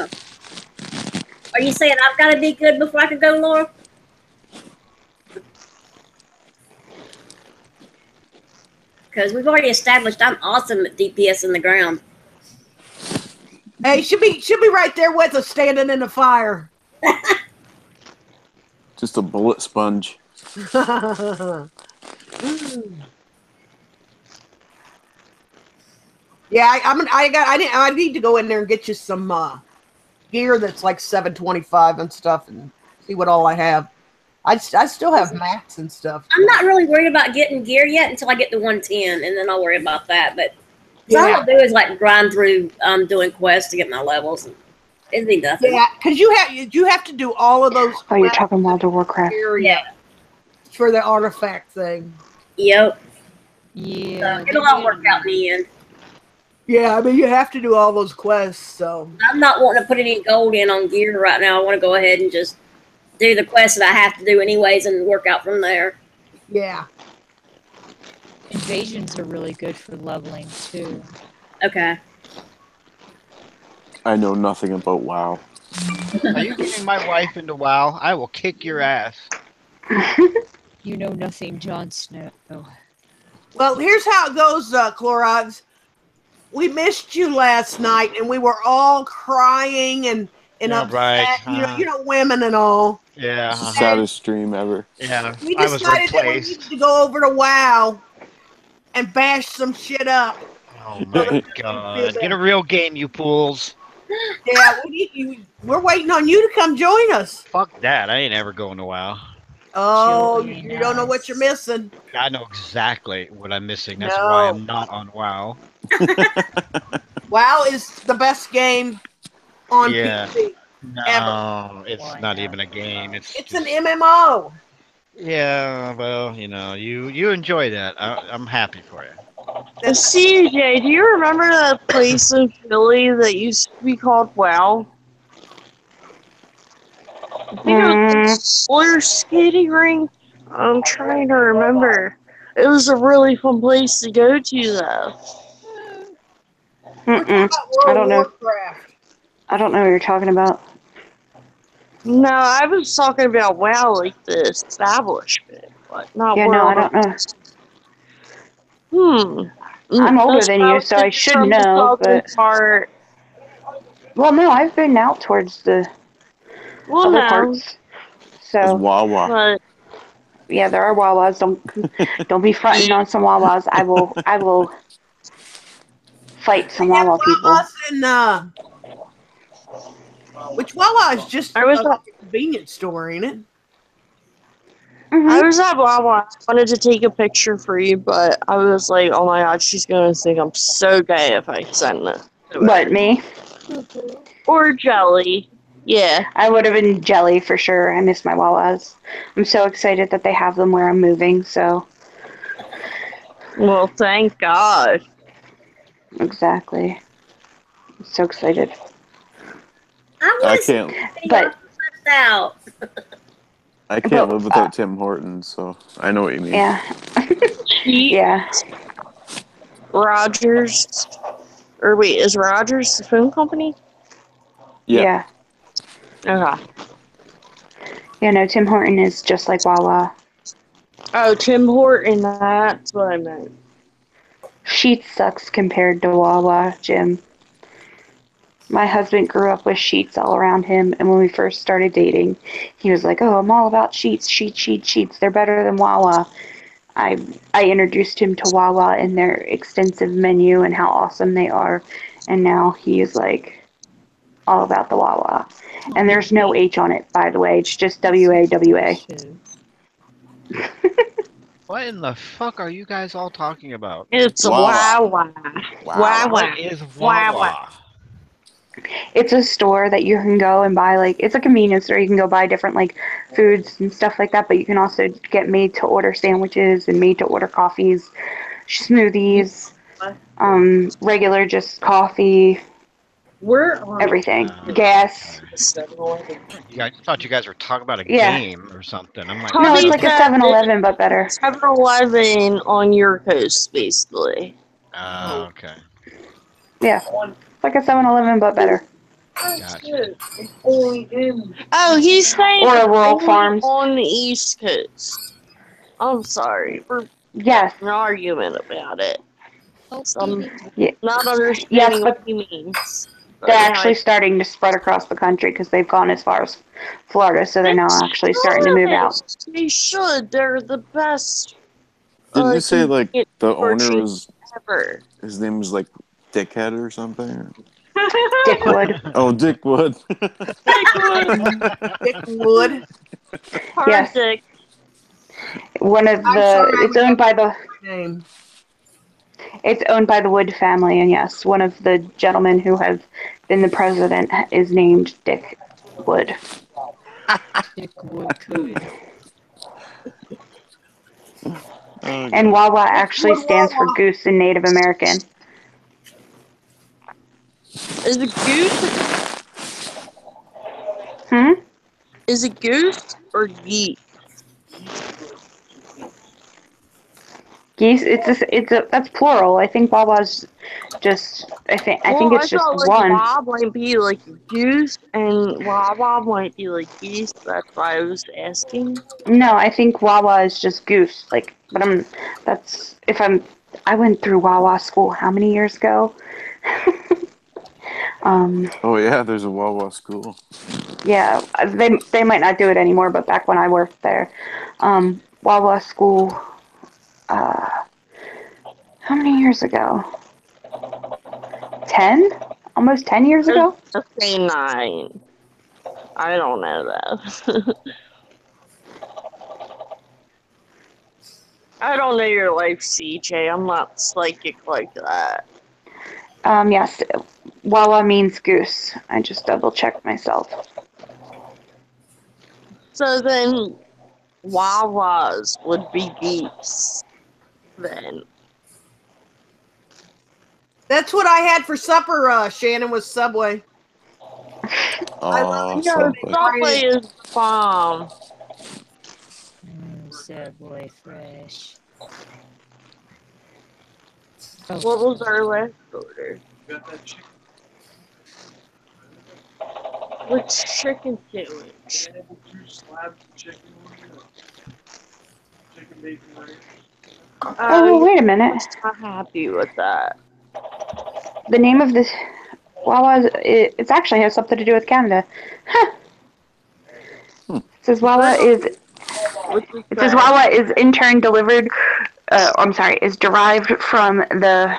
Are you saying I've got to be good before I can go, Laura? Because we've already established I'm awesome at DPS in the ground. Hey, she'll be right there with us, standing in the fire. Just a bullet sponge. Yeah, I need to go in there and get you some gear that's like 725 and stuff, and see what all I have. I still have mats and stuff. I'm not really worried about getting gear yet until I get to 110, and then I'll worry about that. But all I'll do is like grind through doing quests to get my levels. And it'd be nothing. Yeah, because you have to do all of those. Oh, you're talking World of Warcraft. Yeah. For the artifact thing. Yep. Yeah. So it'll all work out in the end. Yeah, I mean you have to do all those quests. So I'm not wanting to put any gold in on gear right now. I want to go ahead and just do the quests that I have to do anyways and work out from there. Yeah. Invasions are really good for leveling too. Okay. I know nothing about WoW. Are you getting my wife into WoW? I will kick your ass. You know nothing, Jon Snow. Well, here's how it goes, Clorox. We missed you last night, and we were all crying and upset. Right. You know, women and all. Yeah. It's the saddest stream ever. We Yeah. I was decided that we replaced. needed to go over to WoW and bash some shit up. Oh my god. Get a real game, you fools. Yeah, we're waiting on you to come join us. Fuck that. I ain't ever going to WoW. Oh, Children you don't know what you're missing. I know exactly what I'm missing. That's No. why I'm not on WoW. WoW is the best game on Yeah. PC. No, it's not even a game. It's It's just, an MMO. Yeah, well, you enjoy that. I'm happy for you. CJ, do you remember that place in Philly that used to be called WoW? I think it was a roller skating rink. I'm trying to remember. It was a really fun place to go to, though. We're talking about World I don't know. Warcraft. I don't know what you're talking about. No, I was talking about WoW, like the establishment, but not Yeah, World. no, I don't know. I'm older That's than what I you, was so I thinking should from the know, southern but... part. Well, no, I've been out towards the Well, other no, parts. It's So, Wawa. but yeah, there are Wawas. Don't be fronting on some Wawas. I will fight some They have Wawa people. Wawas which Wawa is just I was like a convenience store, ain't it? I was at Wawa. I wanted to take a picture for you, but I was like, oh my god, she's gonna think I'm so gay if I send it to her. What, me? Or Jelly. Yeah. I would have been Jelly for sure. I miss my Wawas. I'm so excited that they have them where I'm moving, so. Well, thank God. Exactly. I'm so excited. I I want to see can't. But out. I can't But, live without Tim Hortons, so I know what you mean. yeah. Pete Yeah. Rogers. Or wait, is Rogers the phone company? Yeah. Yeah. Okay. Yeah, no, Tim Horton is just like Wawa. Oh, Tim Horton, that's what I meant. Sheetz sucks compared to Wawa, Jim. My husband grew up with Sheets all around him, and when we first started dating, he was like, "Oh, I'm all about Sheets, Sheets. They're better than Wawa." I introduced him to Wawa and their extensive menu and how awesome they are, and now he is like all about the Wawa. And there's no H on it, by the way. It's just WAWA. What in the fuck are you guys all talking about? It's a Wawa. Wawa. Wawa. What is Wawa? It's a store that you can go and buy, like, it's a convenience store. You can go buy different, like, foods and stuff like that, but you can also get made to order sandwiches and made to order coffees, smoothies, regular just coffee, everything. Gas. Yeah, I thought you guys were talking about a Yeah. game or something. I'm like, No, it's like a Cubby's 7-Eleven, but better. 7-Eleven on your coast, basically. okay. Yeah. It's like a 7-Eleven, but better. Gotcha. Oh, he's saying Or a Rural only Farms. on the East Coast. I'm sorry. We're Yes. an argument about it. So Yeah. not understanding Yes, what but he means. But they're yeah, actually starting to spread across the country because they've gone as far as Florida, so they're now actually starting to move out. They should. They're the best. Didn't you say like convenient the store owner chain was ever. his name was like Dickhead or something? Dickwood. Oh, Dickwood. Dickwood. Hard Yes. dick. One of I'm the sorry, I it's owned by the name. it's owned by the Wood family, and yes, one of the gentlemen who have been the president is named Dick Wood. And Wawa actually stands for Goose in Native American. Is it goose? Is it goose or geese? Geese. It's a that's plural. I think Wawa's just. I think it's just thought, like, one. Wob might be like goose and Wawa might be like geese. That's why I was asking. No, I think Wawa is just Goose. Like, but I went through Wawa school how many years ago? Oh yeah, there's a Wawa school. Yeah, they might not do it anymore, but back when I worked there, Wawa school. How many years ago? 10? Almost 10 years ago? Let's say 9. I don't know that. I don't know your life, CJ. I'm not psychic like that. Yes. Wawa means goose. I just double checked myself. So then, Wawas would be geese. Then. That's what I had for supper, Shannon, was Subway. Oh, Subway is bomb. Subway fresh. What was our last order? Which chicken sandwich? Oh, wait a minute. I'm not happy with that. The name of this Wawa, it actually has something to do with Canada. Huh. It says Wawa is in turn delivered. I'm sorry, is derived from the.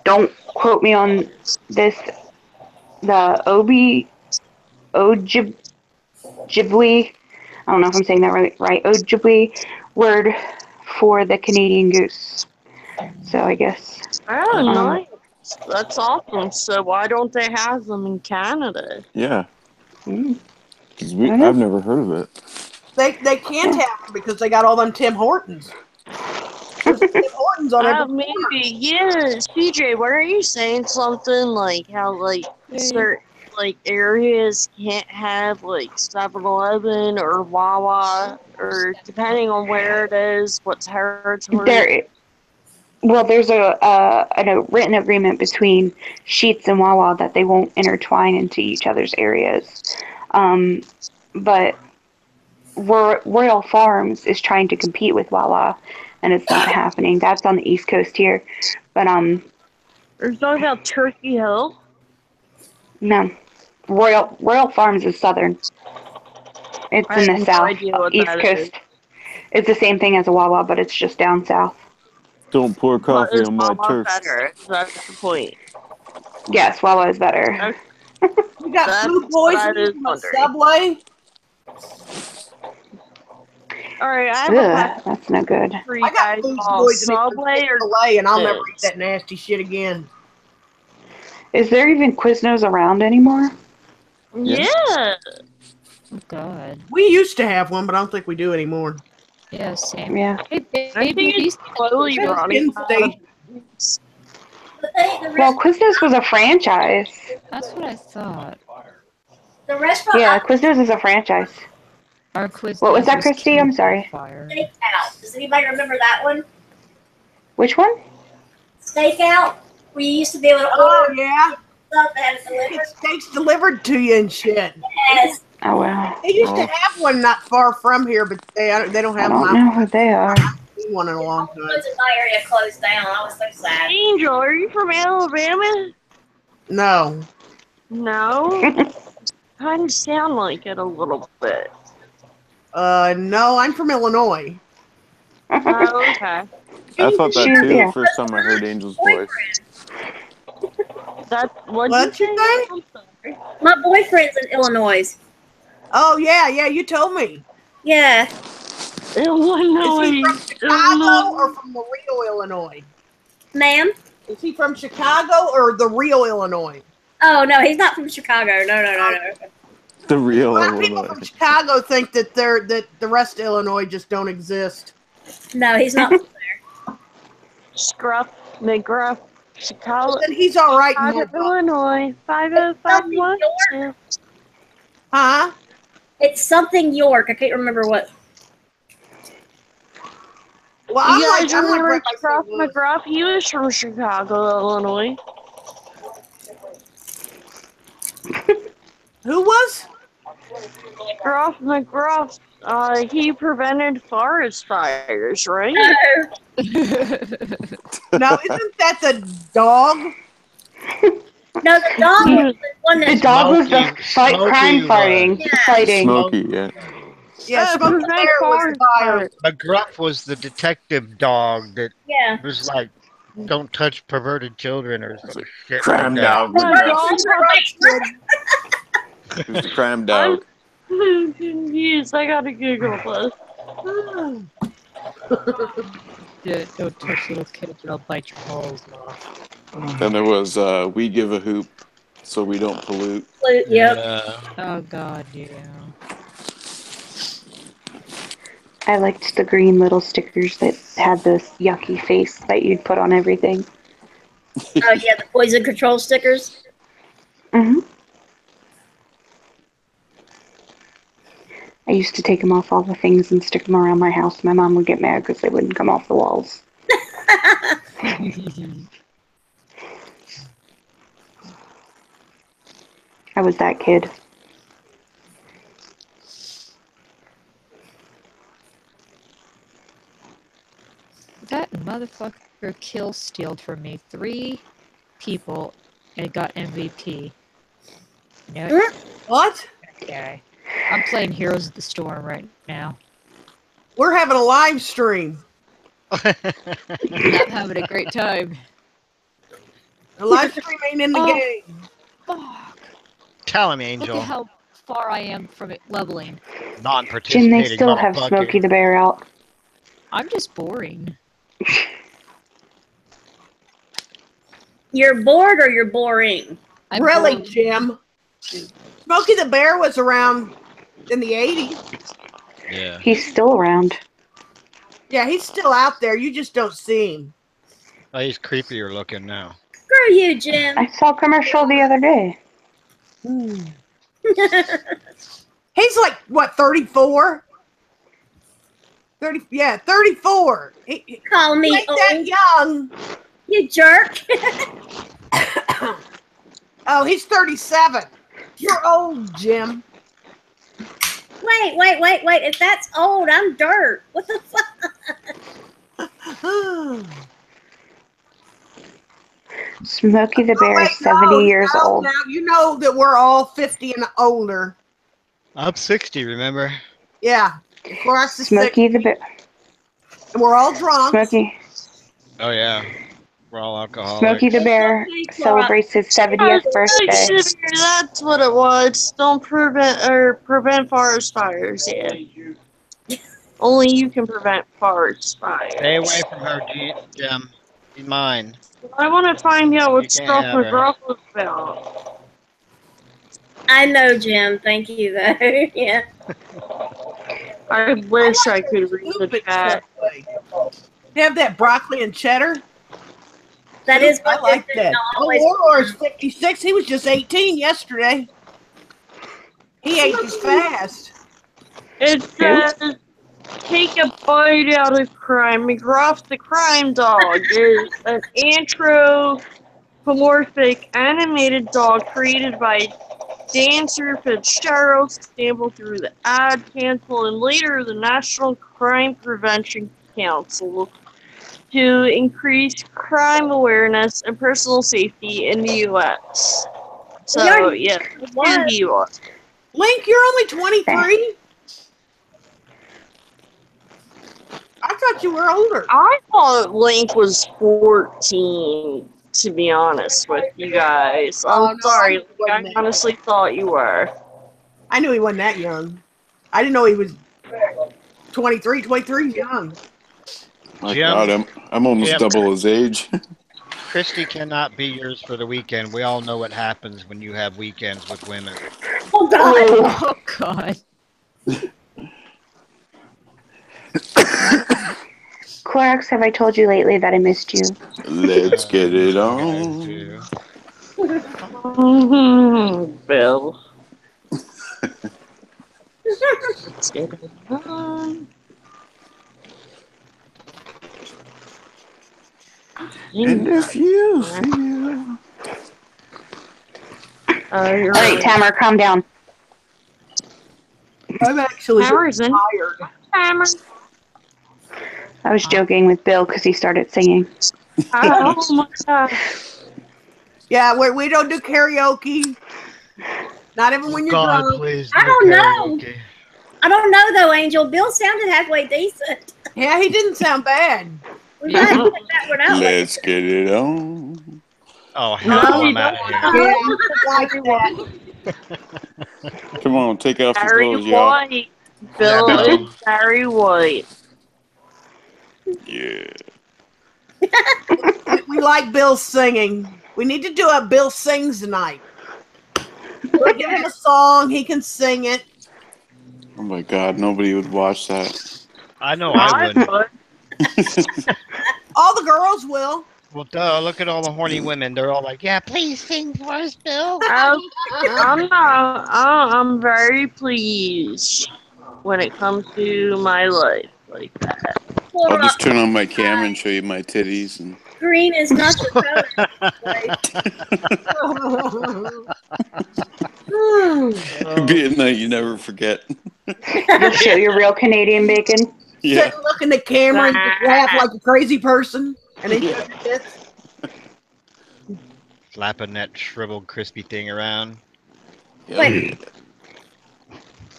Don't quote me on this. The Ojibwe I don't know if I'm saying that right. Ojibwe word for the Canadian goose. So I guess. Oh, nice. That's awesome. So why don't they have them in Canada? Yeah, Mm, 'cause I don't know. I've never heard of it. They can't have them because they got all them Tim Hortons. There's Tim Hortons on every Maybe. corner. Yeah, CJ, what are you saying? Something like how, like, certain, like, areas can't have, like, 7-Eleven or Wawa, or depending on where it is, what territory. There's a written agreement between Sheetz and Wawa that they won't intertwine into each other's areas. But Royal Farms is trying to compete with Wawa, and it's not happening. That's on the East Coast here. But Are you talking about Turkey Hill? no, Royal Farms is southern. It's I in have the no south, idea what East that Coast. is. It's the same thing as a Wawa, but it's just down south. Don't pour But coffee is on my Wawa turf. better? That's the point. Yes, Wawa is better. Okay. We got That's food what I poisoning was from a wondering. Subway. Alright, I have a Ugh, that's no good. question for you I got guys food all. poisoning from Subway or Chick-fil-A, and I'll never eat Quiznos? that nasty shit again. Is there even Quiznos around anymore? Yeah. Yeah. Oh God. We used to have one, but I don't think we do anymore. Yeah, same. Yeah. Hey, I think it's slowly It's running in out of. The Well, Quiznos was a franchise. That's what I thought. restaurant Yeah, I Quiznos is a franchise. Our quiz What was that, was Christy? killed I'm by sorry. fire. Steakout. Does anybody remember that one? Which one? Stakeout. We used to be able to Oh order yeah, stuff and have it delivered. get steaks delivered to you and shit. Yes. Oh, wow. They used to Oh. have one not far from here, but they don't I have don't them. know who they are. I haven't seen one in a long All the time. ones in my area closed down. I was so sad. Angel, are you from Alabama? No, No. Kind of sound like it a little bit. no, I'm from Illinois. Oh, okay. I thought that Shoot, too the yeah. first time I heard Angel's voice. That what'd What'd you you say? say? I'm sorry. My boyfriend's in Illinois. Oh yeah, you told me. Yeah. Is he Illinois. from Chicago or Illinois. from the real Illinois? Ma'am? Is he from Chicago or the real Illinois? Oh, no, he's not from Chicago. No. The A real lot of people Illinois. from Chicago think that the rest of Illinois just don't exist. No, he's not from there. Scruff, McGruff, Chicago, Then he's all right in my book. Illinois, It's something 50512. York. Huh? It's something York. I can't remember what. Well, You I'm guys like remember right by Scruff St. Louis. McGruff? He was from Chicago, Illinois. Who was? Scruff McGruff, he prevented forest fires, right? No, isn't that the dog? No, the dog was the one The that. dog was the Smokey crime was. fighting. Smokey, yeah. Yeah, Smokey prevent Bear was forest the fire. fires. McGruff was the detective dog that Yeah. was like, "Don't touch perverted children" or some shit Crime like that. dog. That McGruff. dog Right. He was the crime I'm dog. so confused. I gotta Google this. Yeah, don't touch little kids or I'll bite your balls off. Then there was We Give a Hoop, so we don't pollute. Yep. Oh God, yeah. I liked the green little stickers that had this yucky face that you'd put on everything. Oh, yeah, the poison control stickers. Hmm I used to take them off all the things and stick them around my house. My mom would get mad because they wouldn't come off the walls. I was that kid. That motherfucker kill-stealed from me 3 people and got MVP. You know it? What? Okay. I'm playing Heroes of the Storm right now. We're having a live stream. I'm having a great time. The live stream ain't in the Oh. game. Fuck. Tell him, Look Angel. at how far I am from it leveling. Jim, they Non-participating still have Smokey motherfucker. the Bear out. I'm just boring. You're bored or you're boring? I'm Really, bored. Jim? Smokey the Bear was around in the 80s. Yeah. He's still around. Yeah, he's still out there. You just don't see him. Oh, he's creepier looking now. Screw you, Jim. I saw a commercial the other day. He's like, what, 34? 34. He Call me ain't that old, young. you jerk. Oh, he's 37. You're old, Jim. Wait. If that's old, I'm dirt. What the fuck? Smokey the Bear is Wait, no, 70 years no, old. Now you know that we're all 50 and older. I'm 60, remember? Yeah. Clorox is Smokey 60. the Bear. And we're all drunk. Smokey. Oh, yeah. We're all alcoholics. Smokey the Bear celebrates his 70th birthday. That's what it was. Don't prevent forest fires. Yeah. Only you can prevent forest fires. Stay away from her, Jim. She's mine. I want to find out what You can't Stuff have her. McGruff was about. I know, Jim. Thank you, though. Yeah. I wish I could read the Stupid chat. Subway. They have that broccoli and cheddar. That is I what like they're that. Oh, always- Warlord's 56. He was just 18 yesterday. He ages fast. It says, take a bite out of crime. McGruff the Crime Dog is an anthropomorphic animated dog created by Dancer Fitzgerald, sampled through the Ad Council and later the National Crime Prevention Council to increase crime awareness and personal safety in the U.S. So, yeah, who you are. Link, you're only 23? I thought you were older. I thought Link was 14, to be honest with you guys. Oh, I'm no, sorry, I wasn't I that honestly thought you were. I knew he wasn't that young. I didn't know he was 23. 23 is young. My Jim? God, I'm almost Jim. double his age. Christy cannot be yours for the weekend. We all know what happens when you have weekends with women. Oh, God. Oh God. Clorox, have I told you lately that I missed you? Let's get it You on. guys do. Bill. Let's get it on. And if you feel... You're All right, Tamara, calm down. I'm actually Harrison. tired. Hammer. I was joking with Bill because he started singing. Oh my God. Yeah, we don't do karaoke. Not even when you're God, drunk. please. I no don't know. karaoke. I don't know, though, Angel. Bill sounded halfway decent. Yeah, he didn't sound bad. We might put that one out. Let's get it on. Oh, hell, No, I'm out of here. Yeah, like that. Come on, take off your Barry clothes, y'all. White. Bill Yeah, no. is Barry White. Yeah. We like Bill singing. We need to do a Bill Sings tonight. We'll give him a song. He can sing it. Oh my God, nobody would watch that. I know I wouldn't. All the girls will. Well, duh, look at all the horny women. They're all like, yeah, please sing for us, Bill. I'm very pleased when it comes to my life like that. I'll just turn on my camera and show you my titties. And Green is not your color. it'd be a night you never forget. You'll show your real Canadian bacon. Yeah. Sit and look in the camera and just laugh like a crazy person. And then Yeah. Slapping that shriveled, crispy thing around. Wait.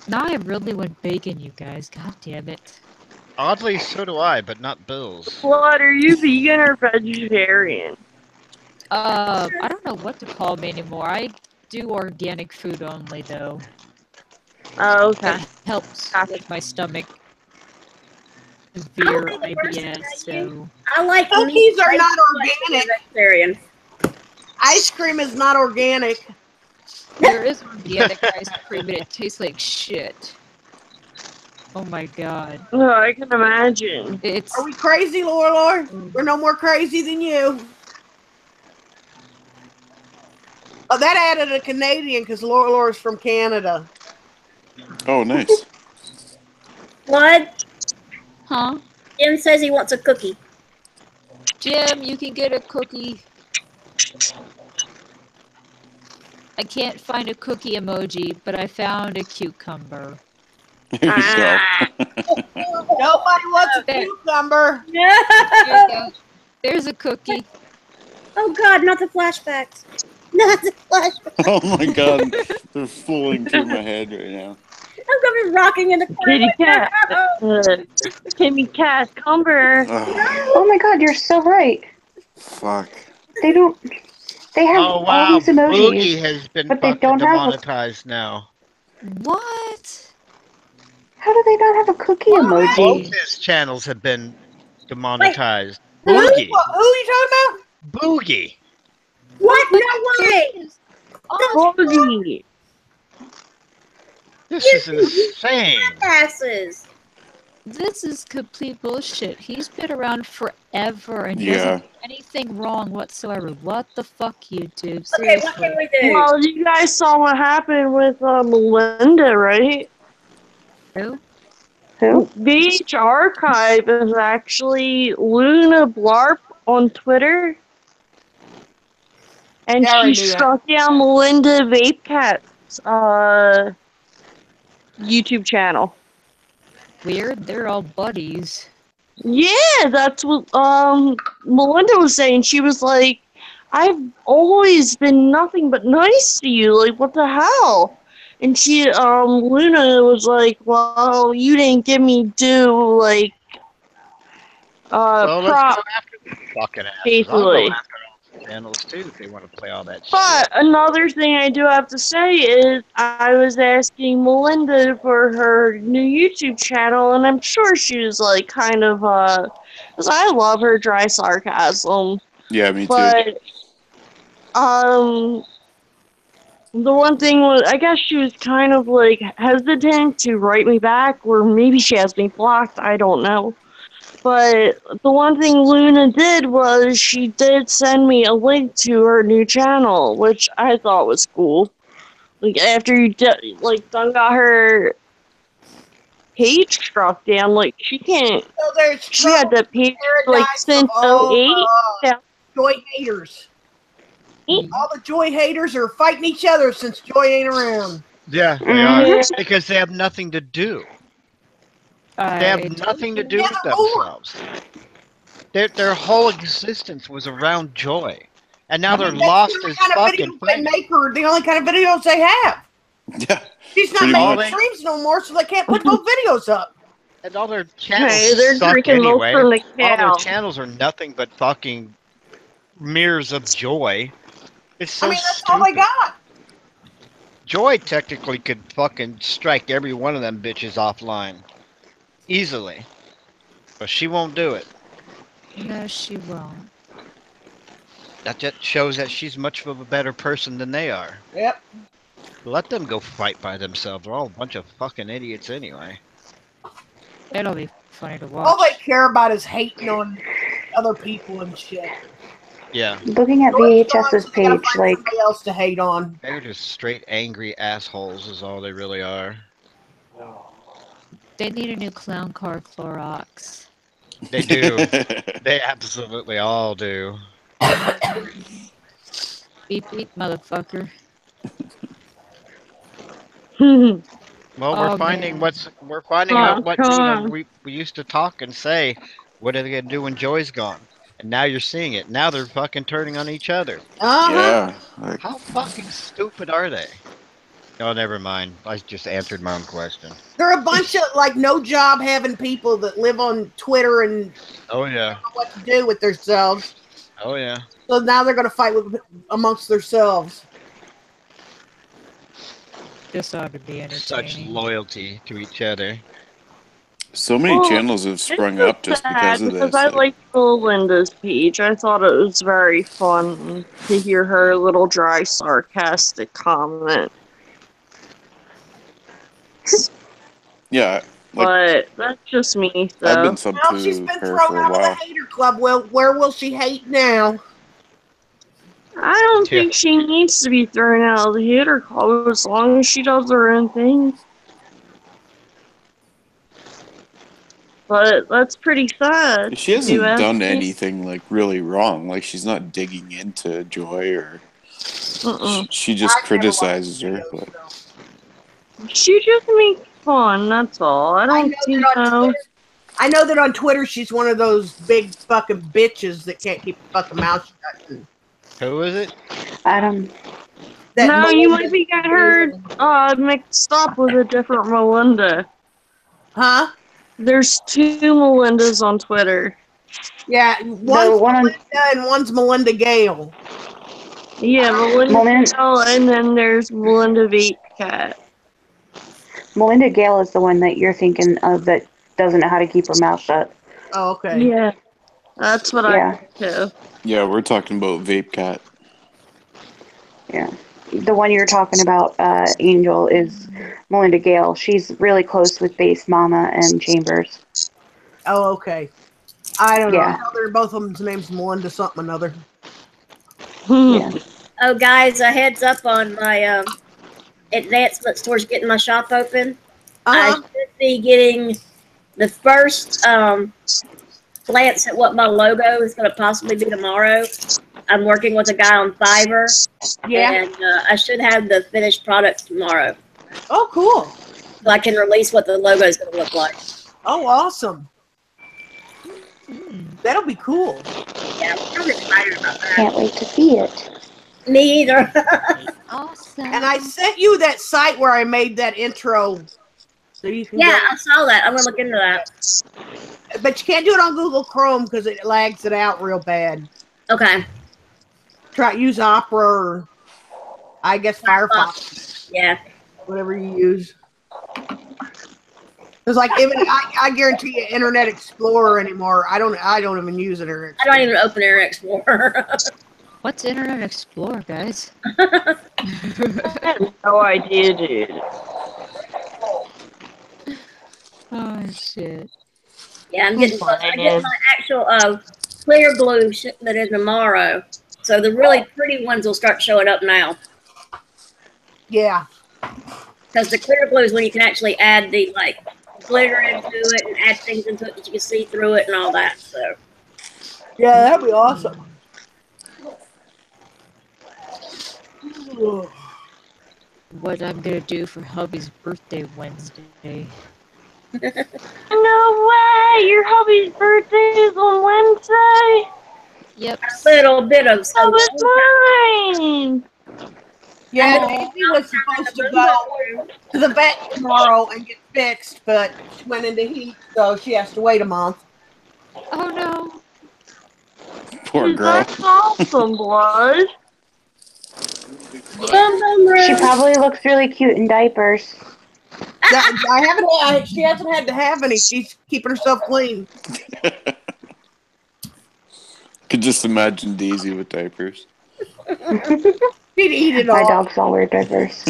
Now I really want bacon, you guys. God damn it. Oddly, so do I, but not Bill's. Blood, are you vegan or vegetarian? I don't know what to call me anymore. I do organic food only, though. Oh, okay. It helps Gotcha. with my stomach. I'll Severe be the first to IBS, tell you, so I like meat. Cookies are way not too much to be a organic. vegetarian. Ice cream is not organic. there is organic ice cream and it tastes like shit. Oh my god. Oh, I can imagine. It's Are we crazy, Lore? We're no more crazy than you. Oh, that added a Canadian because Lore's from Canada. Oh, nice. What? huh? Jim says he wants a cookie. Jim, you can get a cookie. I can't find a cookie emoji, but I found a cucumber. There you go. Nobody wants a There. cucumber. Here you No! go. There's a cookie. Oh God, not the flashbacks. Not the flashbacks. Oh my god, they're fooling through my head right now. I'm gonna be rocking in the corner. Kitty like, cat. no! Kimmy cat, Cumber. Oh, Oh my god, you're so right. fuck. They don't. They have Oh all wow, these emojis, Boogie has been but they fucking don't have a. demonetized now. What? How do they not have a cookie What? emoji? Both his channels have been demonetized. Who? Boogie. Who are you talking Boogie. What? No way! Boogie. This is insane. Asses. This is complete bullshit. He's been around forever and Yeah. doesn't do anything wrong whatsoever. What the fuck, YouTube? Okay, what Seriously. can we do? Well, you guys saw what happened with Melinda, right? Who? Who? VH Archive is actually Luna Blarp on Twitter. And Yeah, I already she knew that. struck down Melinda Vape Cat's YouTube channel. Weird. They're all buddies. Yeah, that's what Melinda was saying. She was like, I've always been nothing but nice to you. Like, what the hell? And Luna was like, well, you didn't give me due, like, So let's prop, go after these fucking asses. I'll basically. go after all the channels too if they want to play all that But another thing I do have to say is I was asking Melinda for her new YouTube channel, and I'm sure she was like kind of because I love her dry sarcasm. Yeah, me too. But the one thing was I guess she was kind of like hesitant to write me back, or maybe she has me blocked. I don't know. But the one thing Luna did was she did send me a link to her new channel, which I thought was cool. Like after done got her page struck down, like she can't. So there's She had trouble that page in like paradise since of all 08. Yeah. Joy haters. Mm. All the Joy haters are fighting each other since Joy ain't around. Yeah, they Mhm. are. Because they have nothing to do. They have nothing to do Yeah, with they're bored. themselves. Their whole existence was around joy. And now I they're mean, that's lost the as kind of fucking videos they make her. The only kind of videos they have. Yeah. She's not Pretty making much. streams no more, so they can't put those videos up. And all their channels Hey, they're suck drinking milk anyway. from the All their cow. channels are nothing but fucking mirrors of joy. It's so I mean, that's stupid. all they got. Joy technically could fucking strike every one of them bitches offline. Easily. But she won't do it. No, she won't. That just shows that she's much of a better person than they are. Yep. Let them go fight by themselves. They're all a bunch of fucking idiots anyway. It'll be funny to watch. All they care about is hating on other people and shit. Yeah. Looking at Joy's gone, VHS's so they gotta page, find like, somebody else to hate on. They're just straight angry assholes is all they really are. They need a new clown car Clorox. They do. They absolutely all do. Beep beep, motherfucker. Well, Oh, we're finding man. out what we used to talk and say. What are they gonna do when Joy's gone? And now you're seeing it. Now they're fucking turning on each other. Uh-huh. Yeah. Like, How fucking stupid are they? Oh, never mind. I just answered my own question. They're a bunch of, like, no job having people that live on Twitter and Oh yeah. don't know what to do with themselves. Oh yeah. So now they're going to fight amongst themselves. This ought to be Such entertaining. loyalty to each other. So many channels have sprung It's up just sad because of because this. I Like, liked Belinda's page. I thought it was very fun to hear her little dry, sarcastic comment. yeah, like But that's just me, I've been though. sub Well, she's to been her thrown for a out of the while. hater club. Well, where will she hate now? I don't Yeah. think she needs to be thrown out of the hater club as long as she does her own thing. But that's pretty sad. She If you hasn't ask done me. anything like really wrong. Like she's not digging into Joy or she just I've never watched criticizes her. videos, But so. She just makes fun, that's all. I don't see how. I know that on Twitter she's one of those big fucking bitches that can't keep a fucking mouth shut. Who is it? Adam. That No, you Melinda- might be getting her mixed up with a different Melinda. Huh? There's two Melindas on Twitter. Yeah, one's one on- Melinda and one's Melinda Gale. Yeah, Melinda Gale, and then there's Melinda Vape Cat. Melinda Gale is the one that you're thinking of that doesn't know how to keep her mouth shut. Oh, okay. Yeah, that's what I think too. yeah, we're talking about Vape Cat. Yeah. The one you're talking about, Angel, is Melinda Gale. She's really close with Bass Mama and Chambers. Oh, okay. I don't know. Yeah. I know they're both of them's names Melinda something or another. Yeah. Oh, guys, a heads up on my advancements towards getting my shop open. I should be getting the first glance at what my logo is going to possibly be tomorrow. I'm working with a guy on Fiverr. Yeah. And I should have the finished product tomorrow. Oh, cool. So I can release what the logo is going to look like. Oh, awesome. That'll be cool. Yeah, I'm excited about that. Can't wait to see it. Me either. Awesome. And I sent you that site where I made that intro. So you can Yeah, go. I saw that. I'm going to look into that. But you can't do it on Google Chrome because it lags it out real bad. Okay. Use Opera or I guess Firefox. Yeah. Whatever you use. It's like even I guarantee you Internet Explorer anymore. I don't even use Internet Explorer. I don't even open Internet Explorer. What's Internet Explorer, guys? I have no idea, dude. Oh, shit. Yeah, I'm getting my actual clear glue that is tomorrow. So the really pretty ones will start showing up now. Yeah. Because the clear glue is when you can actually add the glitter into it and add things into it that you can see through it and all that. So yeah, that'd be awesome. What I'm gonna do for hubby's birthday Wednesday. No way! Your hubby's birthday is on Wednesday? Yep. a little bit of That was mine! Yeah, Daisy was supposed to go to the vet tomorrow and get fixed, but she went into heat, so she has to wait a month. Oh no. Poor girl. That's awesome, Blood. She probably looks really cute in diapers. She hasn't had to have any. She's keeping herself clean. Could just imagine Daisy with diapers. She'd eat it My all. dogs all wear diapers.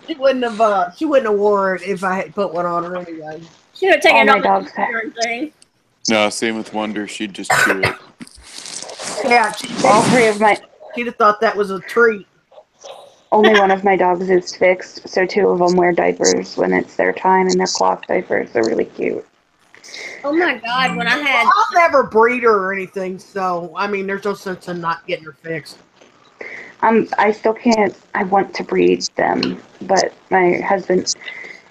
She wouldn't have wore it if I had put one on her anyway. She would have taken All it my off dogs the have. thing. No, same with Wonder. She'd just chew it. Yeah, All three of my she'd have thought that was a treat. only one of my dogs is fixed, so two of them wear diapers when it's their time, and they're cloth diapers. They're really cute. Oh my God! When I had I'll never breed her or anything, so I mean, there's no sense in not getting her fixed. I still can't. I want to breed them, but my husband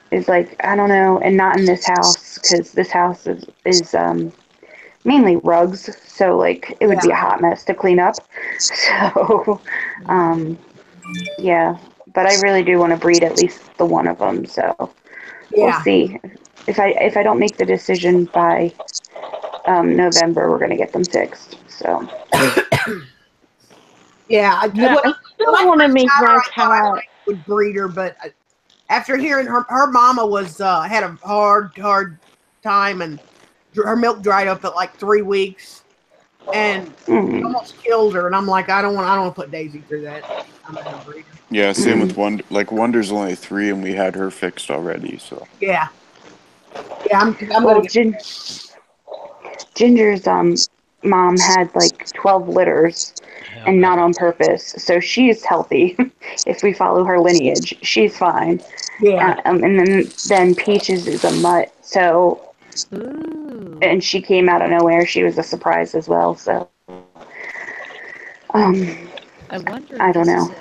is like, I don't know, and not in this house because this house is mainly rugs, so like it would be a hot mess to clean up. So, yeah, but I really do want to breed at least the one of them. So we'll see. If I don't make the decision by November, we're gonna get them fixed. So. Yeah, I still want to make my cat. would breed her, but After hearing her mama was had a hard time, and her milk dried up at like 3 weeks, and it almost killed her. And I'm like, I don't want to put Daisy through that. I'm not gonna breed her. Yeah, same with Wonder. Like Wonder's only 3, and we had her fixed already. So Yeah, I'm Well, gonna get. Ginger's mom had like 12 litters, and not on purpose. So she's healthy. If we follow her lineage, she's fine. Yeah. And then Peaches is a mutt. So, Ooh. and she came out of nowhere. She was a surprise as well. So, I wonder. I don't know.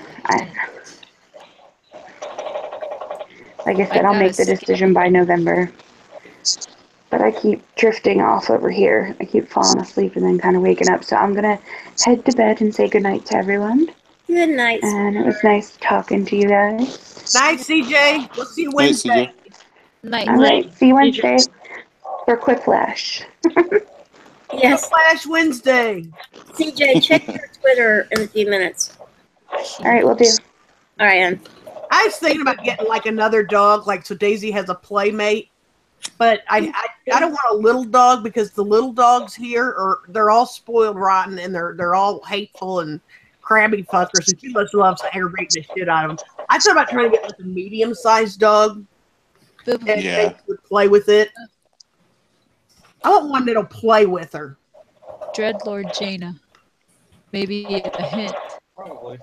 Like I said, I'll make the decision by November. But I keep drifting off over here. I keep falling asleep and then kind of waking up. So I'm going to head to bed and say goodnight to everyone. Good night. And it was nice talking to you guys. Night, CJ. We'll see you Wednesday. Night. All right. See you Wednesday for Quick Flash. Yes. Flash Wednesday. CJ, check your Twitter in a few minutes. All right, we'll do. All right, I was thinking about getting like another dog, like so Daisy has a playmate. But I don't want a little dog because the little dogs here they're all spoiled rotten and they're all hateful and crabby fuckers, and she just loves aggravating the shit out of them. I thought about trying to get like a medium-sized dog and they would play with it. I want one that'll play with her. Dreadlord Jaina. Maybe a hint. Huh?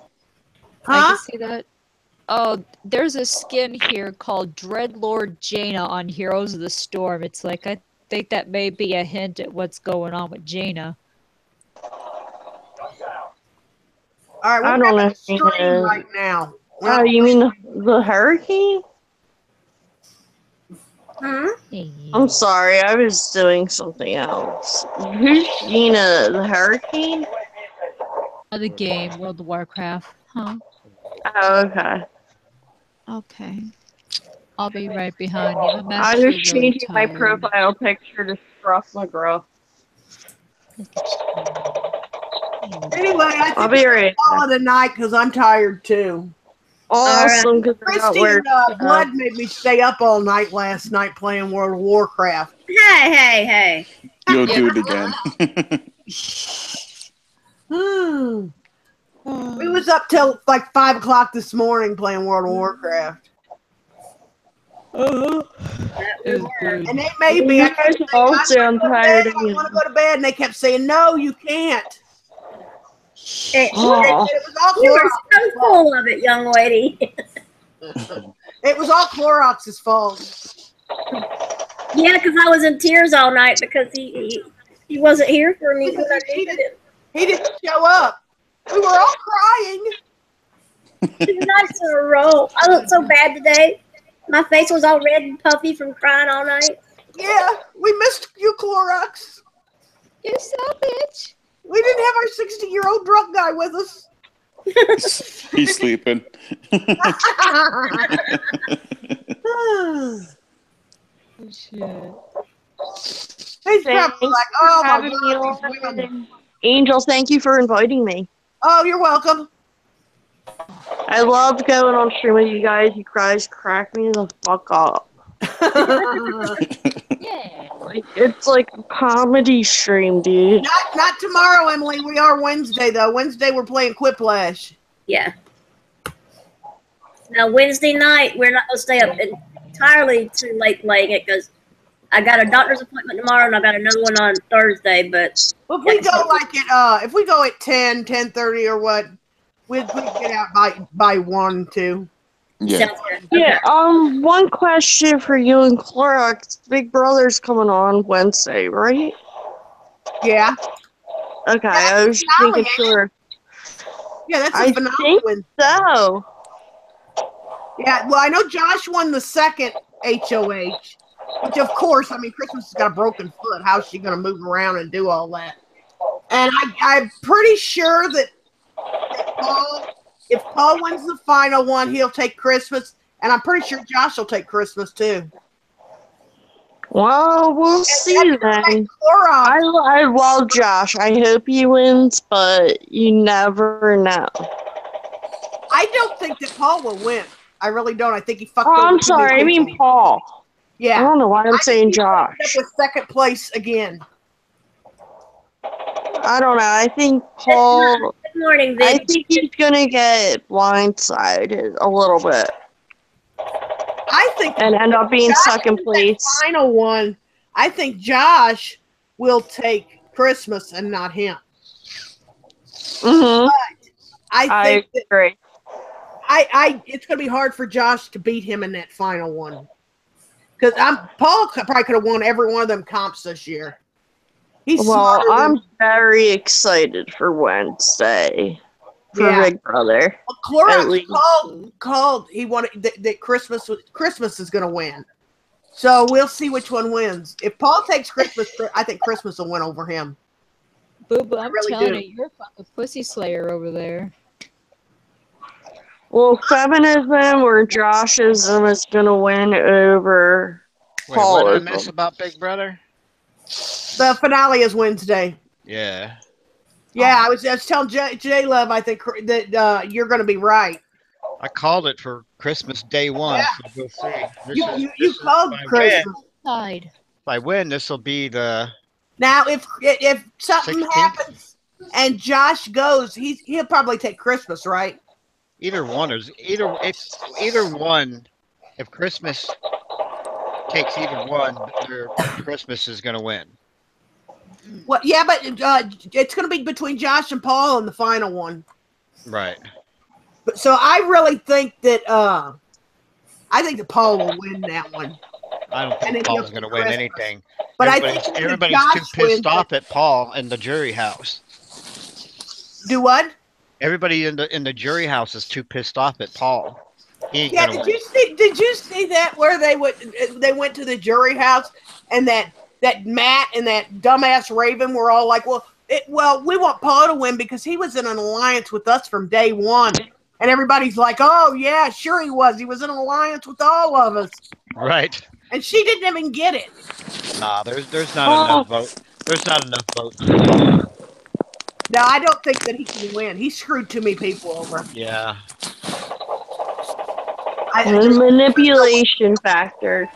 I can see that. Oh, there's a skin here called Dreadlord Jaina on Heroes of the Storm. It's like, I think that may be a hint at what's going on with Jaina. All right, I we're don't know having a if you stream know. right now. Oh, you mean the hurricane? I'm sorry, I was doing something else. Who's Gina? The hurricane? The game, World of Warcraft. Huh? Oh, okay. Okay. I'll be right behind you. I'm I actually was really changing my tired. profile picture to Scruff McGruff. Anyway, I think I'll be right call it a night because I'm tired too. Awesome, because I got Christy where. and Blood made me stay up all night last night playing World of Warcraft. Hey. you'll do it again. We was up till like 5 o'clock this morning playing World of Warcraft. It was good. And they made me. You guys all sound tired I want to go to bed, and they kept saying, "No, you can't." It was all You were Clorox's so full of it, young lady. It was all Clorox's fault. Yeah, because I was in tears all night because he wasn't here for me when I needed him. He didn't show up. We were all crying. 2 nights in a row. I looked so bad today. My face was all red and puffy from crying all night. Yeah, we missed you, Clorox. You son of a bitch. We didn't have our 60-year-old drunk guy with us. He's sleeping. Oh, shit. He's probably like, oh my God, these women. Angel, thank you for inviting me. Oh, you're welcome. I love going on stream with you guys. You guys crack me the fuck up. Yeah. Like, it's like a comedy stream, dude. Not tomorrow, Emily. We are Wednesday, though. Wednesday, we're playing Quiplash. Yeah. Now, Wednesday night, we're not going to stay up entirely too late playing it because I got a doctor's appointment tomorrow and I got another one on Thursday. But well, if we go if we go at 10, 10:30 or what, we'd get out by 1, 2. Yeah. Yeah, one question for you and Clorox. Big Brother's coming on Wednesday, right? Yeah. Okay, I was making sure. Yeah, that's I phenomenal think win. so. Yeah, well, I know Josh won the second HOH, which of course, I mean, Christmas has got a broken foot. How's she going to move around and do all that? And I'm pretty sure that if Paul wins the final one, he'll take Christmas. And I'm pretty sure Josh will take Christmas too. Well, we'll see then. Clorox. I love Josh. I hope he wins, but you never know. I don't think that Paul will win. I really don't. I think he fucked Oh, over I'm too many sorry. I mean people. Paul. I Yeah. don't know why I'm saying He's gonna end Josh. up with second place again. I don't know. I think Paul. Good morning, I Vid. think he's gonna get blindsided a little bit I think and end up being Josh second wins that place. final one. I think Josh will take Christmas and not him. Mm-hmm. I think that agree. it's going to be hard for Josh to beat him in that final one. Because Paul probably could have won every one of them comps this year. He's Well, smarter I'm than, very excited for Wednesday for yeah. Big Brother. Well, Clorox At least. called. He wanted that Christmas is going to win. So we'll see which one wins. If Paul takes Christmas, I think Christmas will win over him. Boo Boo, I'm really telling do. you, you're a fucking pussy slayer over there. Well, feminism or Joshism is gonna win over Wait, what did I Paulism. miss about Big Brother? The finale is Wednesday. Yeah. Yeah, I was telling J Love. I think that you're going to be right. I called it for Christmas day one, so we'll see. You called Christmas. Side. If I win, this will be the Now, if something 16th? happens and Josh goes, he'll probably take Christmas, right? either one is either one. If Christmas takes either one, Christmas is going to win. Well, yeah, but it's going to be between Josh and Paul in the final one. Right. So I really think that Paul will win that one. I don't think Paul's going to win anything. But everybody's too pissed off at Paul in the jury house. Do what? Everybody in the jury house is too pissed off at Paul. Yeah, did you see that where they went to the jury house and that Matt and that dumbass Raven were all like, well, we want Paul to win because he was in an alliance with us from day one. And everybody's like, oh, yeah, sure he was. He was in an alliance with all of us. Right. And she didn't even get it. Nah, there's not enough vote. There's not enough votes. No, I don't think that he can win. He screwed too many people over. Yeah. The manipulation factor.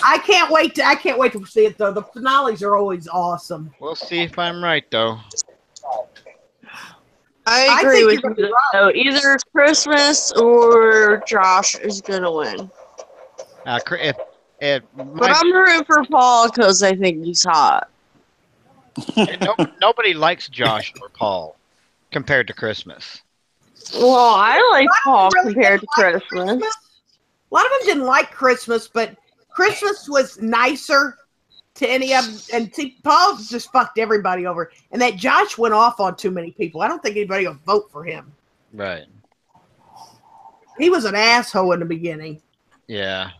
I can't wait to see it though. The finales are always awesome. We'll see if I'm right though. I agree with you. So either Christmas or Josh is gonna win. But I'm rooting for Paul because I think he's hot. Nobody likes Josh or Paul compared to Christmas. Well, I like Paul compared to Christmas. A lot of them didn't like Christmas, but Christmas was nicer to any of them. And see, Paul just fucked everybody over. And that Josh went off on too many people. I don't think anybody will vote for him. Right. He was an asshole in the beginning. Yeah.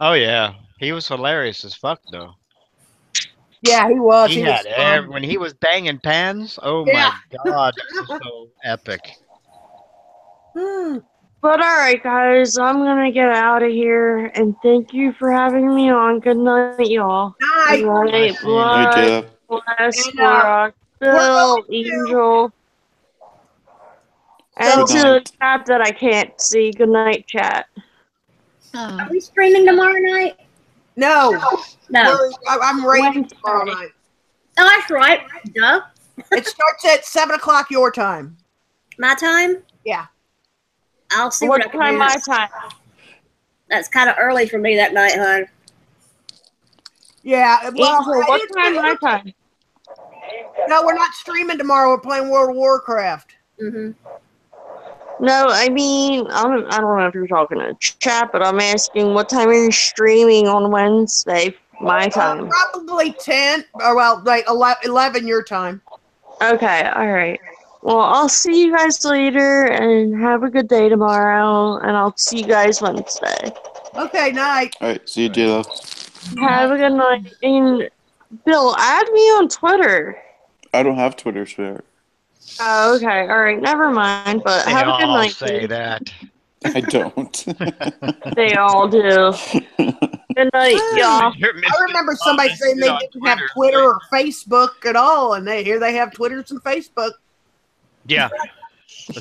Oh, yeah. He was hilarious as fuck, though. Yeah, he was. He had when he was banging pans. Oh, yeah. My God. That was so epic. But all right, guys, I'm going to get out of here. And thank you for having me on. Good night, y'all. Night. Good night. Bless Clorox, Bill, Angel. And to the chat that I can't see. Good night, chat. Are we streaming tomorrow night? No. I'm rating tomorrow night. Oh, that's right. Duh. It starts at 7 o'clock your time. My time? Yeah. I'll see what I can time do. my time? That's kind of early for me that night, hon. Yeah. Well, Angel, what time my time? No, we're not streaming tomorrow. We're playing World of Warcraft. Mm-hmm. No, I mean, I don't know if you're talking to chat, but I'm asking what time are you streaming on Wednesday, my time? Probably 10, or well, like 11 your time. Okay, alright. Well, I'll see you guys later, and have a good day tomorrow, and I'll see you guys Wednesday. Okay, night. Alright, see you, J-Lo. Have a good night. And, Bill, add me on Twitter. I don't have Twitter, swear. Oh, okay. All right. Never mind. But They have a good all night. say that. I don't. They all do. Good night, y'all. I remember somebody saying they didn't have Twitter or Facebook at all, and here they have Twitters and Facebook. Yeah.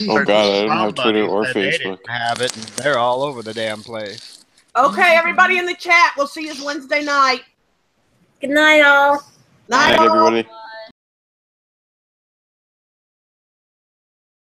Oh God, I don't have Twitter Somebody or said they Facebook. didn't have it, and they're all over the damn place. Okay, everybody in the chat. We'll see you Wednesday night. Good night, all. Night, Night, all. everybody.